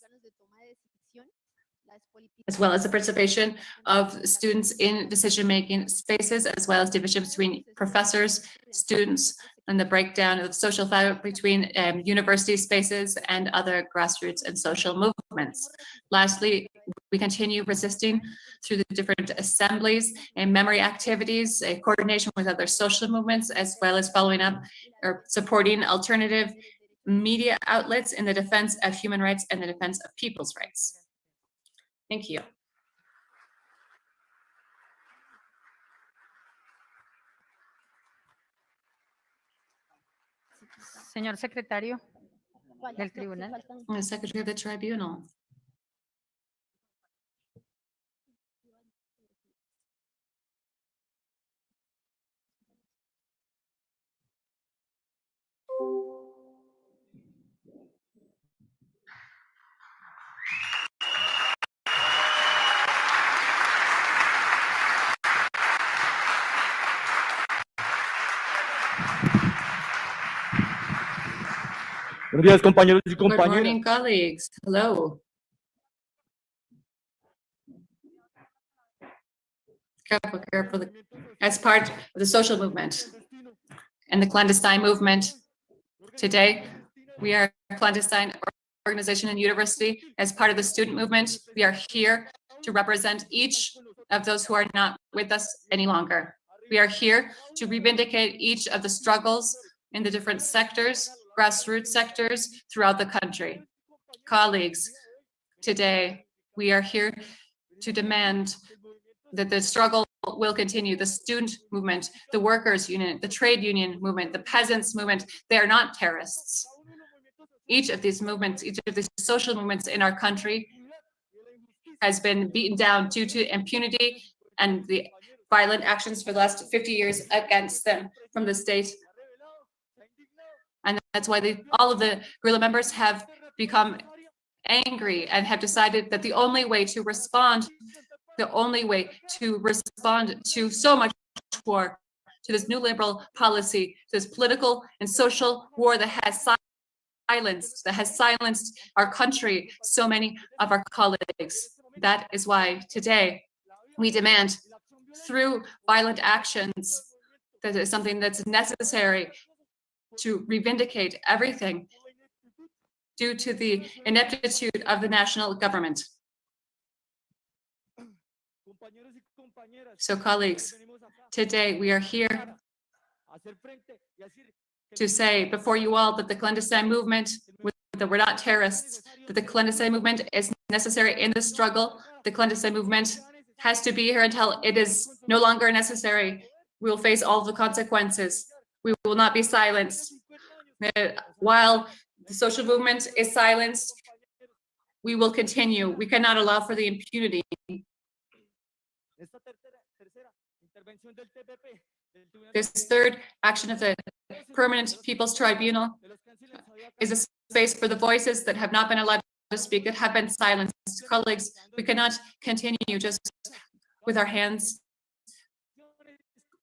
as well as the participation of students in decision-making spaces, as well as divisions between professors, students, and the breakdown of social fabric between university spaces and other grassroots and social movements. Lastly, we continue resisting through the different assemblies and memory activities, a coordination with other social movements, as well as following up or supporting alternative media outlets in the defense of human rights and the defense of people's rights. Thank you. Señor secretario del tribunal. The Secretary of the Tribunal. Buenos días, compañeros y Good compañeras. morning, colleagues. Hello. Careful, careful. As part of the social movement and the clandestine movement, today we are a clandestine organization and university. As part of the student movement, we are here to represent each of those who are not with us any longer. We are here to reivindicate each of the struggles in the different sectors, grassroots sectors throughout the country. Colleagues, today we are here to demand that the struggle will continue. The student movement, the workers' union, the trade union movement, the peasants' movement, they are not terrorists. Each of these movements, each of these social movements in our country has been beaten down due to impunity and the violent actions for the last 50 years against them from the state. And that's why all of the guerrilla members have become angry and have decided that the only way to respond to so much war, to this new liberal policy, to this political and social war that has silenced our country, so many of our colleagues. That is why today we demand, through violent actions, that is something that's necessary to reivindicate everything due to the ineptitude of the national government. So colleagues, today we are here to say before you all that the clandestine movement, that we're not terrorists, that the clandestine movement is necessary in the struggle. The clandestine movement has to be here until it is no longer necessary. We will face all the consequences. We will not be silenced. While the social movement is silenced, we will continue. We cannot allow for the impunity. This third action of the Permanent People's Tribunal is a space for the voices that have not been allowed to speak, that have been silenced. Colleagues, we cannot continue just with our hands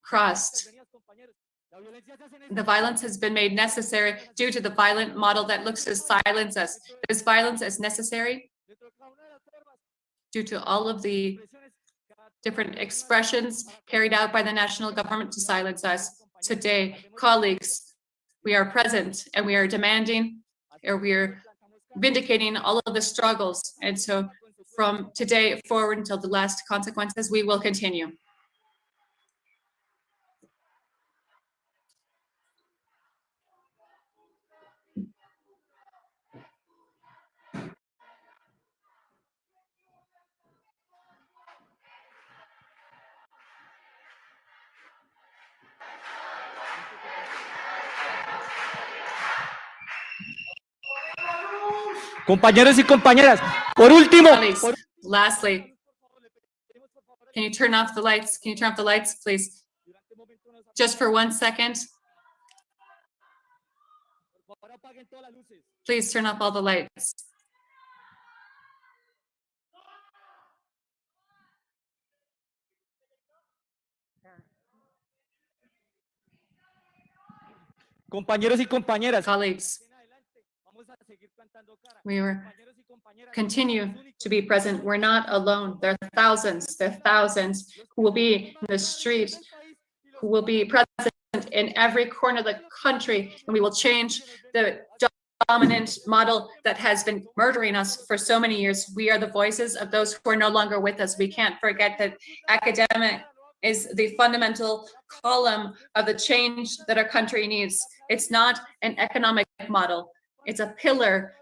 crossed. The violence has been made necessary due to the violent model that looks to silence us. This violence is necessary due to all of the different expressions carried out by the national government to silence us. Today, colleagues, we are present and we are demanding, or we are vindicating all of the struggles. And so from today forward until the last consequences, we will continue. Compañeros y compañeras, por último, Lastly, Can you turn off the lights? Can you turn off the lights, please? Just for 1 second. Please turn off all the lights. Compañeros y compañeras, Colleagues, we will continue to be present. We're not alone. There are thousands who will be in the street, who will be present in every corner of the country, and we will change the dominant model that has been murdering us for so many years. We are the voices of those who are no longer with us. We can't forget that academic is the fundamental column of the change that our country needs. It's not an economic model. It's a pillar.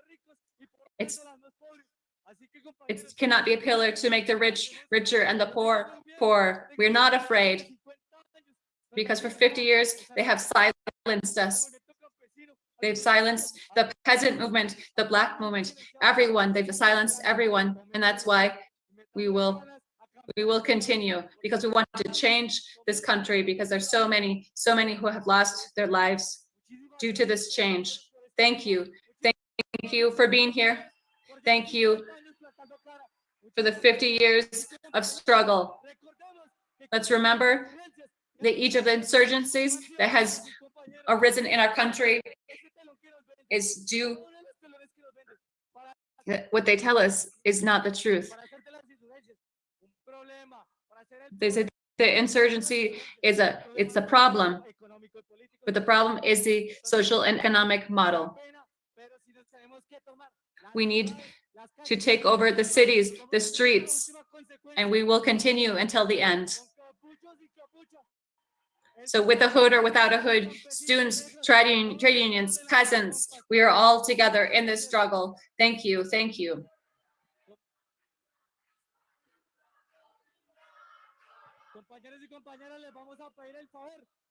It cannot be a pillar to make the rich richer and the poor poorer. We're not afraid, because for 50 years they have silenced us. They've silenced the peasant movement, the Black movement, everyone. They've silenced everyone, and that's why we will continue, because we want to change this country, because there's so many who have lost their lives due to this change. Thank you. Thank you for being here. Thank you for the 50 years of struggle. Let's remember that each of the insurgencies that has arisen in our country is due, what they tell us is not the truth. They say the insurgency it's a problem, but the problem is the social and economic model. We need to take over the cities, the streets, and we will continue until the end. So with a hood or without a hood, students, trade unions, peasants, we are all together in this struggle. Thank you. Thank you.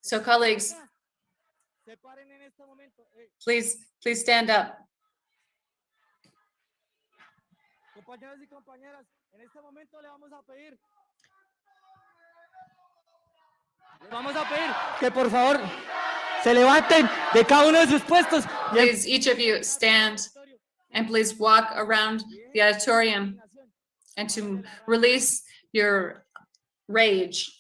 So colleagues, please stand up. vamos a pedir que por favor se levanten de cada uno de sus puestos. Please, each of you stand and please walk around the auditorium and to release your rage.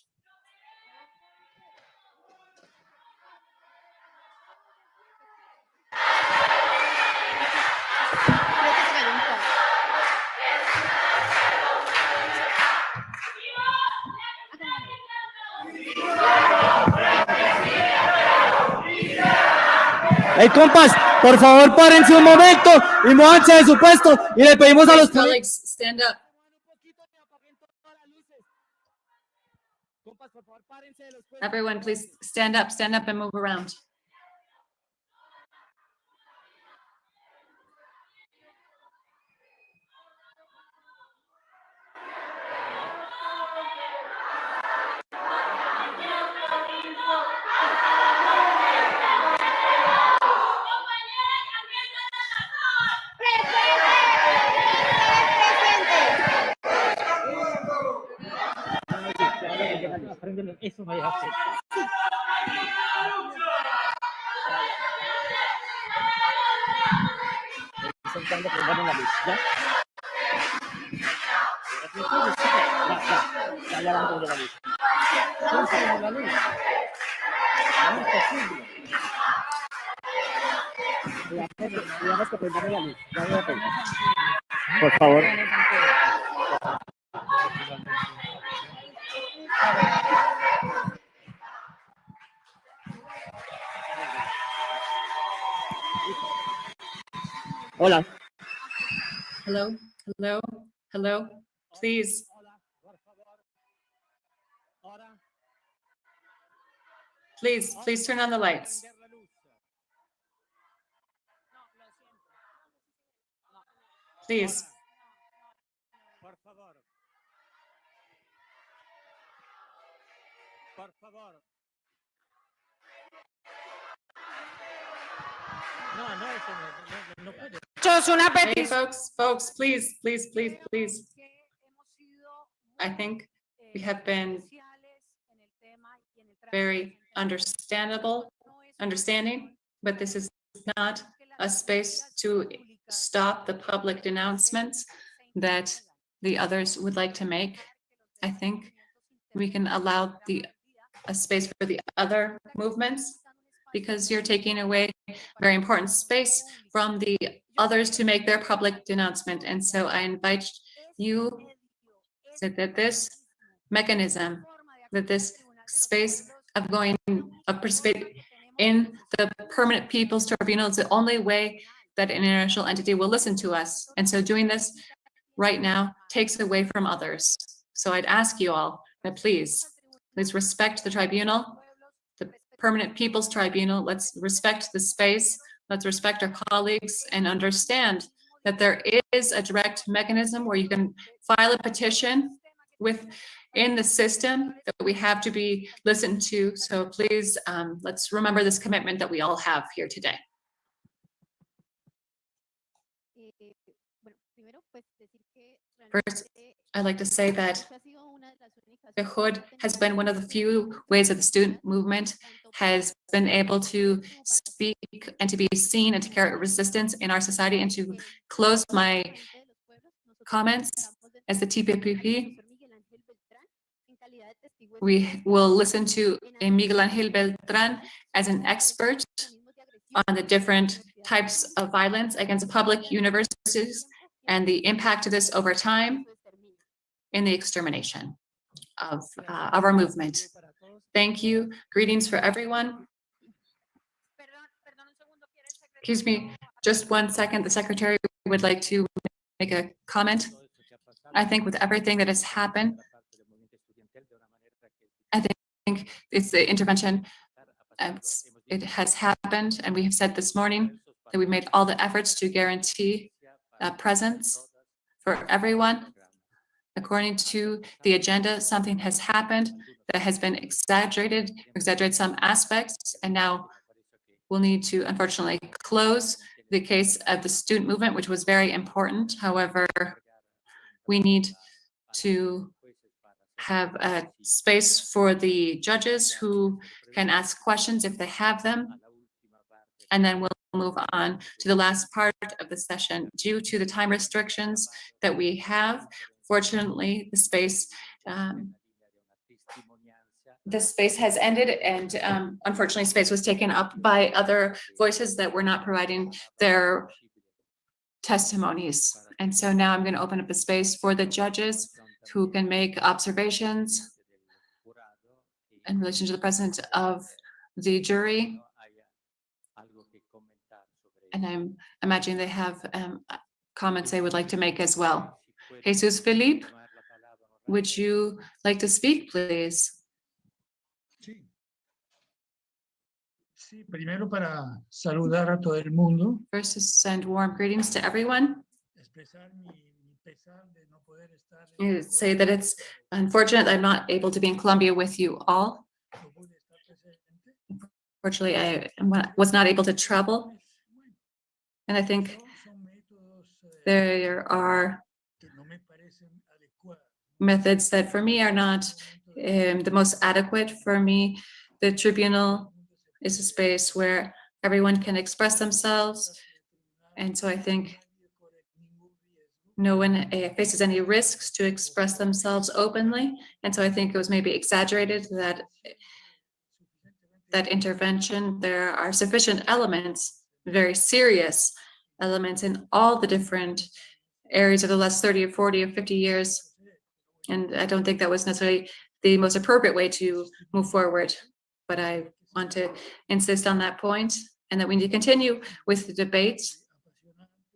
Hey, compas, por favor, párense un momento y muévanse de su puesto y le pedimos a los colleagues, stand up. Everyone, please stand up and move around. Eso me deja intentando prender la luz, ¿ya? Ya van a prender la luz. ¿Quién la luz? No es posible. Digamos que prender la luz. Ya voy a prender. Por favor. Hola. Hello, hello, hello. Please. Please turn on the lights. Please. Por favor. Por favor. No puede. Hey, folks, please. I think We have been very understanding, but this is not a space to stop the public denouncements that the others would like to make. I think we can allow a space for the other movements, because you're taking away very important space from the others to make their public denouncement. And so I invite you so that this mechanism, that this space of participate in the Permanent People's Tribunal is the only way that an international entity will listen to us. And so doing this right now takes away from others. So I'd ask you all that please respect the tribunal, the Permanent People's Tribunal. Let's respect the space. Let's respect our colleagues and understand that there is a direct mechanism where you can file a petition in the system that we have to be listened to. So please, let's remember this commitment that we all have here today. First, I'd like to say that the Hood has been one of the few ways that the student movement has been able to speak and to be seen and to carry resistance in our society. And to close my comments, as the TPPP, we will listen to Miguel Ángel Beltrán as an expert on the different types of violence against public universities and the impact of this over time in the extermination of our movement. Thank you. Greetings for everyone. Excuse me, just 1 second. The secretary would like to make a comment. I think with everything that has happened, I think it's the intervention. It has happened, and we have said this morning that we've made all the efforts to guarantee presence for everyone. According to the agenda, something has happened that has been exaggerated some aspects, and now we'll need to, unfortunately, close the case of the student movement, which was very important. However, we need to have a space for the judges who can ask questions if they have them. And then we'll move on to the last part of the session. Due to the time restrictions that we have, fortunately, the space has ended, and unfortunately, space was taken up by other voices that were not providing their testimonies. And so now I'm going to open up a space for the judges who can make observations in relation to the president of the jury. And I'm imagining they have comments they would like to make as well. Jesus Felipe, would you like to speak, please? Sí, primero para saludar a todo el mundo. First, to send warm greetings to everyone. Say that it's unfortunate that I'm not able to be in Colombia with you all. Unfortunately, I was not able to travel. And I think there are methods that for me are not the most adequate. For me, the tribunal is a space where everyone can express themselves. And so I think no one faces any risks to express themselves openly. And so I think it was maybe exaggerated that intervention. There are sufficient elements, very serious elements in all the different areas of the last 30 or 40 or 50 years. And I don't think that was necessarily the most appropriate way to move forward. But I want to insist on that point, and that we need to continue with the debate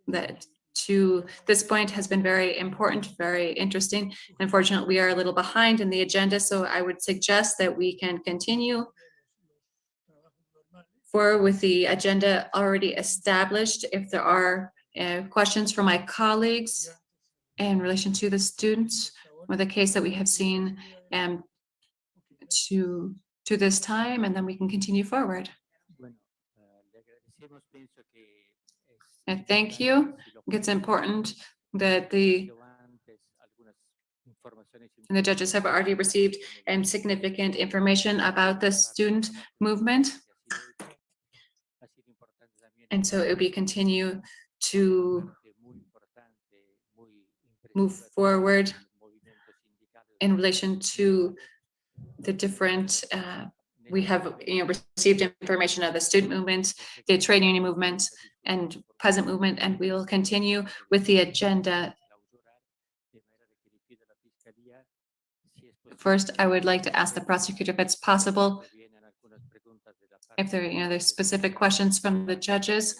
that to this point has been very important, very interesting. Unfortunately, we are a little behind in the agenda, so I would suggest that we can continue forward with the agenda already established. If there are questions from my colleagues in relation to the students or the case that we have seen to this time, and then we can continue forward. And thank you. I think it's important that And the judges have already received significant information about the student movement. And so it will be continue to move forward in relation to the different, we have received information of the student movement, the trade union movement, and peasant movement, and we will continue with the agenda. First, I would like to ask the prosecutor if it's possible, if there are there's specific questions from the judges,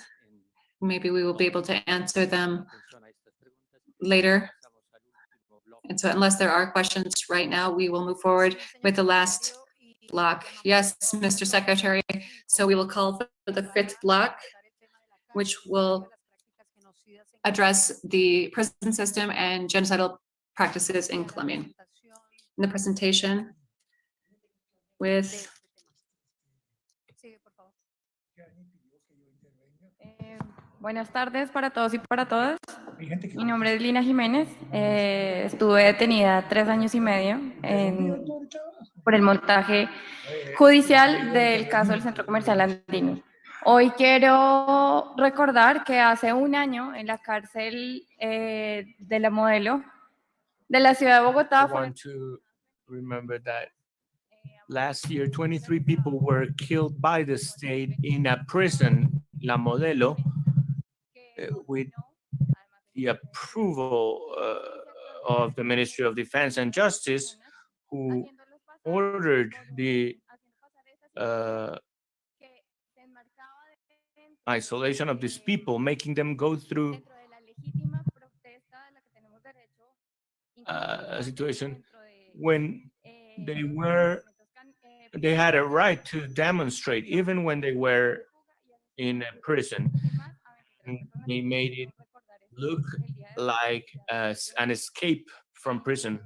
maybe we will be able to answer them later. And so unless there are questions right now, we will move forward with the last block. Yes, Mr. Secretary. So we will call for the 5th block, which will address the prison system and genocidal practices in Colombia. In the presentation with Buenas tardes para todos y para todas. Mi nombre es Lina Jiménez. Estuve detenida 3 años y medio por el montaje judicial del caso del Centro Comercial Andino. Hoy quiero recordar que hace 1 año en la cárcel de la Modelo de la ciudad de Bogotá. I want to remember that last year, 23 people were killed by the state in a prison, La Modelo, with the approval of the Ministry of Defense and Justice, who ordered the isolation of these people, making them go through a situation when they had a right to demonstrate, even when they were in a prison. They made it look like an escape from prison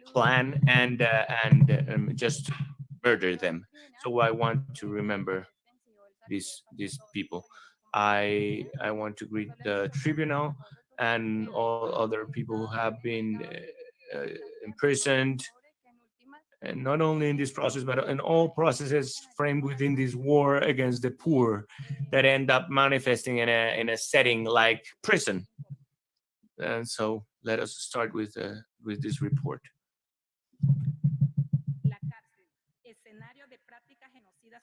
plan and just murder them. So I want to remember these people. I want to greet the tribunal and all other people who have been imprisoned, and not only in this process, but in all processes framed within this war against the poor that end up manifesting in a setting like prison. And so let us start with this report.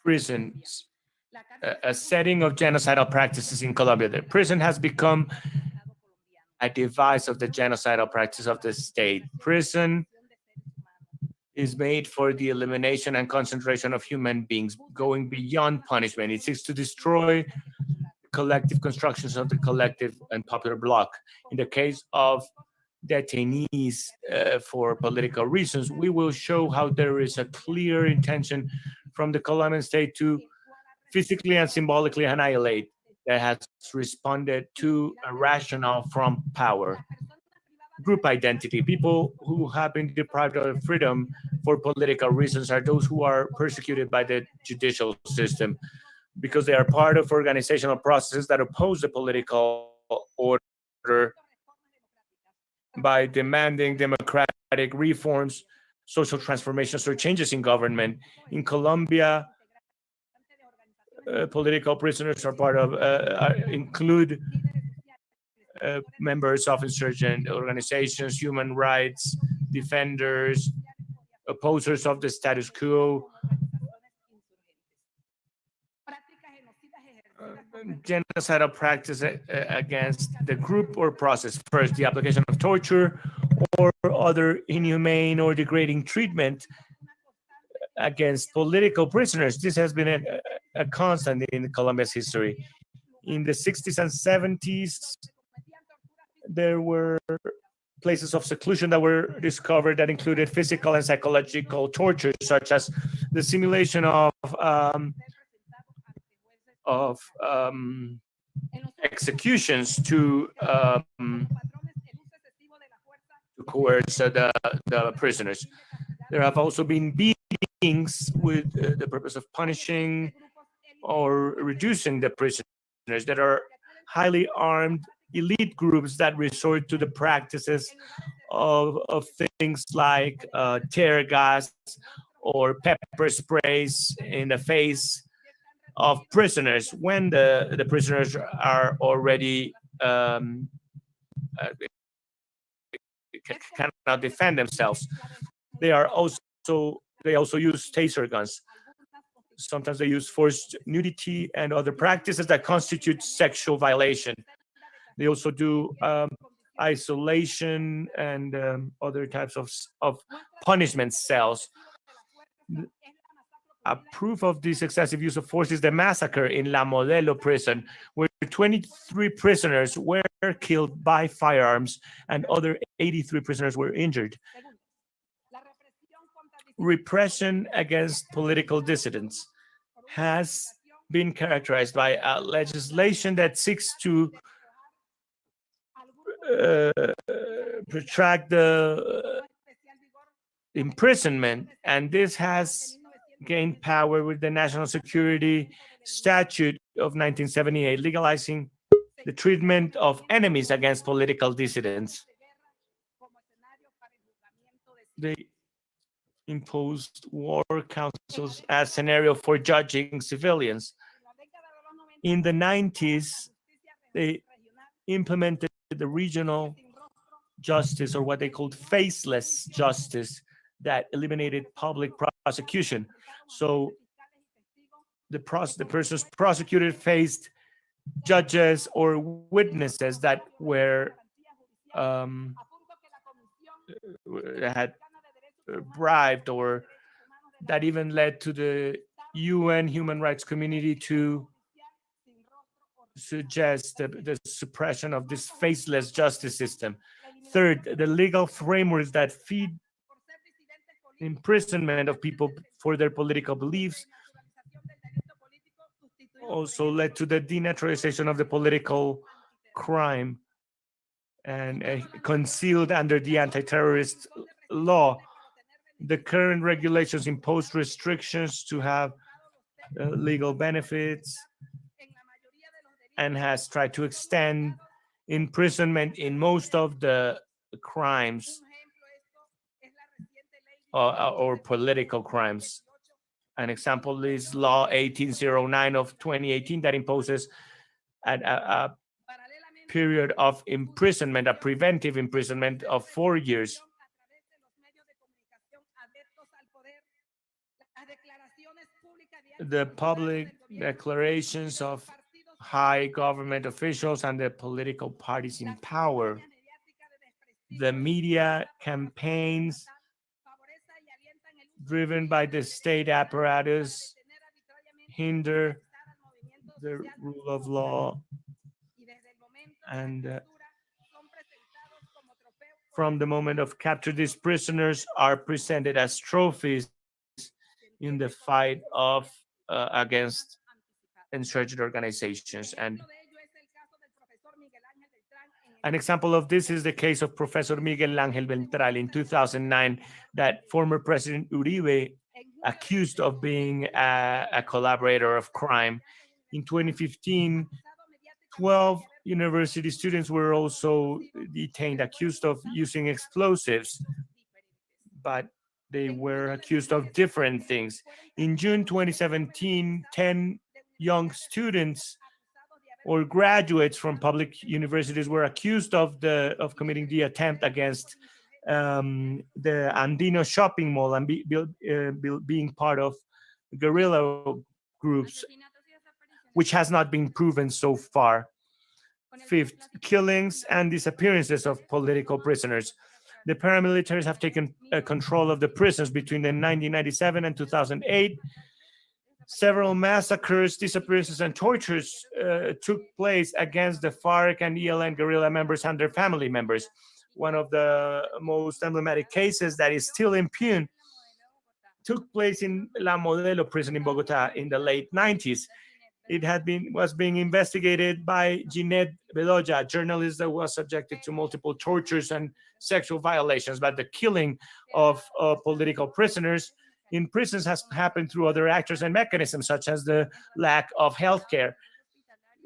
Prisons, a setting of genocidal practices in Colombia. The prison has become a device of the genocidal practice of the state. Prison is made for the elimination and concentration of human beings, going beyond punishment. It seeks to destroy collective constructions of the collective and popular bloc. In the case of detainees for political reasons, we will show how there is a clear intention from the Colombian state to physically and symbolically annihilate that has responded to a rationale from power. Group identity. People who have been deprived of freedom for political reasons are those who are persecuted by the judicial system because they are part of organizational processes that oppose the political order by demanding democratic reforms, social transformations, or changes in government. In Colombia, political prisoners are part of, include members of insurgent organizations, human rights defenders, opposers of the status quo, genocidal practice against the group or process. First, the application of torture or other inhumane or degrading treatment against political prisoners. This has been a constant in Colombia's history. In the 60s and 70s, there were places of seclusion that were discovered that included physical and psychological torture, such as the simulation of executions to coerce the prisoners. There have also been beatings with the purpose of punishing or reducing the prisoners that are highly armed elite groups that resort to the practices of things like tear gas or pepper sprays in the face of prisoners when the prisoners are already cannot defend themselves. They also use taser guns. Sometimes they use forced nudity and other practices that constitute sexual violation. They also do isolation and other types of punishment cells. A proof of this excessive use of force is the massacre in La Modelo prison, where 23 prisoners were killed by firearms and other 83 prisoners were injured. Repression against political dissidents has been characterized by a legislation that seeks to protract the imprisonment, and this has gained power with the National Security Statute of 1978, legalizing the treatment of enemies against political dissidents. They imposed war councils as scenario for judging civilians. In the 90s, they implemented the regional justice, or what they called faceless justice, that eliminated public prosecution. So the persons prosecuted faced judges or witnesses that were had bribed, or that even led to the UN human rights community to suggest the suppression of this faceless justice system. Third, the legal frameworks that feed imprisonment of people for their political beliefs also led to the denaturalization of the political crime and concealed under the anti-terrorist law. The current regulations impose restrictions to have legal benefits and has tried to extend imprisonment in most of the crimes or political crimes. An example is Law 1809 of 2018 that imposes a period of imprisonment, a preventive imprisonment of 4 years. The public declarations of high government officials and the political parties in power, the media campaigns driven by the state apparatus hinder the rule of law, and from the moment of capture, these prisoners are presented as trophies in the fight of against insurgent organizations. And an example of this is the case of Professor Miguel Ángel Ventral in 2009, that former President Uribe accused of being a collaborator of crime. In 2015, 12 university students were also detained, accused of using explosives, but they were accused of different things. In June 2017, 10 young students or graduates from public universities were accused of committing the attempt against the Andino shopping mall and being part of guerrilla groups, which has not been proven so far. Fifth, killings and disappearances of political prisoners. The paramilitaries have taken control of the prisons between 1997 and 2008. Several massacres, disappearances, and tortures took place against the FARC and ELN guerrilla members and their family members. One of the most emblematic cases that is still impugned took place in La Modelo prison in Bogota in the late 90s. It was being investigated by Ginette Bedoya, a journalist that was subjected to multiple tortures and sexual violations. But the killing of political prisoners in prisons has happened through other actors and mechanisms, such as the lack of healthcare.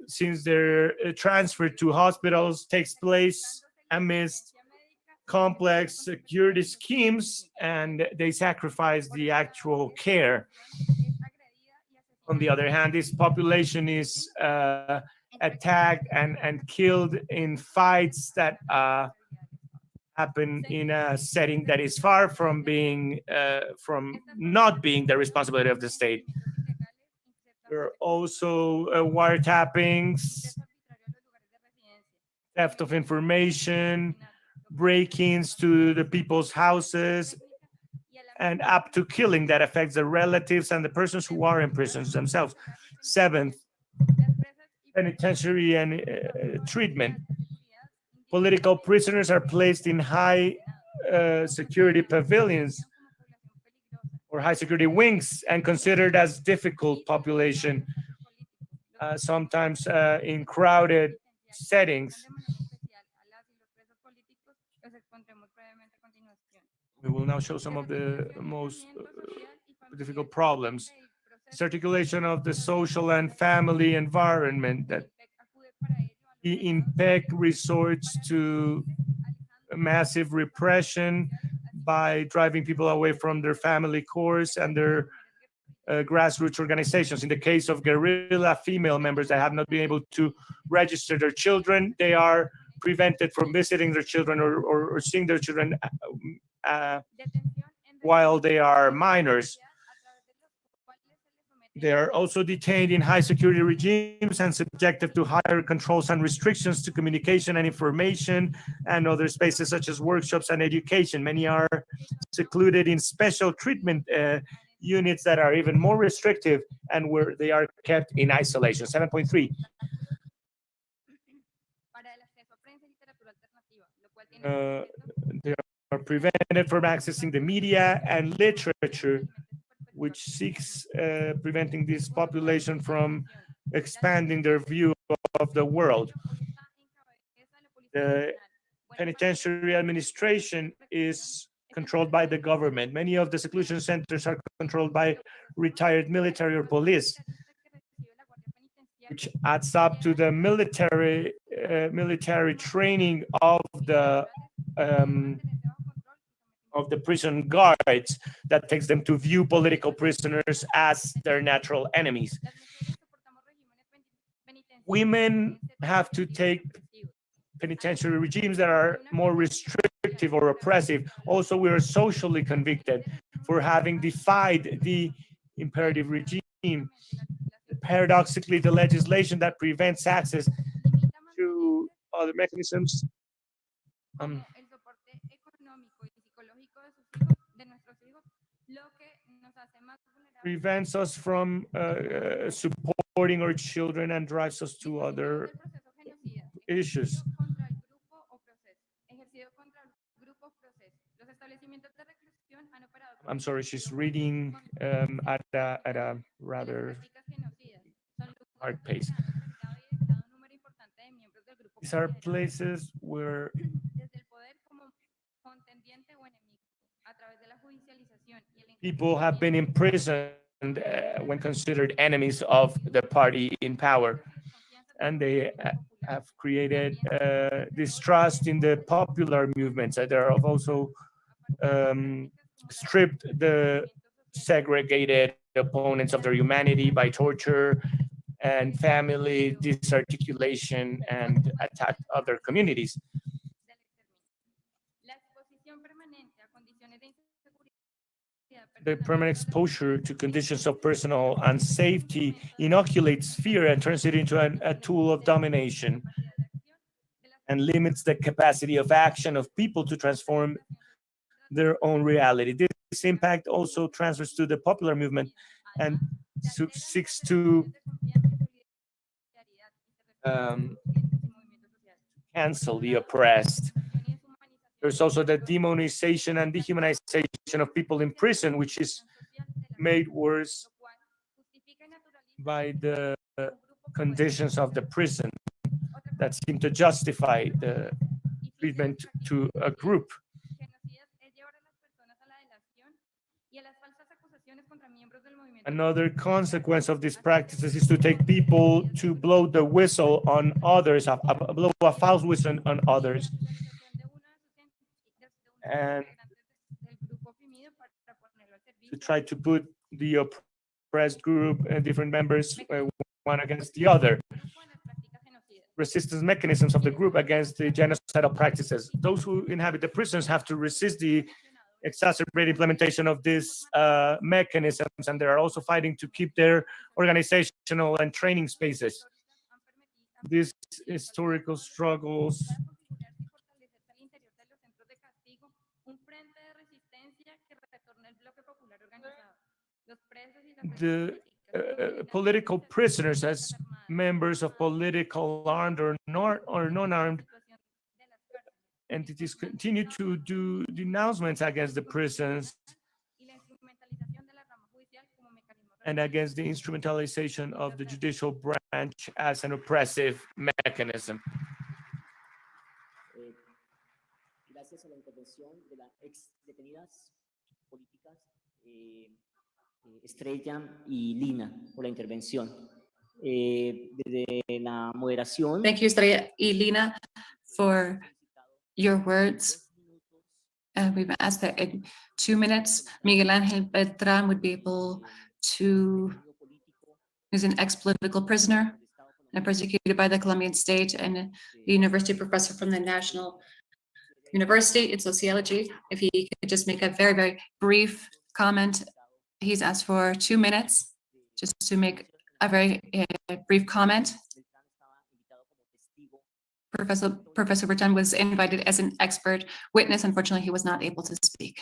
Since their transfer to hospitals takes place amidst complex security schemes, and they sacrifice the actual care. On the other hand, this population is attacked and killed in fights that happen in a setting that is far from not being the responsibility of the state. There are also wiretappings, theft of information, break-ins to the people's houses, and up to killing that affects the relatives and the persons who are in prisons themselves. Seventh, penitentiary and treatment. Political prisoners are placed in high security pavilions or high security wings and considered as difficult population, sometimes in crowded settings. We will now show some of the most difficult problems. Circulation of the social and family environment, that the IMPEC resorts to massive repression by driving people away from their family cores and their grassroots organizations. In the case of guerrilla female members that have not been able to register their children, they are prevented from visiting their children or seeing their children while they are minors. They are also detained in high security regimes and subjected to higher controls and restrictions to communication and information and other spaces such as workshops and education. Many are secluded in special treatment units that are even more restrictive and where they are kept in isolation. 7.3. They are prevented from accessing the media and literature, which seeks preventing this population from expanding their view of the world. The penitentiary administration is controlled by the government. Many of the seclusion centers are controlled by retired military or police, which adds up to the military training of the prison guards that takes them to view political prisoners as their natural enemies. Women have to take penitentiary regimes that are more restrictive or oppressive. Also, we are socially convicted for having defied the imperative regime. Paradoxically, the legislation that prevents access to other mechanisms prevents us from supporting our children and drives us to other issues. I'm sorry, she's reading at a rather hard pace. These are places where people have been imprisoned when considered enemies of the party in power, and they have created distrust in the popular movements. They have also stripped the segregated opponents of their humanity by torture and family disarticulation and attacked other communities. The permanent exposure to conditions of personal unsafety inoculates fear and turns it into a tool of domination and limits the capacity of action of people to transform their own reality. This impact also transfers to the popular movement and seeks to cancel the oppressed. There's also the demonization and dehumanization of people in prison, which is made worse by the conditions of the prison that seem to justify the treatment to a group. Another consequence of these practices is to take people to blow the whistle on others, blow a false whistle on others. and to try to put the oppressed group and different members one against the other. Resistance mechanisms of the group against the genocidal practices. Those who inhabit the prisons have to resist the exacerbated implementation of these mechanisms, and they are also fighting to keep their organizational and training spaces. These historical struggles the political prisoners as members of political armed or non-armed entities continue to do denouncements against the prisons and against the instrumentalization of the judicial branch as an oppressive mechanism. Gracias a la intervención de las ex detenidas políticas Estrella y Lina por la intervención. Desde la moderación. Thank you, Estrella y Lina, for your words. We've asked that in 2 minutes, Miguel Ángel Beltrán would be able to, who's an ex-political prisoner and persecuted by the Colombian state, and a university professor from the National University in sociology. If he could just make a very, very brief comment. He's asked for 2 minutes just to make a very brief comment. Professor Bertrand was invited as an expert witness. Unfortunately, he was not able to speak.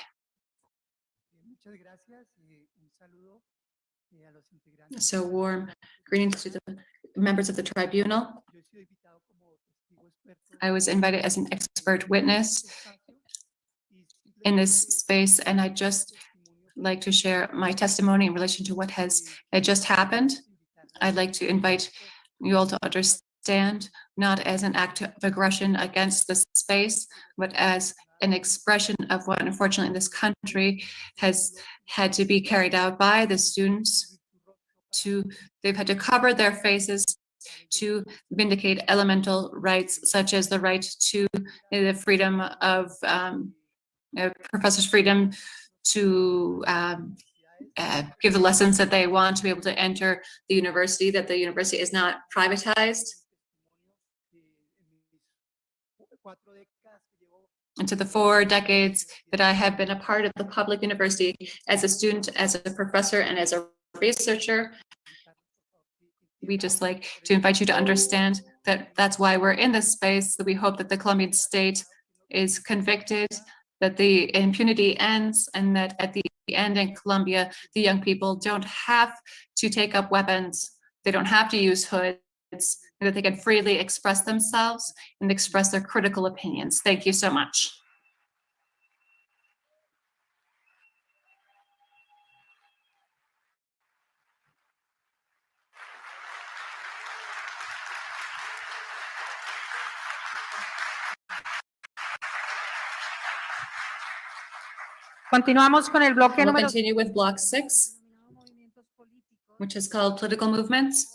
So warm greetings to the members of the tribunal. I was invited as an expert witness in this space, and I'd just like to share my testimony in relation to what has just happened. I'd like to invite you all to understand, not as an act of aggression against the space, but as an expression of what, unfortunately, in this country has had to be carried out by the students. They've had to cover their faces to vindicate elemental rights, such as the right to the freedom of professors' freedom to give the lessons that they want, to be able to enter the university, that the university is not privatized. And to the 4 decades that I have been a part of the public university as a student, as a professor, and as a researcher, we just like to invite you to understand that that's why we're in this space, that we hope that the Colombian state is convicted, that the impunity ends, and that at the end in Colombia, the young people don't have to take up weapons, they don't have to use hoods, and that they can freely express themselves and express their critical opinions. Thank you so much. Continuamos con el bloque We'll número. continue with block 6, which is called political movements.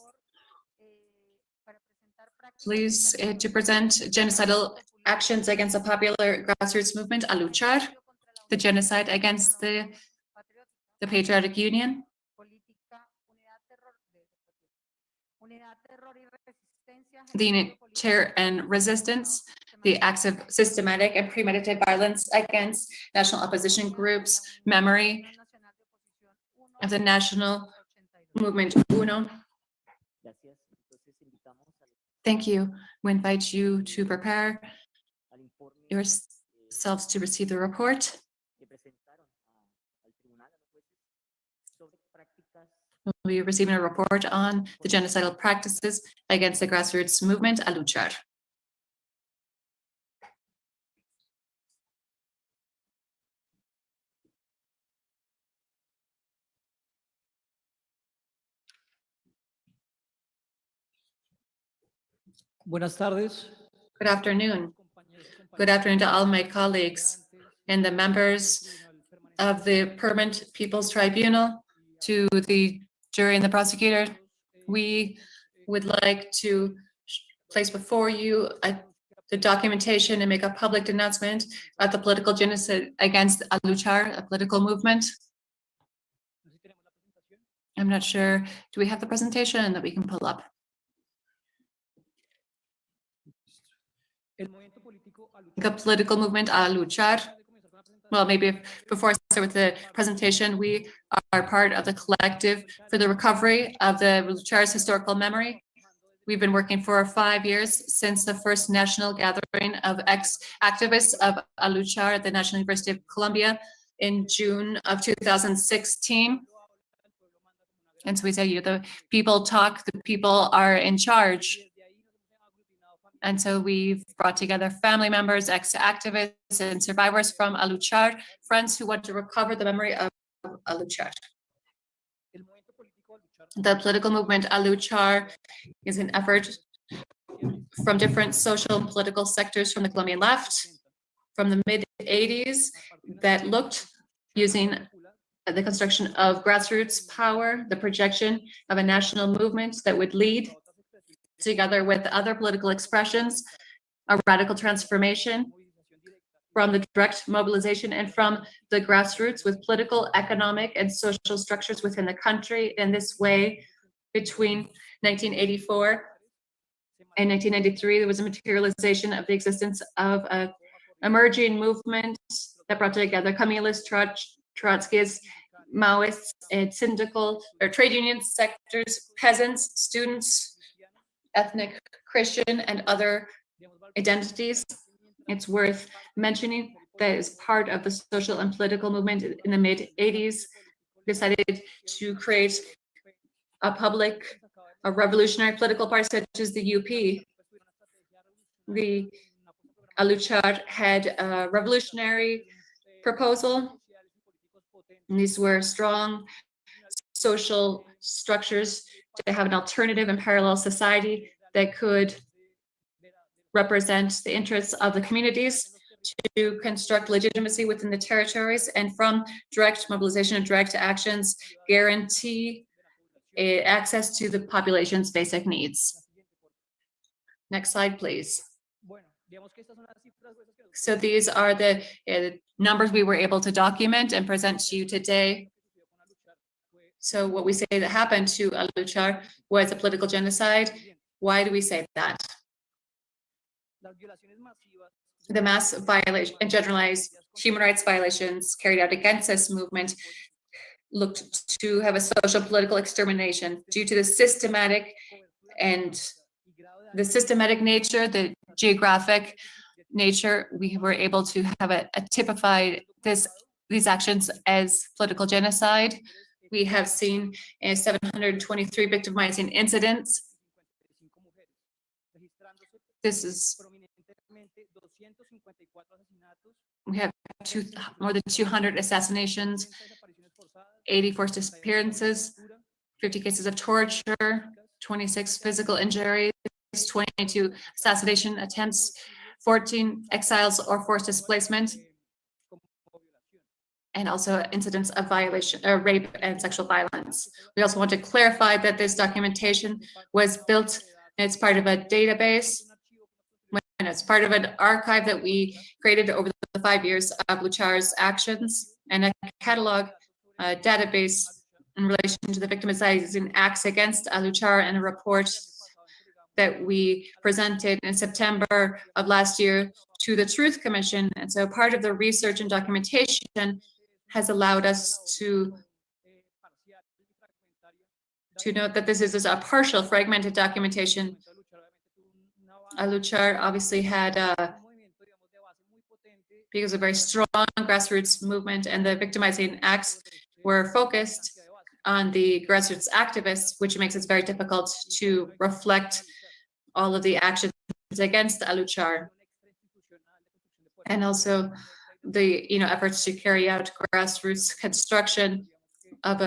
Please, to present genocidal actions against the popular grassroots movement, A Luchar, the genocide against the Patriotic Union, the unit terror and resistance, the acts of systematic and premeditated violence against national opposition groups, memory of the national movement UNO. Thank you. We invite you to prepare yourselves to receive the report. We'll be receiving a report on the genocidal practices against the grassroots movement, A Luchar. Buenas tardes. Good afternoon. Good afternoon to all my colleagues and the members of the Permanent People's Tribunal, to the jury and the prosecutor. We would like to place before you a the documentation and make a public denouncement of the political genocide against Aluchar, a political movement. I'm not sure. Do we have the presentation that we can pull up? The political movement Aluchar. Well, maybe before I start with the presentation, we are part of the collective for the recovery of the Aluchar's historical memory. We've been working for 5 years since the first national gathering of ex-activists of Aluchar at the National University of Colombia in June of 2016. And so we say, the people talk, the people are in charge. And so we've brought together family members, ex-activists, and survivors from Aluchar, friends who want to recover the memory of Aluchar. The political movement Aluchar is an effort from different social and political sectors from the Colombian left, from the mid-'80s, that looked using the construction of grassroots power, the projection of a national movement that would lead, together with other political expressions, a radical transformation from the direct mobilization and from the grassroots with political, economic, and social structures within the country. In this way, between 1984 and 1993, there was a materialization of the existence of an emerging movement that brought together communist, Trotskyists, Maoists, and syndical or trade union sectors, peasants, students, ethnic, Christian, and other identities. It's worth mentioning that as part of the social and political movement in the mid-'80s, decided to create a revolutionary political party such as the UP. The Aluchar had a revolutionary proposal, and these were strong social structures to have an alternative and parallel society that could represent the interests of the communities, to construct legitimacy within the territories, and from direct mobilization and direct actions, guarantee access to the population's basic needs. Next slide, please. So these are the numbers we were able to document and present to you today. So what we say that happened to Aluchar was a political genocide. Why do we say that? The mass violation and generalized human rights violations carried out against this movement looked to have a social political extermination due to the systematic nature, the geographic nature. We were able to have a typified these actions as political genocide. We have seen 723 victimizing incidents. We have more than 200 assassinations, 80 forced disappearances, 50 cases of torture, 26 physical injuries, 22 assassination attempts, 14 exiles or forced displacement, and also incidents of violation, rape and sexual violence. We also want to clarify that this documentation was built as part of a database, and it's part of an archive that we created over the 5 years of Aluchar's actions, and a catalog, database in relation to the victimizing acts against Aluchar, and a report that we presented in September of last year to the Truth Commission. And so part of the research and documentation has allowed us to note that this is a partial fragmented documentation. Aluchar obviously had because of a very strong grassroots movement, and the victimizing acts were focused on the grassroots activists, which makes it very difficult to reflect all of the actions against Aluchar, and also the efforts to carry out grassroots construction of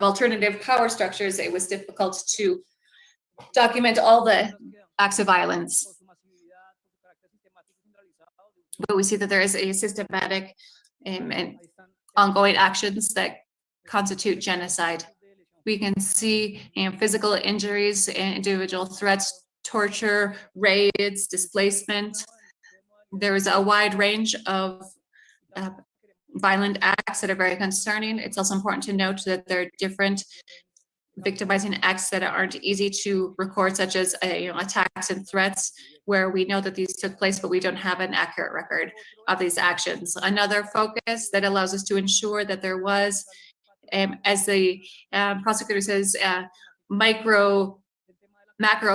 alternative power structures. It was difficult to document all the acts of violence, but we see that there is a systematic and ongoing actions that constitute genocide. We can see physical injuries and individual threats, torture, raids, displacement. There is a wide range of violent acts that are very concerning. It's also important to note that there are different victimizing acts that aren't easy to record, such as attacks and threats, where we know that these took place, but we don't have an accurate record of these actions. Another focus that allows us to ensure that there was, as the prosecutor says, macro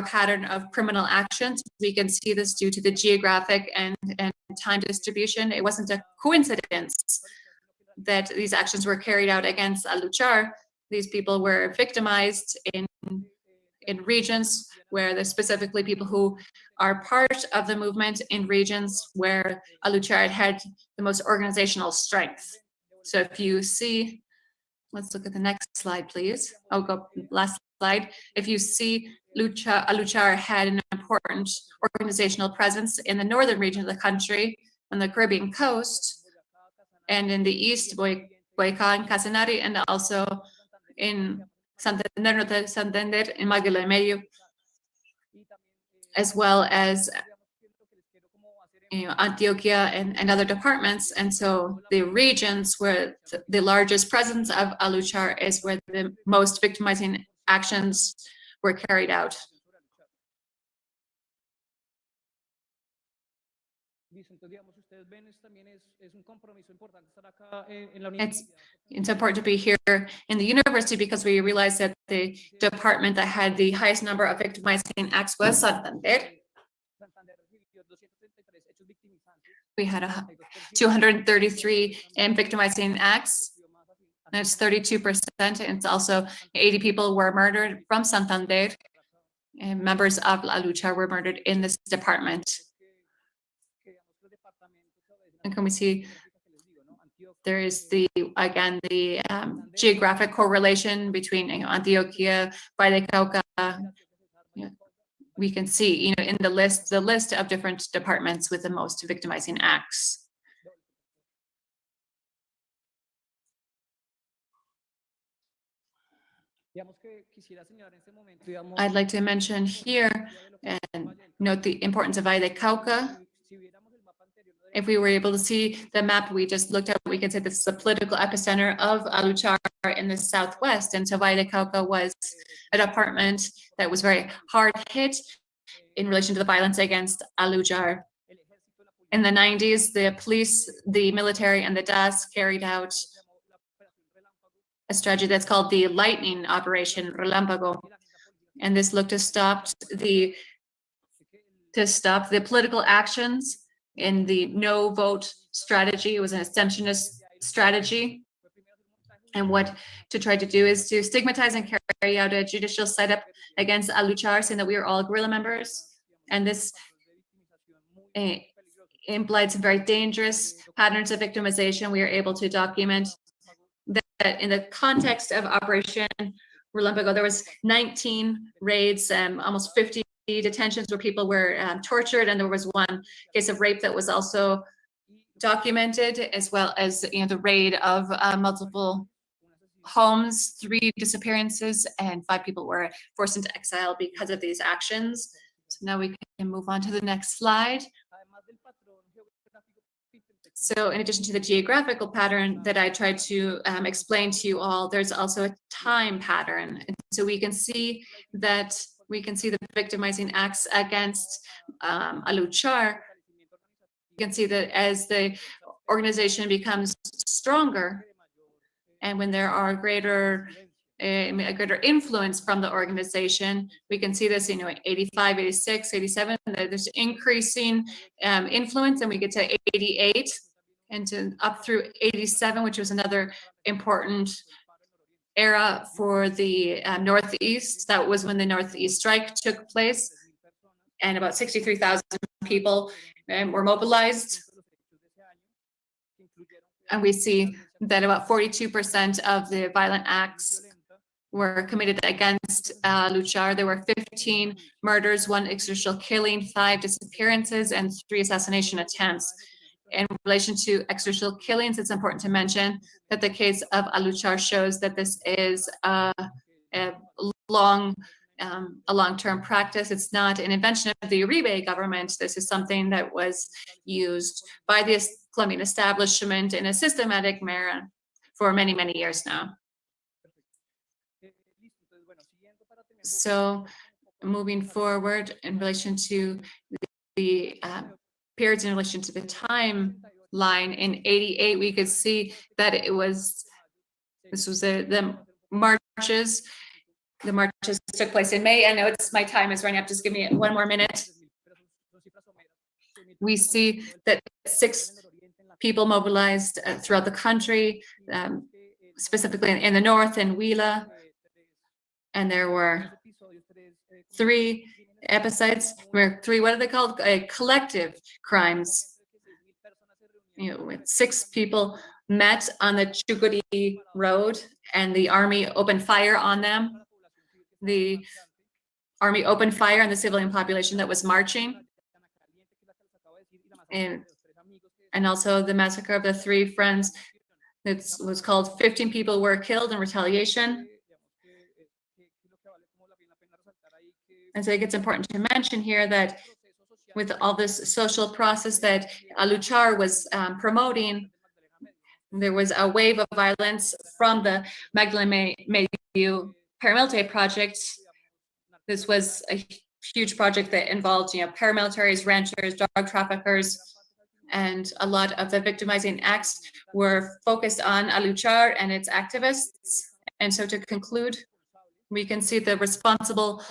pattern of criminal actions. We can see this due to the geographic and time distribution. It wasn't a coincidence that these actions were carried out against Aluchar. These people were victimized in regions where there's specifically people who are part of the movement in regions where Aluchar had the most organizational strength. So if you see, let's look at the next slide, please. Oh, go last slide. If you see, Aluchar had an important organizational presence in the northern region of the country, on the Caribbean coast, and in the east, Boyacá and Casanare, and also in Santander, in Magdalena Medio, as well as Antioquia and other departments. And so the regions where the largest presence of Aluchar is where the most victimizing actions were carried out. It's important to be here in the university because we realized that the department that had the highest number of victimizing acts was Santander. We had 233 victimizing acts. That's 32%. And it's also 80 people were murdered from Santander. And members of Aluchar were murdered in this department. And can we see there is again the geographic correlation between Antioquia, Valle del Cauca. We can see in the list of different departments with the most victimizing acts. I'd like to mention here and note the importance of Valle del Cauca. If we were able to see the map we just looked at, we can say this is the political epicenter of Aluchar in the southwest. And so Valle del Cauca was a department that was very hard hit in relation to the violence against Aluchar. In the 90s, the police, the military, and the DAS carried out a strategy that's called the Lightning Operation, Relámpago. And this looked to stop the political actions in the no vote strategy. It was an abstentionist strategy. And what to try to do is to stigmatize and carry out a judicial setup against Aluchar, saying that we are all guerrilla members. And this implied some very dangerous patterns of victimization. We are able to document that in the context of Operation Relámpago, there was 19 raids, almost 50 detentions where people were tortured, and there was one case of rape that was also documented, as well as the raid of multiple homes, 3 disappearances, and 5 people were forced into exile because of these actions. So now we can move on to the next slide. So in addition to the geographical pattern that I tried to explain to you all, there's also a time pattern. And so we can see the victimizing acts against Aluchar. You can see that as the organization becomes stronger, and when there are a greater influence from the organization, we can see this, 85, 86, 87, there's increasing influence, and we get to 88 and up through 87, which was another important era for the Northeast. That was when the Northeast strike took place, and about 63,000 people were mobilized. And we see that about 42% of the violent acts were committed against Aluchar. There were 15 murders, 1 extrajudicial killing, 5 disappearances, and 3 assassination attempts. In relation to extrajudicial killings, it's important to mention that the case of Aluchar shows that this is a long a long-term practice. It's not an invention of the Uribe government. This is something that was used by the Colombian establishment in a systematic manner for many, many years now. So moving forward in relation to the periods in relation to the timeline, in 88, we could see that this was the marches. The marches took place in May. I know my time is running up. Just give me 1 more minute. We see that 6 people mobilized throughout the country, specifically in the north, in Huila. And there were 3 episodes, what are they called? Collective crimes. With 6 people met on the Chucurí road, and the army opened fire on them. The army opened fire on the civilian population that was marching. And also the massacre of the 3 friends. It was called 15 people were killed in retaliation. And so I think it's important to mention here that with all this social process that Aluchar was promoting, there was a wave of violence from the Magdalena Medio paramilitary project. This was a huge project that involved, paramilitaries, ranchers, drug traffickers, and a lot of the victimizing acts were focused on Aluchar and its activists. And so to conclude, we can see the responsible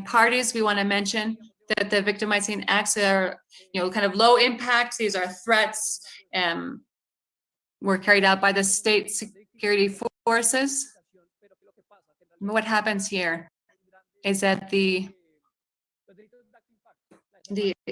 parties. We want to mention that the victimizing acts are, kind of low impact. These are threats were carried out by the state security forces. What happens here is that the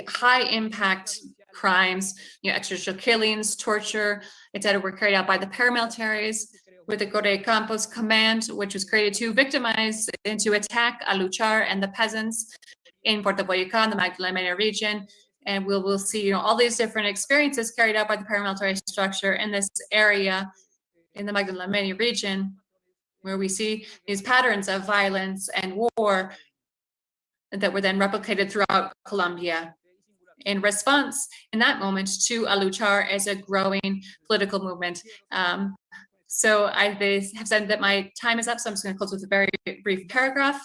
high impact crimes, extrajudicial killings, torture, etc., were carried out by the paramilitaries with the Corre Campos command, which was created to victimize and to attack Aluchar and the peasants in Puerto Boyacá, in the Magdalena region. And we'll see, all these different experiences carried out by the paramilitary structure in this area, in the Magdalena region, where we see these patterns of violence and war that were then replicated throughout Colombia in response, in that moment, to Aluchar as a growing political movement. So I have said that my time is up, so I'm just going to close with a very brief paragraph.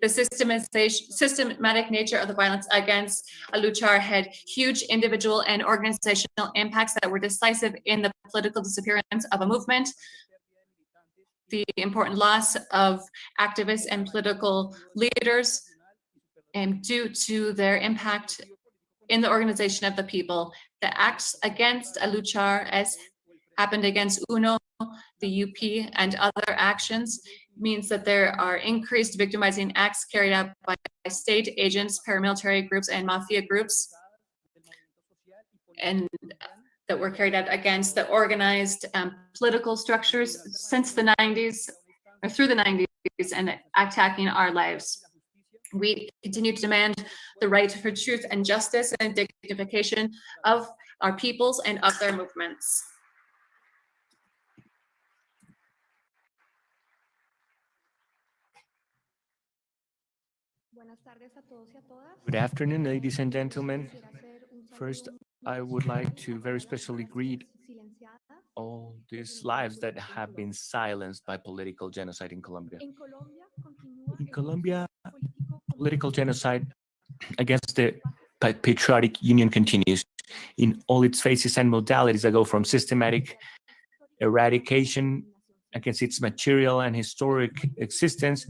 The systematic nature of the violence against Aluchar had huge individual and organizational impacts that were decisive in the political disappearance of a movement. The important loss of activists and political leaders due to their impact in the organization of the people. The acts against Aluchar, as happened against UNO, the UP, and other actions, means that there are increased victimizing acts carried out by state agents, paramilitary groups, and mafia groups, and that were carried out against the organized political structures since the 90s, or through the 90s, and attacking our lives. We continue to demand the right for truth and justice and dignification of our peoples and of their movements. Good afternoon, ladies and gentlemen. First, I would like to very specially greet all these lives that have been silenced by political genocide in Colombia. In Colombia, political genocide against the patriotic union continues in all its phases and modalities that go from systematic eradication against its material and historic existence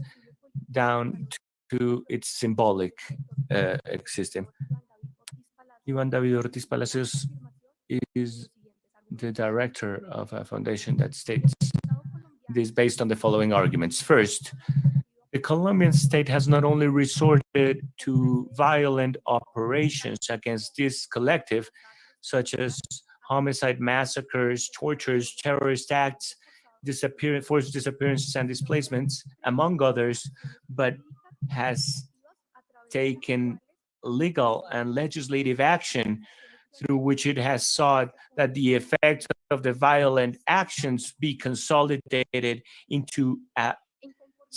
down to its symbolic existence. Iván David Ortiz Palacios is the director of a foundation that states this based on the following arguments. First, the Colombian state has not only resorted to violent operations against this collective, such as homicide, massacres, tortures, terrorist acts, forced disappearances and displacements, among others, but has taken legal and legislative action through which it has sought that the effects of the violent actions be consolidated into a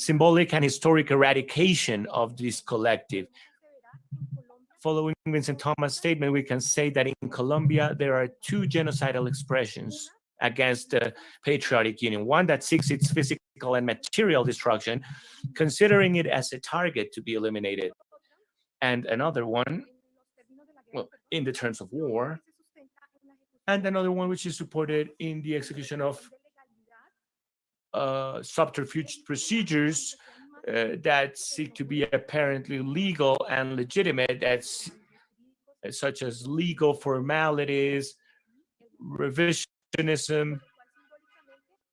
symbolic and historic eradication of this collective. Following Vincent Thomas' statement, we can say that in Colombia, there are two genocidal expressions against the patriotic union. One that seeks its physical and material destruction, considering it as a target to be eliminated. And another one, well, in the terms of war, and another one which is supported in the execution of subterfuge procedures that seek to be apparently legal and legitimate, that's such as legal formalities, revisionism,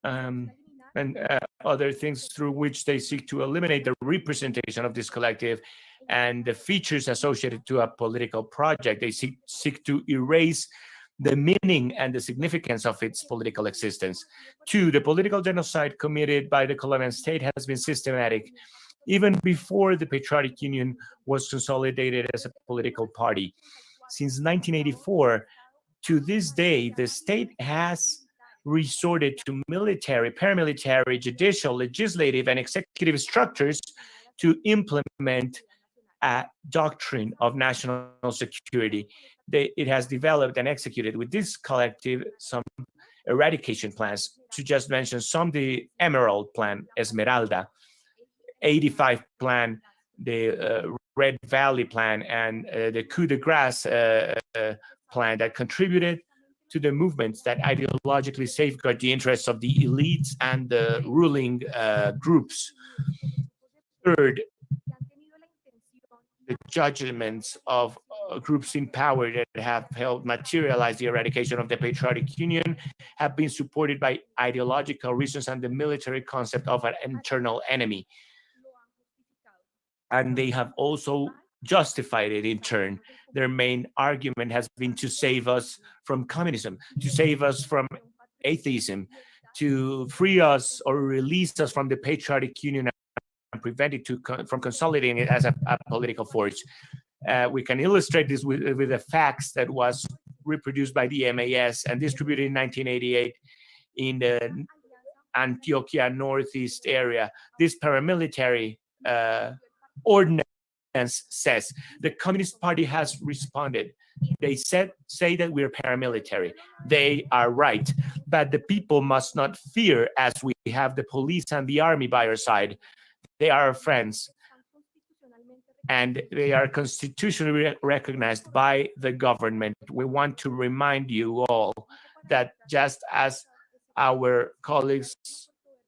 and other things through which they seek to eliminate the representation of this collective and the features associated to a political project. They seek to erase the meaning and the significance of its political existence. Two, the political genocide committed by the Colombian state has been systematic, even before the Patriotic Union was consolidated as a political party. Since 1984, to this day, the state has resorted to military, paramilitary, judicial, legislative, and executive structures to implement a doctrine of national security. It has developed and executed with this collective some eradication plans. To just mention some, the Emerald Plan, Esmeralda, 85 Plan, the Red Valley Plan, and the Coup de Grace plan that contributed to the movements that ideologically safeguard the interests of the elites and the ruling groups. Third, the judgments of groups in power that have helped materialize the eradication of the Patriotic Union have been supported by ideological reasons and the military concept of an internal enemy. And they have also justified it in turn. Their main argument has been to save us from communism, to save us from atheism, to free us or release us from the Patriotic Union and prevent it from consolidating it as a political force. We can illustrate this with the facts that was reproduced by the MAS and distributed in 1988 in the Antioquia Northeast area. This paramilitary ordinance says the Communist Party has responded. They say that we're paramilitary. They are right, but the people must not fear, as we have the police and the army by our side. They are our friends, and they are constitutionally recognized by the government. We want to remind you all that just as our colleagues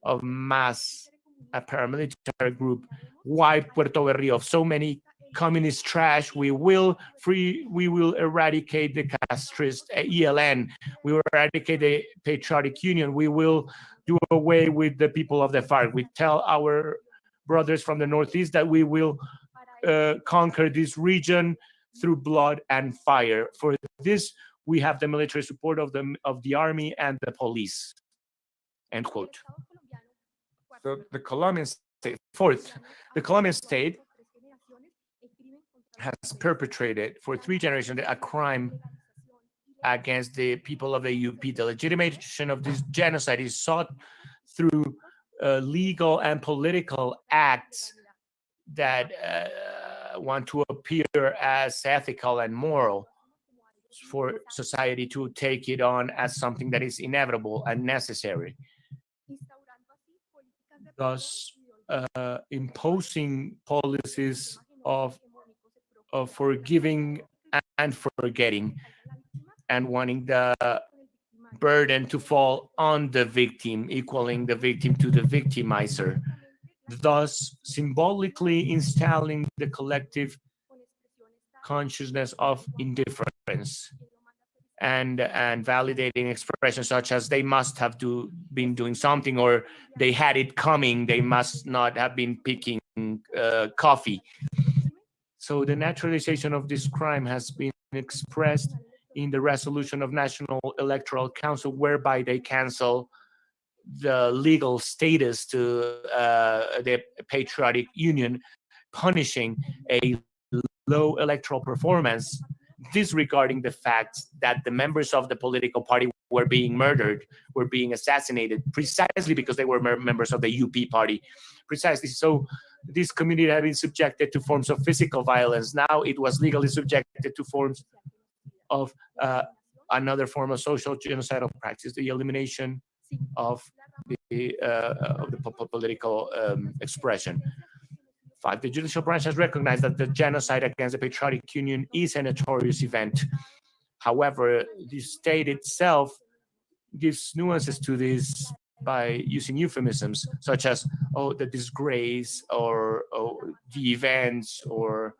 of MAS, a paramilitary group, wiped Puerto Berrío of so many communist trash, we will eradicate the castrist ELN, we will eradicate the Patriotic Union, we will do away with the people of the FARC. We tell our brothers from the Northeast that we will conquer this region through blood and fire. For this, we have the military support of the army and the police. End quote. So the Colombian state, fourth, the Colombian state has perpetrated for 3 generations a crime against the people of the UP. The legitimation of this genocide is sought through legal and political acts that want to appear as ethical and moral for society to take it on as something that is inevitable and necessary. Thus, imposing policies of forgiving and forgetting, and wanting the burden to fall on the victim, equaling the victim to the victimizer, thus symbolically installing the collective consciousness of indifference and validating expressions such as they must have been doing something, or they had it coming, they must not have been picking coffee. So the naturalization of this crime has been expressed in the resolution of National Electoral Council, whereby they cancel the legal status to the Patriotic Union, punishing a low electoral performance disregarding the fact that the members of the political party were being murdered, were being assassinated, precisely because they were members of the UP party. Precisely so, this community had been subjected to forms of physical violence. Now it was legally subjected to forms of another form of social genocidal practice, the elimination of the political expression. 5. The judicial branch has recognized that the genocide against the patriotic union is a notorious event. However, the state itself gives nuances to this by using euphemisms such as, oh, the disgrace, or the events, or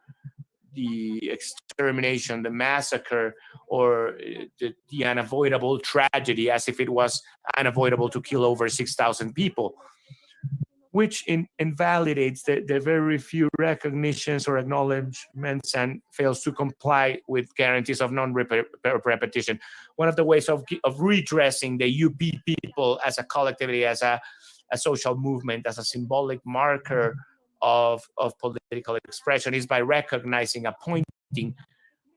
the extermination, the massacre, or the unavoidable tragedy, as if it was unavoidable to kill over 6,000 people, which invalidates the very few recognitions or acknowledgements and fails to comply with guarantees of non-repetition. One of the ways of redressing the UP people as a collectivity, as a social movement, as a symbolic marker of political expression is by recognizing, appointing,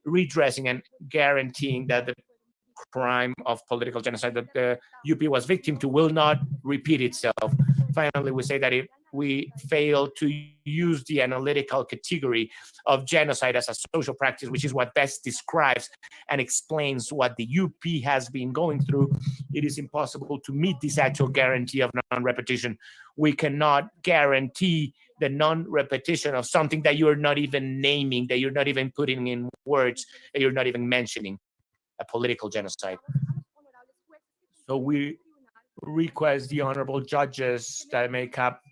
redressing, and guaranteeing that the crime of political genocide that the UP was victim to will not repeat itself. Finally, we say that if we fail to use the analytical category of genocide as a social practice, which is what best describes and explains what the UP has been going through, it is impossible to meet this actual guarantee of non-repetition. We cannot guarantee the non-repetition of something that you're not even naming, that you're not even putting in words, that you're not even mentioning, a political genocide. So we request the honorable judges that make up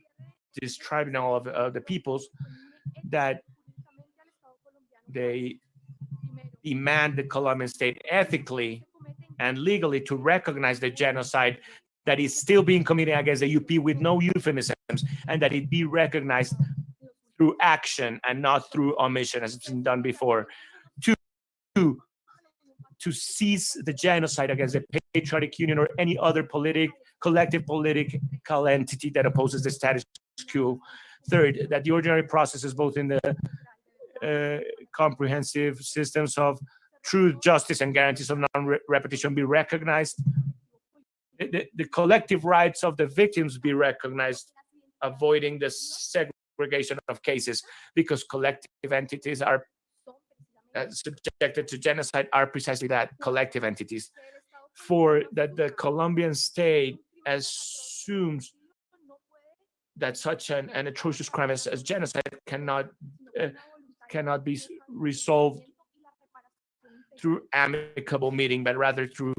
this tribunal of the peoples that they demand the Colombian state ethically and legally to recognize the genocide that is still being committed against the UP with no euphemisms, and that it be recognized through action and not through omission, as it's been done before. To cease the genocide against the patriotic union or any other collective political entity that opposes the status quo. 3rd, that the ordinary processes, both in the comprehensive systems of truth, justice, and guarantees of non-repetition be recognized. The collective rights of the victims be recognized, avoiding the segregation of cases, because collective entities are subjected to genocide are precisely that, collective entities. 4, that the Colombian state assumes that such an atrocious crime as genocide cannot be resolved through amicable meeting, but rather through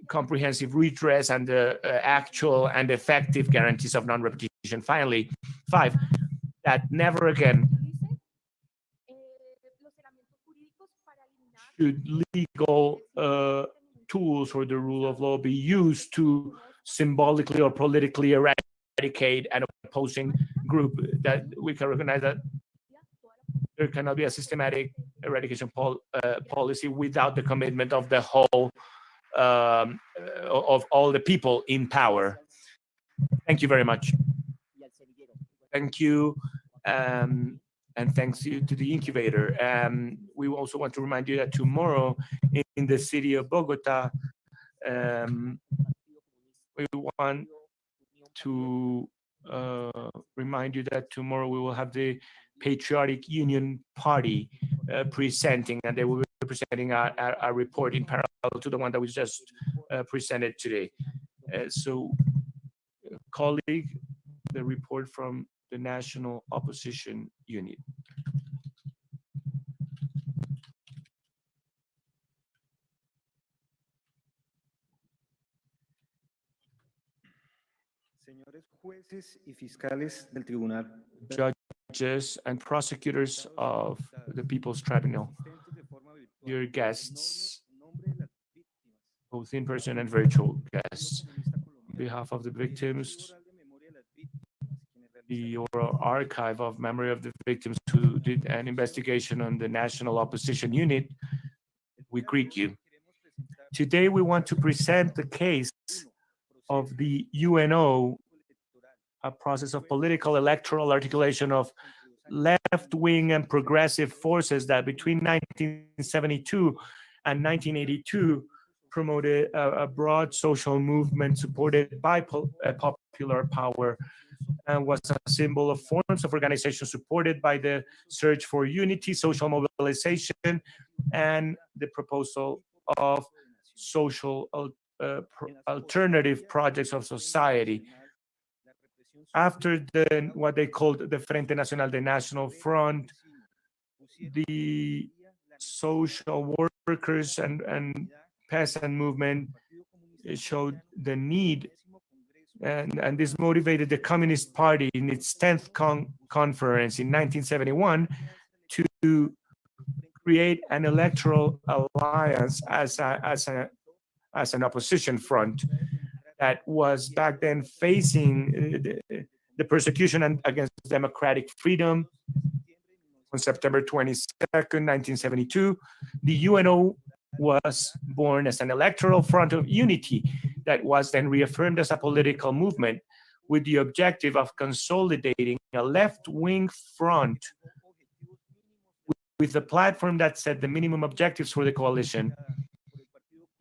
comprehensive redress and the actual and effective guarantees of non-repetition. Finally, 5, that never again should legal tools or the rule of law be used to symbolically or politically eradicate an opposing group. That we can recognize that there cannot be a systematic eradication policy without the commitment of the whole of all the people in power. Thank you very much. Thank you. And thanks to the incubator. We also want to remind you that tomorrow in the city of Bogota, we want to remind you that tomorrow we will have the Patriotic Union Party presenting, and they will be presenting a report in parallel to the one that we just presented today. So, colleague, the report from the National Opposition Unit. Señores jueces y fiscales del tribunal. Judges and prosecutors of the People's Tribunal, dear guests, both in person and virtual guests, on behalf of the victims, the oral archive of memory of the victims who did an investigation on the National Opposition Unit, we greet you. Today we want to present the case of the UNO, a process of political electoral articulation of left-wing and progressive forces that between 1972 and 1982 promoted a broad social movement supported by popular power, and was a symbol of forms of organization supported by the search for unity, social mobilization, and the proposal of social alternative projects of society. After what they called the Frente Nacional, the National Front, the social workers and peasant movement showed the need, and this motivated the Communist Party in its 10th conference in 1971 to create an electoral alliance as an opposition front that was back then facing the persecution against democratic freedom. On September 22nd, 1972, the UNO was born as an electoral front of unity that was then reaffirmed as a political movement with the objective of consolidating a left-wing front with a platform that set the minimum objectives for the coalition.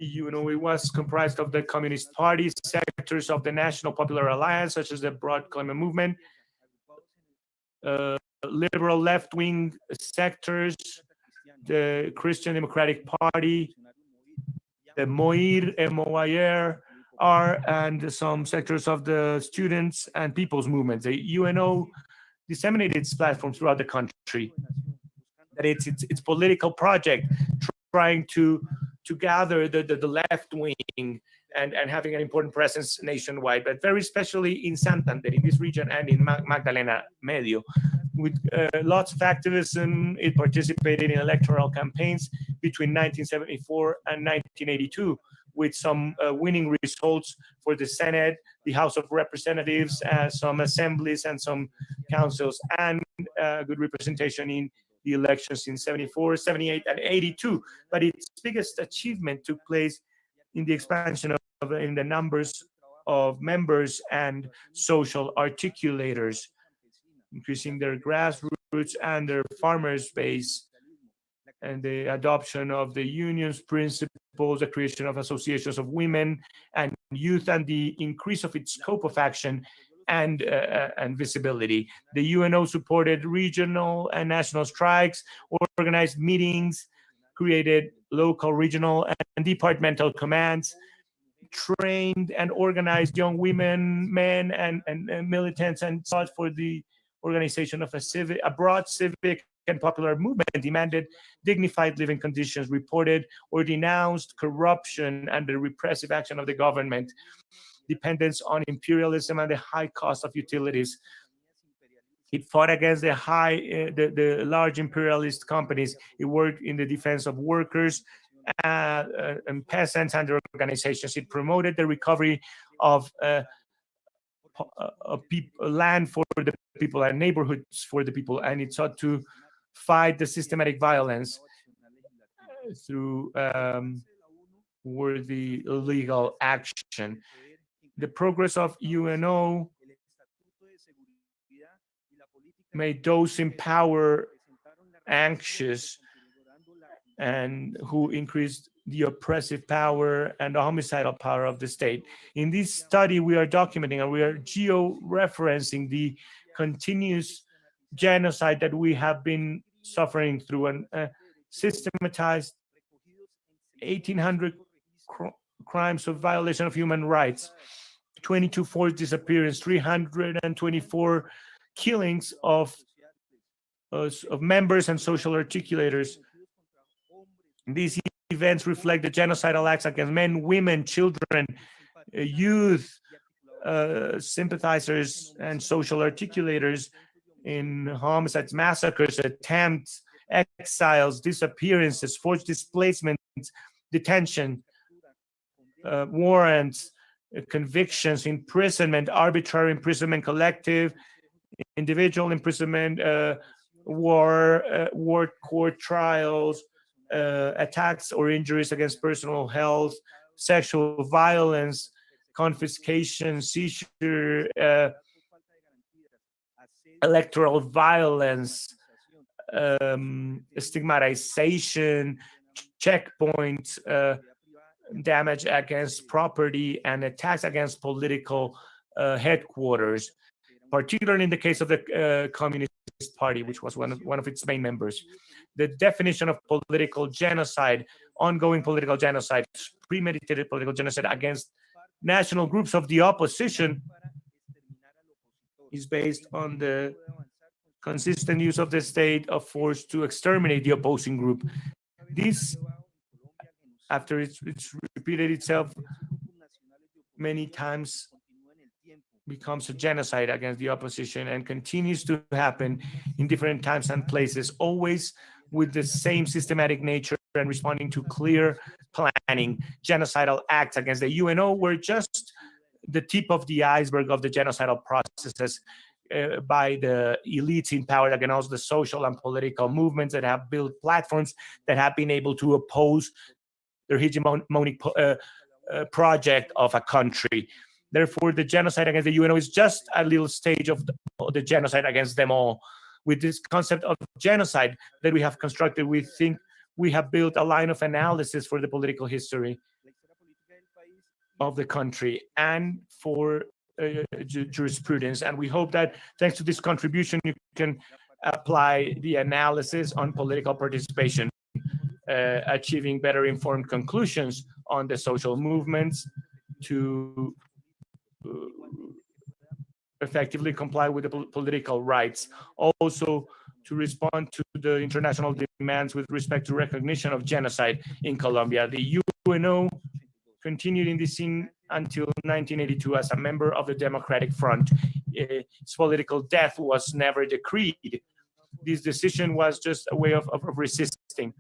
UNO, it was comprised of the Communist Party, sectors of the National Popular Alliance, such as the Broad Climate Movement, liberal left-wing sectors, the Christian Democratic Party, the MOIR, M-O-I-R, and some sectors of the students and people's movements. The UNO disseminated its platform throughout the country. That its political project trying to gather the left wing and having an important presence nationwide, but very especially in Santander, in this region, and in Magdalena Medio. With lots of activism, it participated in electoral campaigns between 1974 and 1982, with some winning results for the Senate, the House of Representatives, some assemblies and some councils, and good representation in the elections in 74, 78, and 82. But its biggest achievement took place in the expansion in the numbers of members and social articulators, increasing their grassroots and their farmers' base, and the adoption of the union's principles, the creation of associations of women and youth, and the increase of its scope of action and visibility. The UNO supported regional and national strikes, organized meetings, created local, regional, and departmental commands, trained and organized young women, men, and militants, and sought for the organization of a broad civic and popular movement, demanded dignified living conditions, reported or denounced corruption and the repressive action of the government, dependence on imperialism and the high cost of utilities. It fought against the large imperialist companies. It worked in the defense of workers and peasants and their organizations. It promoted the recovery of land for the people and neighborhoods for the people, and it sought to fight the systematic violence through worthy legal action. The progress of UNO made those in power anxious, and who increased the oppressive power and the homicidal power of the state. In this study, we are documenting and we are geo-referencing the continuous genocide that we have been suffering through, and systematized 1,800 crimes of violation of human rights, 22 forced disappearances, 324 killings of members and social articulators. These events reflect the genocidal acts against men, women, children, youth, sympathizers, and social articulators in homicides, massacres, attempts, exiles, disappearances, forced displacements, detention, warrants, convictions, imprisonment, arbitrary imprisonment, collective, individual imprisonment, war court trials, attacks or injuries against personal health, sexual violence, confiscation, seizure, electoral violence, stigmatization, checkpoints, damage against property, and attacks against political headquarters, particularly in the case of the Communist Party, which was one of its main members. The definition of political genocide, ongoing political genocide, premeditated political genocide against national groups of the opposition, is based on the consistent use of the state of force to exterminate the opposing group. This, after it's repeated itself many times, becomes a genocide against the opposition and continues to happen in different times and places, always with the same systematic nature and responding to clear planning. Genocidal acts against the UNO were just the tip of the iceberg of the genocidal processes by the elites in power against the social and political movements that have built platforms that have been able to oppose their hegemonic project of a country. Therefore, the genocide against the UNO is just a little stage of the genocide against them all. With this concept of genocide that we have constructed, we think we have built a line of analysis for the political history of the country and for jurisprudence. And we hope that thanks to this contribution, you can apply the analysis on political participation, achieving better informed conclusions on the social movements to effectively comply with the political rights. Also, to respond to the international demands with respect to recognition of genocide in Colombia. The UNO continued in this scene until 1982 as a member of the Democratic Front. Its political death was never decreed. This decision was just a way of resisting,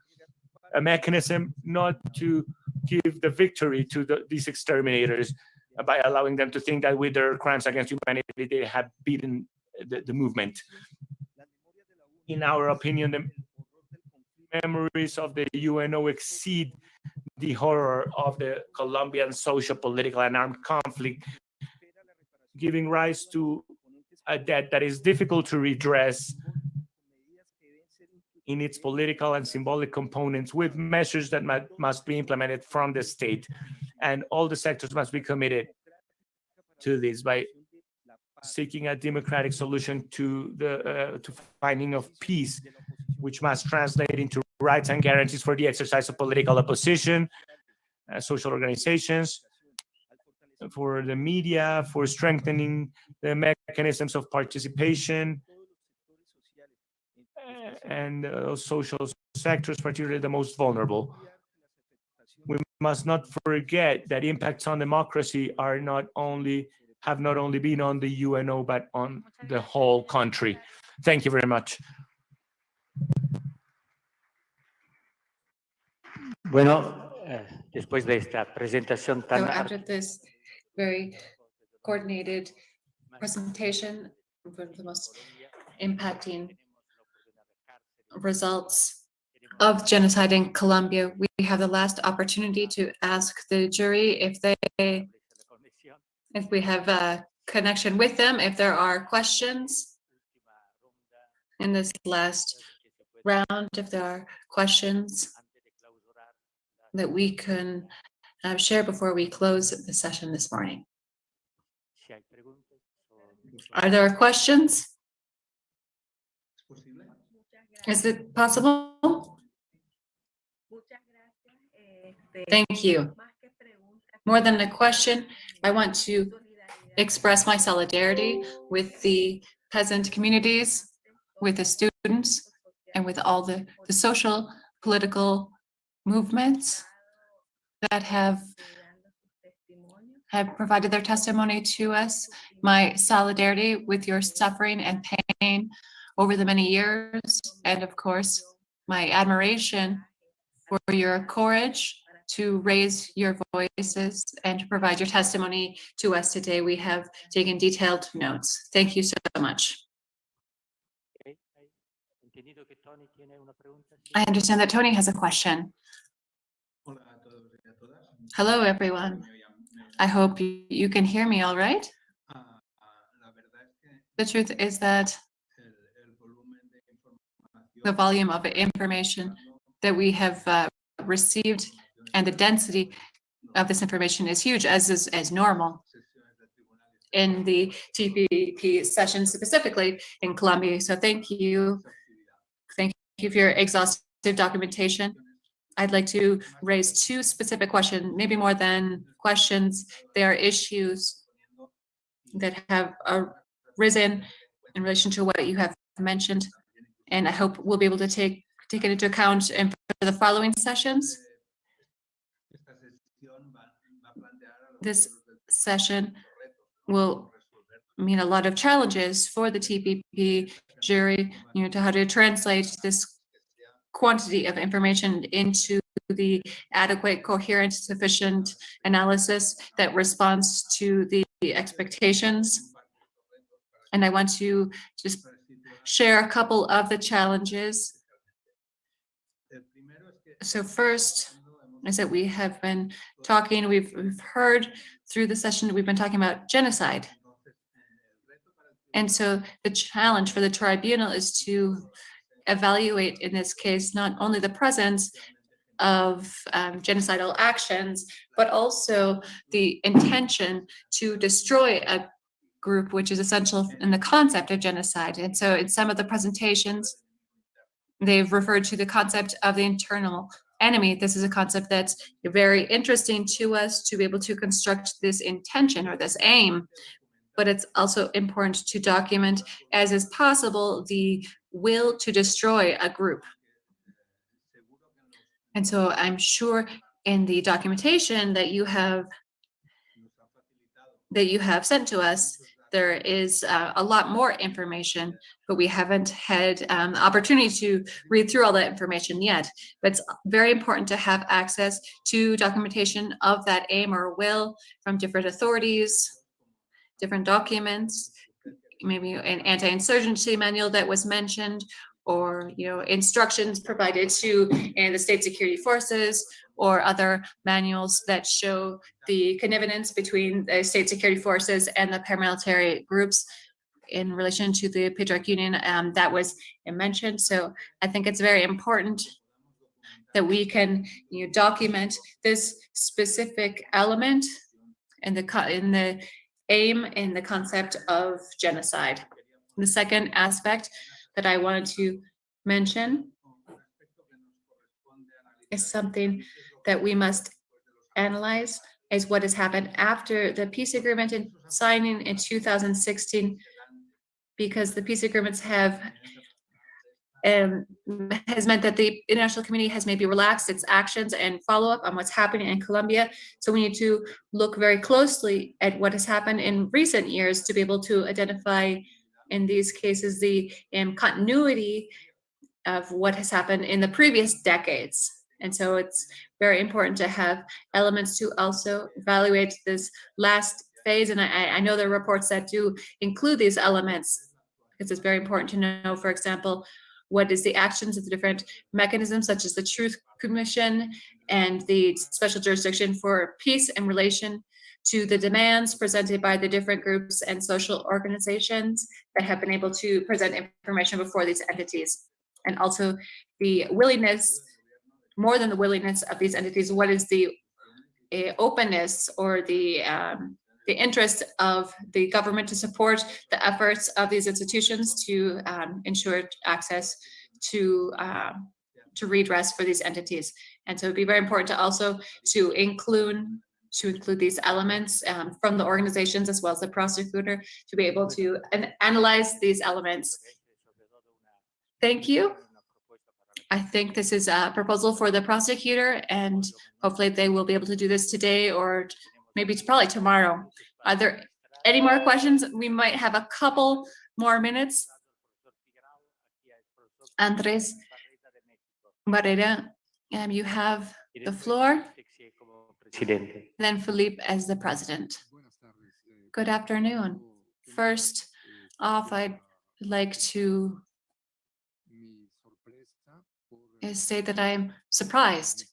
a mechanism not to give the victory to these exterminators by allowing them to think that with their crimes against humanity, they had beaten the movement. In our opinion, the memories of the UNO exceed the horror of the Colombian social, political, and armed conflict, giving rise to a debt that is difficult to redress in its political and symbolic components, with measures that must be implemented from the state. And all the sectors must be committed to this by seeking a democratic solution to the finding of peace, which must translate into rights and guarantees for the exercise of political opposition, social organizations, for the media, for strengthening the mechanisms of participation, and social sectors, particularly the most vulnerable. We must not forget that impacts on democracy have not only been on the UNO, but on the whole country. Thank you very much. Bueno, después de esta presentación tan... So after this very coordinated presentation, one of the most impacting results of genocide in Colombia, we have the last opportunity to ask the jury if we have a connection with them, if there are questions in this last round, if there are questions that we can share before we close the session this morning. Are there questions? Is it possible? Thank you. More than a question, I want to express my solidarity with the peasant communities, with the students, and with all the social, political movements that have provided their testimony to us. My solidarity with your suffering and pain over the many years, and of course, my admiration for your courage to raise your voices and to provide your testimony to us today. We have taken detailed notes. Thank you so much. I understand that Tony has a question. Hello, everyone. I hope you can hear me all right. The truth is that the volume of information that we have received and the density of this information is huge, as normal in the TPP session, specifically in Colombia. So thank you. Thank you for your exhaustive documentation. I'd like to raise two specific questions, maybe more than questions. There are issues that have arisen in relation to what you have mentioned, and I hope we'll be able to take it into account and for the following sessions. This session will mean a lot of challenges for the TPP jury, to how to translate this quantity of information into the adequate, coherent, sufficient analysis that responds to the expectations. And I want to just share a couple of the challenges. So first is that we have been talking, we've heard through the session, we've been talking about genocide. And so the challenge for the tribunal is to evaluate, in this case, not only the presence of genocidal actions, but also the intention to destroy a group, which is essential in the concept of genocide. And so in some of the presentations, they've referred to the concept of the internal enemy. This is a concept that's very interesting to us to be able to construct this intention or this aim, but it's also important to document, as is possible, the will to destroy a group. And so I'm sure in the documentation that you have sent to us, there is a lot more information, but we haven't had the opportunity to read through all that information yet. But it's very important to have access to documentation of that aim or will from different authorities, different documents, maybe an anti-insurgency manual that was mentioned, or instructions provided to the state security forces, or other manuals that show the connivance between the state security forces and the paramilitary groups in relation to the Patriot Union that was mentioned. So I think it's very important that we can document this specific element in the aim in the concept of genocide. The second aspect that I wanted to mention is something that we must analyze, is what has happened after the peace agreement and signing in 2016, because the peace agreements has meant that the international community has maybe relaxed its actions and follow-up on what's happening in Colombia. So we need to look very closely at what has happened in recent years to be able to identify, in these cases, the continuity of what has happened in the previous decades. And so it's very important to have elements to also evaluate this last phase. And I know there are reports that do include these elements, because it's very important to know, for example, what is the actions of the different mechanisms, such as the Truth Commission and the Special Jurisdiction for Peace in relation to the demands presented by the different groups and social organizations that have been able to present information before these entities. And also the willingness, more than the willingness of these entities, what is the openness or the interest of the government to support the efforts of these institutions to ensure access to redress for these entities. And so it'd be very important to also to include these elements from the organizations as well as the prosecutor to be able to analyze these elements. Thank you. I think this is a proposal for the prosecutor, and hopefully they will be able to do this today or maybe it's probably tomorrow. Are there any more questions? We might have a couple more minutes. Andres Barrera, you have the floor. Then Felipe as the president. Good afternoon. First off, I'd like to say that I'm surprised.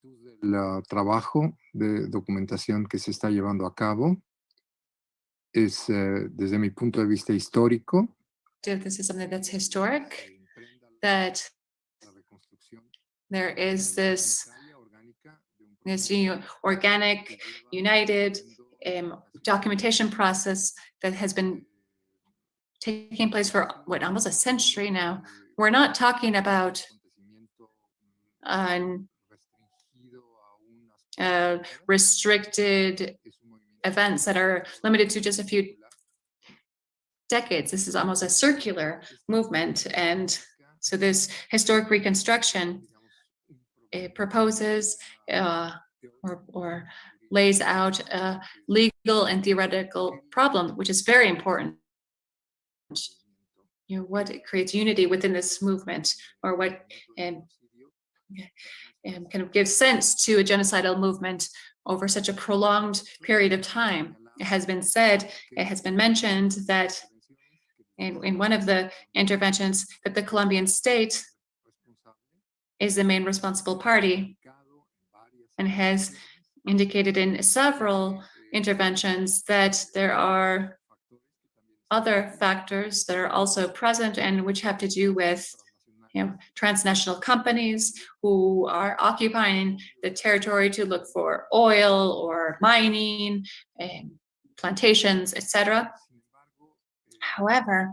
El trabajo de documentación que se está llevando a cabo es, desde mi punto de vista histórico. This is something that's historic, that there is this organic, united documentation process that has been taking place for almost a century now. We're not talking about restricted events that are limited to just a few decades. This is almost a circular movement. And so this historic reconstruction, it proposes or lays out a legal and theoretical problem, which is very important. What creates unity within this movement, or what kind of gives sense to a genocidal movement over such a prolonged period of time. It has been said, it has been mentioned that in one of the interventions that the Colombian state is the main responsible party and has indicated in several interventions that there are other factors that are also present and which have to do with transnational companies who are occupying the territory to look for oil or mining, plantations, etc. However,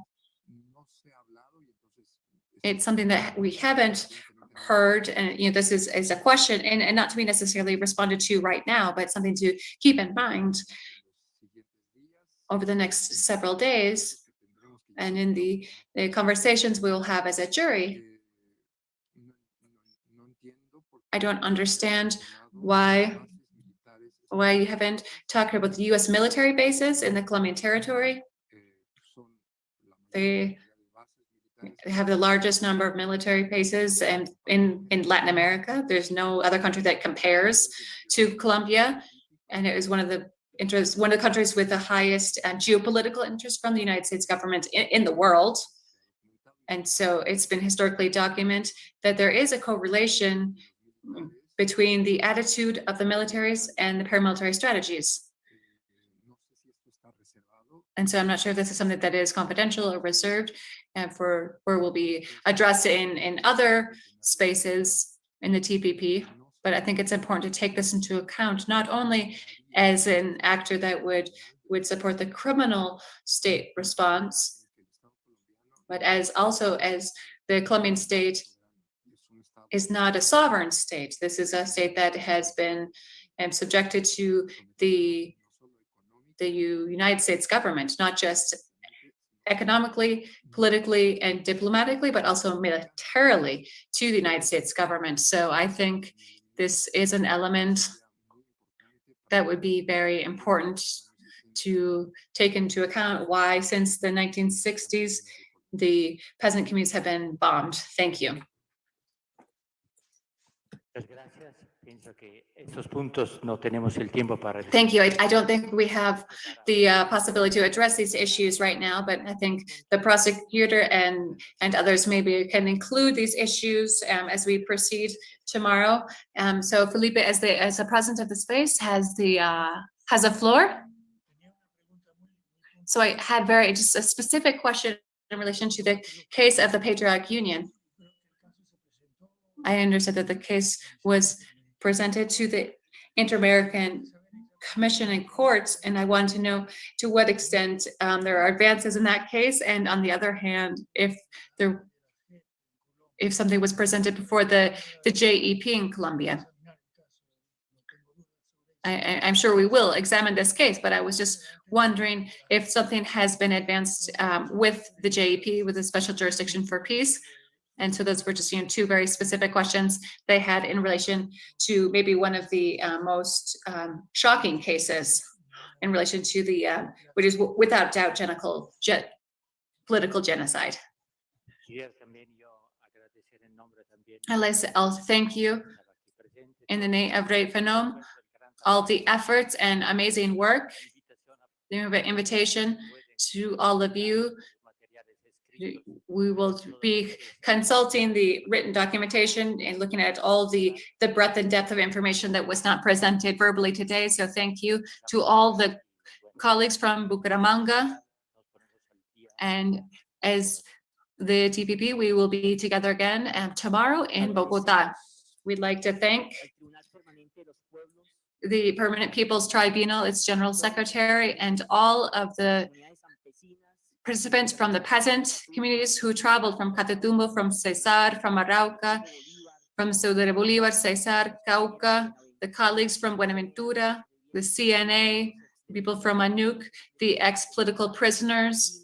it's something that we haven't heard, and this is a question and not to be necessarily responded to right now, but something to keep in mind over the next several days and in the conversations we will have as a jury. I don't understand why you haven't talked about the U.S. military bases in the Colombian territory. They have the largest number of military bases in Latin America. There's no other country that compares to Colombia, and it is one of the countries with the highest geopolitical interest from the United States government in the world. And so it's been historically documented that there is a correlation between the attitude of the militaries and the paramilitary strategies. And so I'm not sure if this is something that is confidential or reserved or will be addressed in other spaces in the TPP. But I think it's important to take this into account, not only as an actor that would support the criminal state response, but also as the Colombian state is not a sovereign state. This is a state that has been subjected to the United States government, not just economically, politically, and diplomatically, but also militarily to the United States government. So I think this is an element that would be very important to take into account why since the 1960s, the peasant communities have been bombed. Thank you. Thank you. I don't think we have the possibility to address these issues right now, but I think the prosecutor and others maybe can include these issues as we proceed tomorrow. So Felipe, as the president of the space, has the floor. So I had just a specific question in relation to the case of the Patriotic Union. I understood that the case was presented to the Inter-American Commission and courts, and I want to know to what extent there are advances in that case, and on the other hand, if something was presented before the JEP in Colombia. I'm sure we will examine this case, but I was just wondering if something has been advanced with the JEP, with the Special Jurisdiction for Peace. And so those were just two very specific questions they had in relation to maybe one of the most shocking cases in relation to the, which is without doubt political genocide. I'll thank you in the name of Rey Phenom, all the efforts and amazing work, the invitation to all of you. We will be consulting the written documentation and looking at all the breadth and depth of information that was not presented verbally today. So thank you to all the colleagues from Bucaramanga. And as the TPP, we will be together again tomorrow in Bogota. We'd like to thank the Permanent People's Tribunal, its General Secretary, and all of the participants from the peasant communities who traveled from Catatumbo, from Cesar, from Arauca, from Ciudad de Bolívar, Cesar, Cauca, the colleagues from Buenaventura, the CNA, people from Anuc, the ex-political prisoners,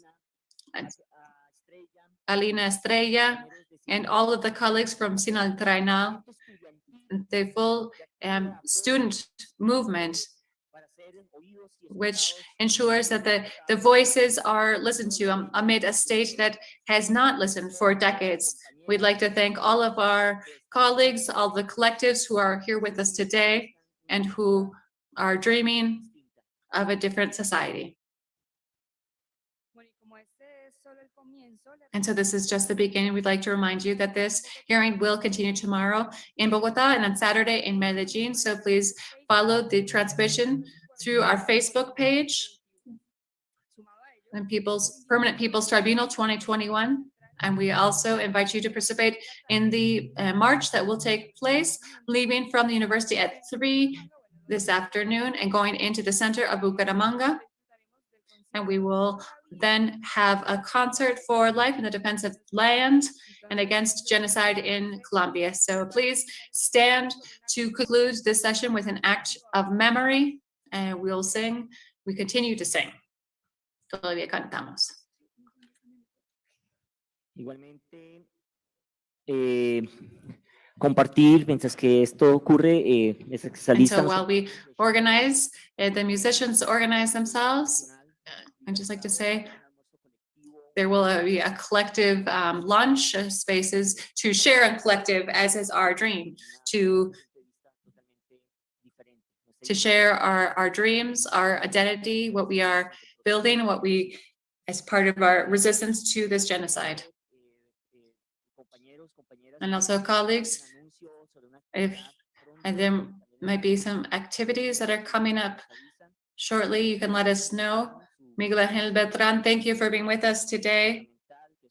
Alina Estrella, and all of the colleagues from Sinaltrainal, the full student movement, which ensures that the voices are listened to amid a state that has not listened for decades. We'd like to thank all of our colleagues, all the collectives who are here with us today and who are dreaming of a different society. And so this is just the beginning. We'd like to remind you that this hearing will continue tomorrow in Bogota and on Saturday in Medellin. So please follow the transmission through our Facebook page and Permanent People's Tribunal 2021. And we also invite you to participate in the march that will take place, leaving from the university at 3 this afternoon and going into the center of Bucaramanga. And we will then have a concert for life in the defense of land and against genocide in Colombia. So please stand to conclude this session with an act of memory, and we'll sing. We continue to sing. Todavía cantamos. Igualmente, compartir mientras que esto ocurre, And so while we organize, the musicians organize themselves, I'd just like to say there will be a collective lunch spaces to share a collective, as is our dream, to share our dreams, our identity, what we are building, what we, as part of our resistance to this genocide. And also colleagues, and there might be some activities that are coming up shortly, you can let us know. Miguel Angel Beltran, thank you for being with us today.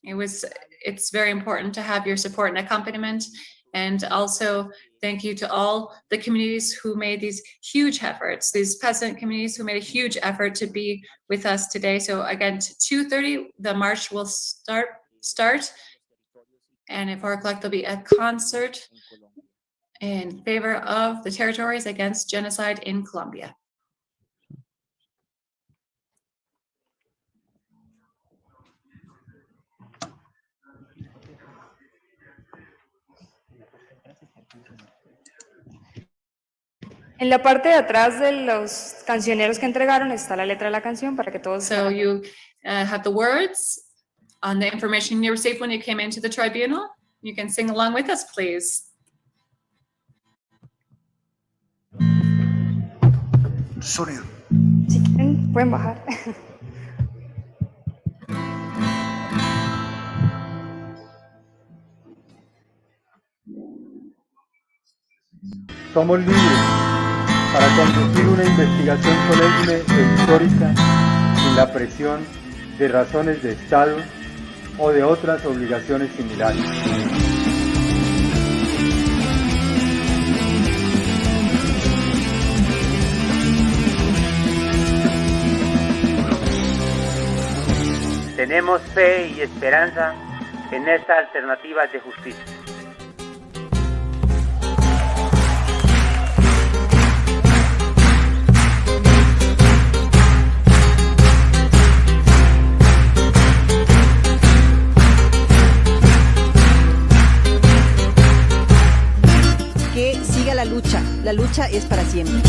It's very important to have your support and accompaniment. And also thank you to all the communities who made these huge efforts, these peasant communities who made a huge effort to be with us today. So again, 2:30, the march will start. And at 4 o'clock, there'll be a concert in favor of the territories against genocide in Colombia. En la parte de atrás de los cancioneros que entregaron está la letra de la canción para que todos. So you have the words on the information you received when you came into the tribunal. You can sing along with us, please. Sonido. Si quieren, pueden bajar. Somos libres para conducir una investigación solemne e histórica sin la presión de razones de Estado o de otras obligaciones similares. Tenemos fe y esperanza en esta alternativa de justicia. Que siga la lucha es para siempre.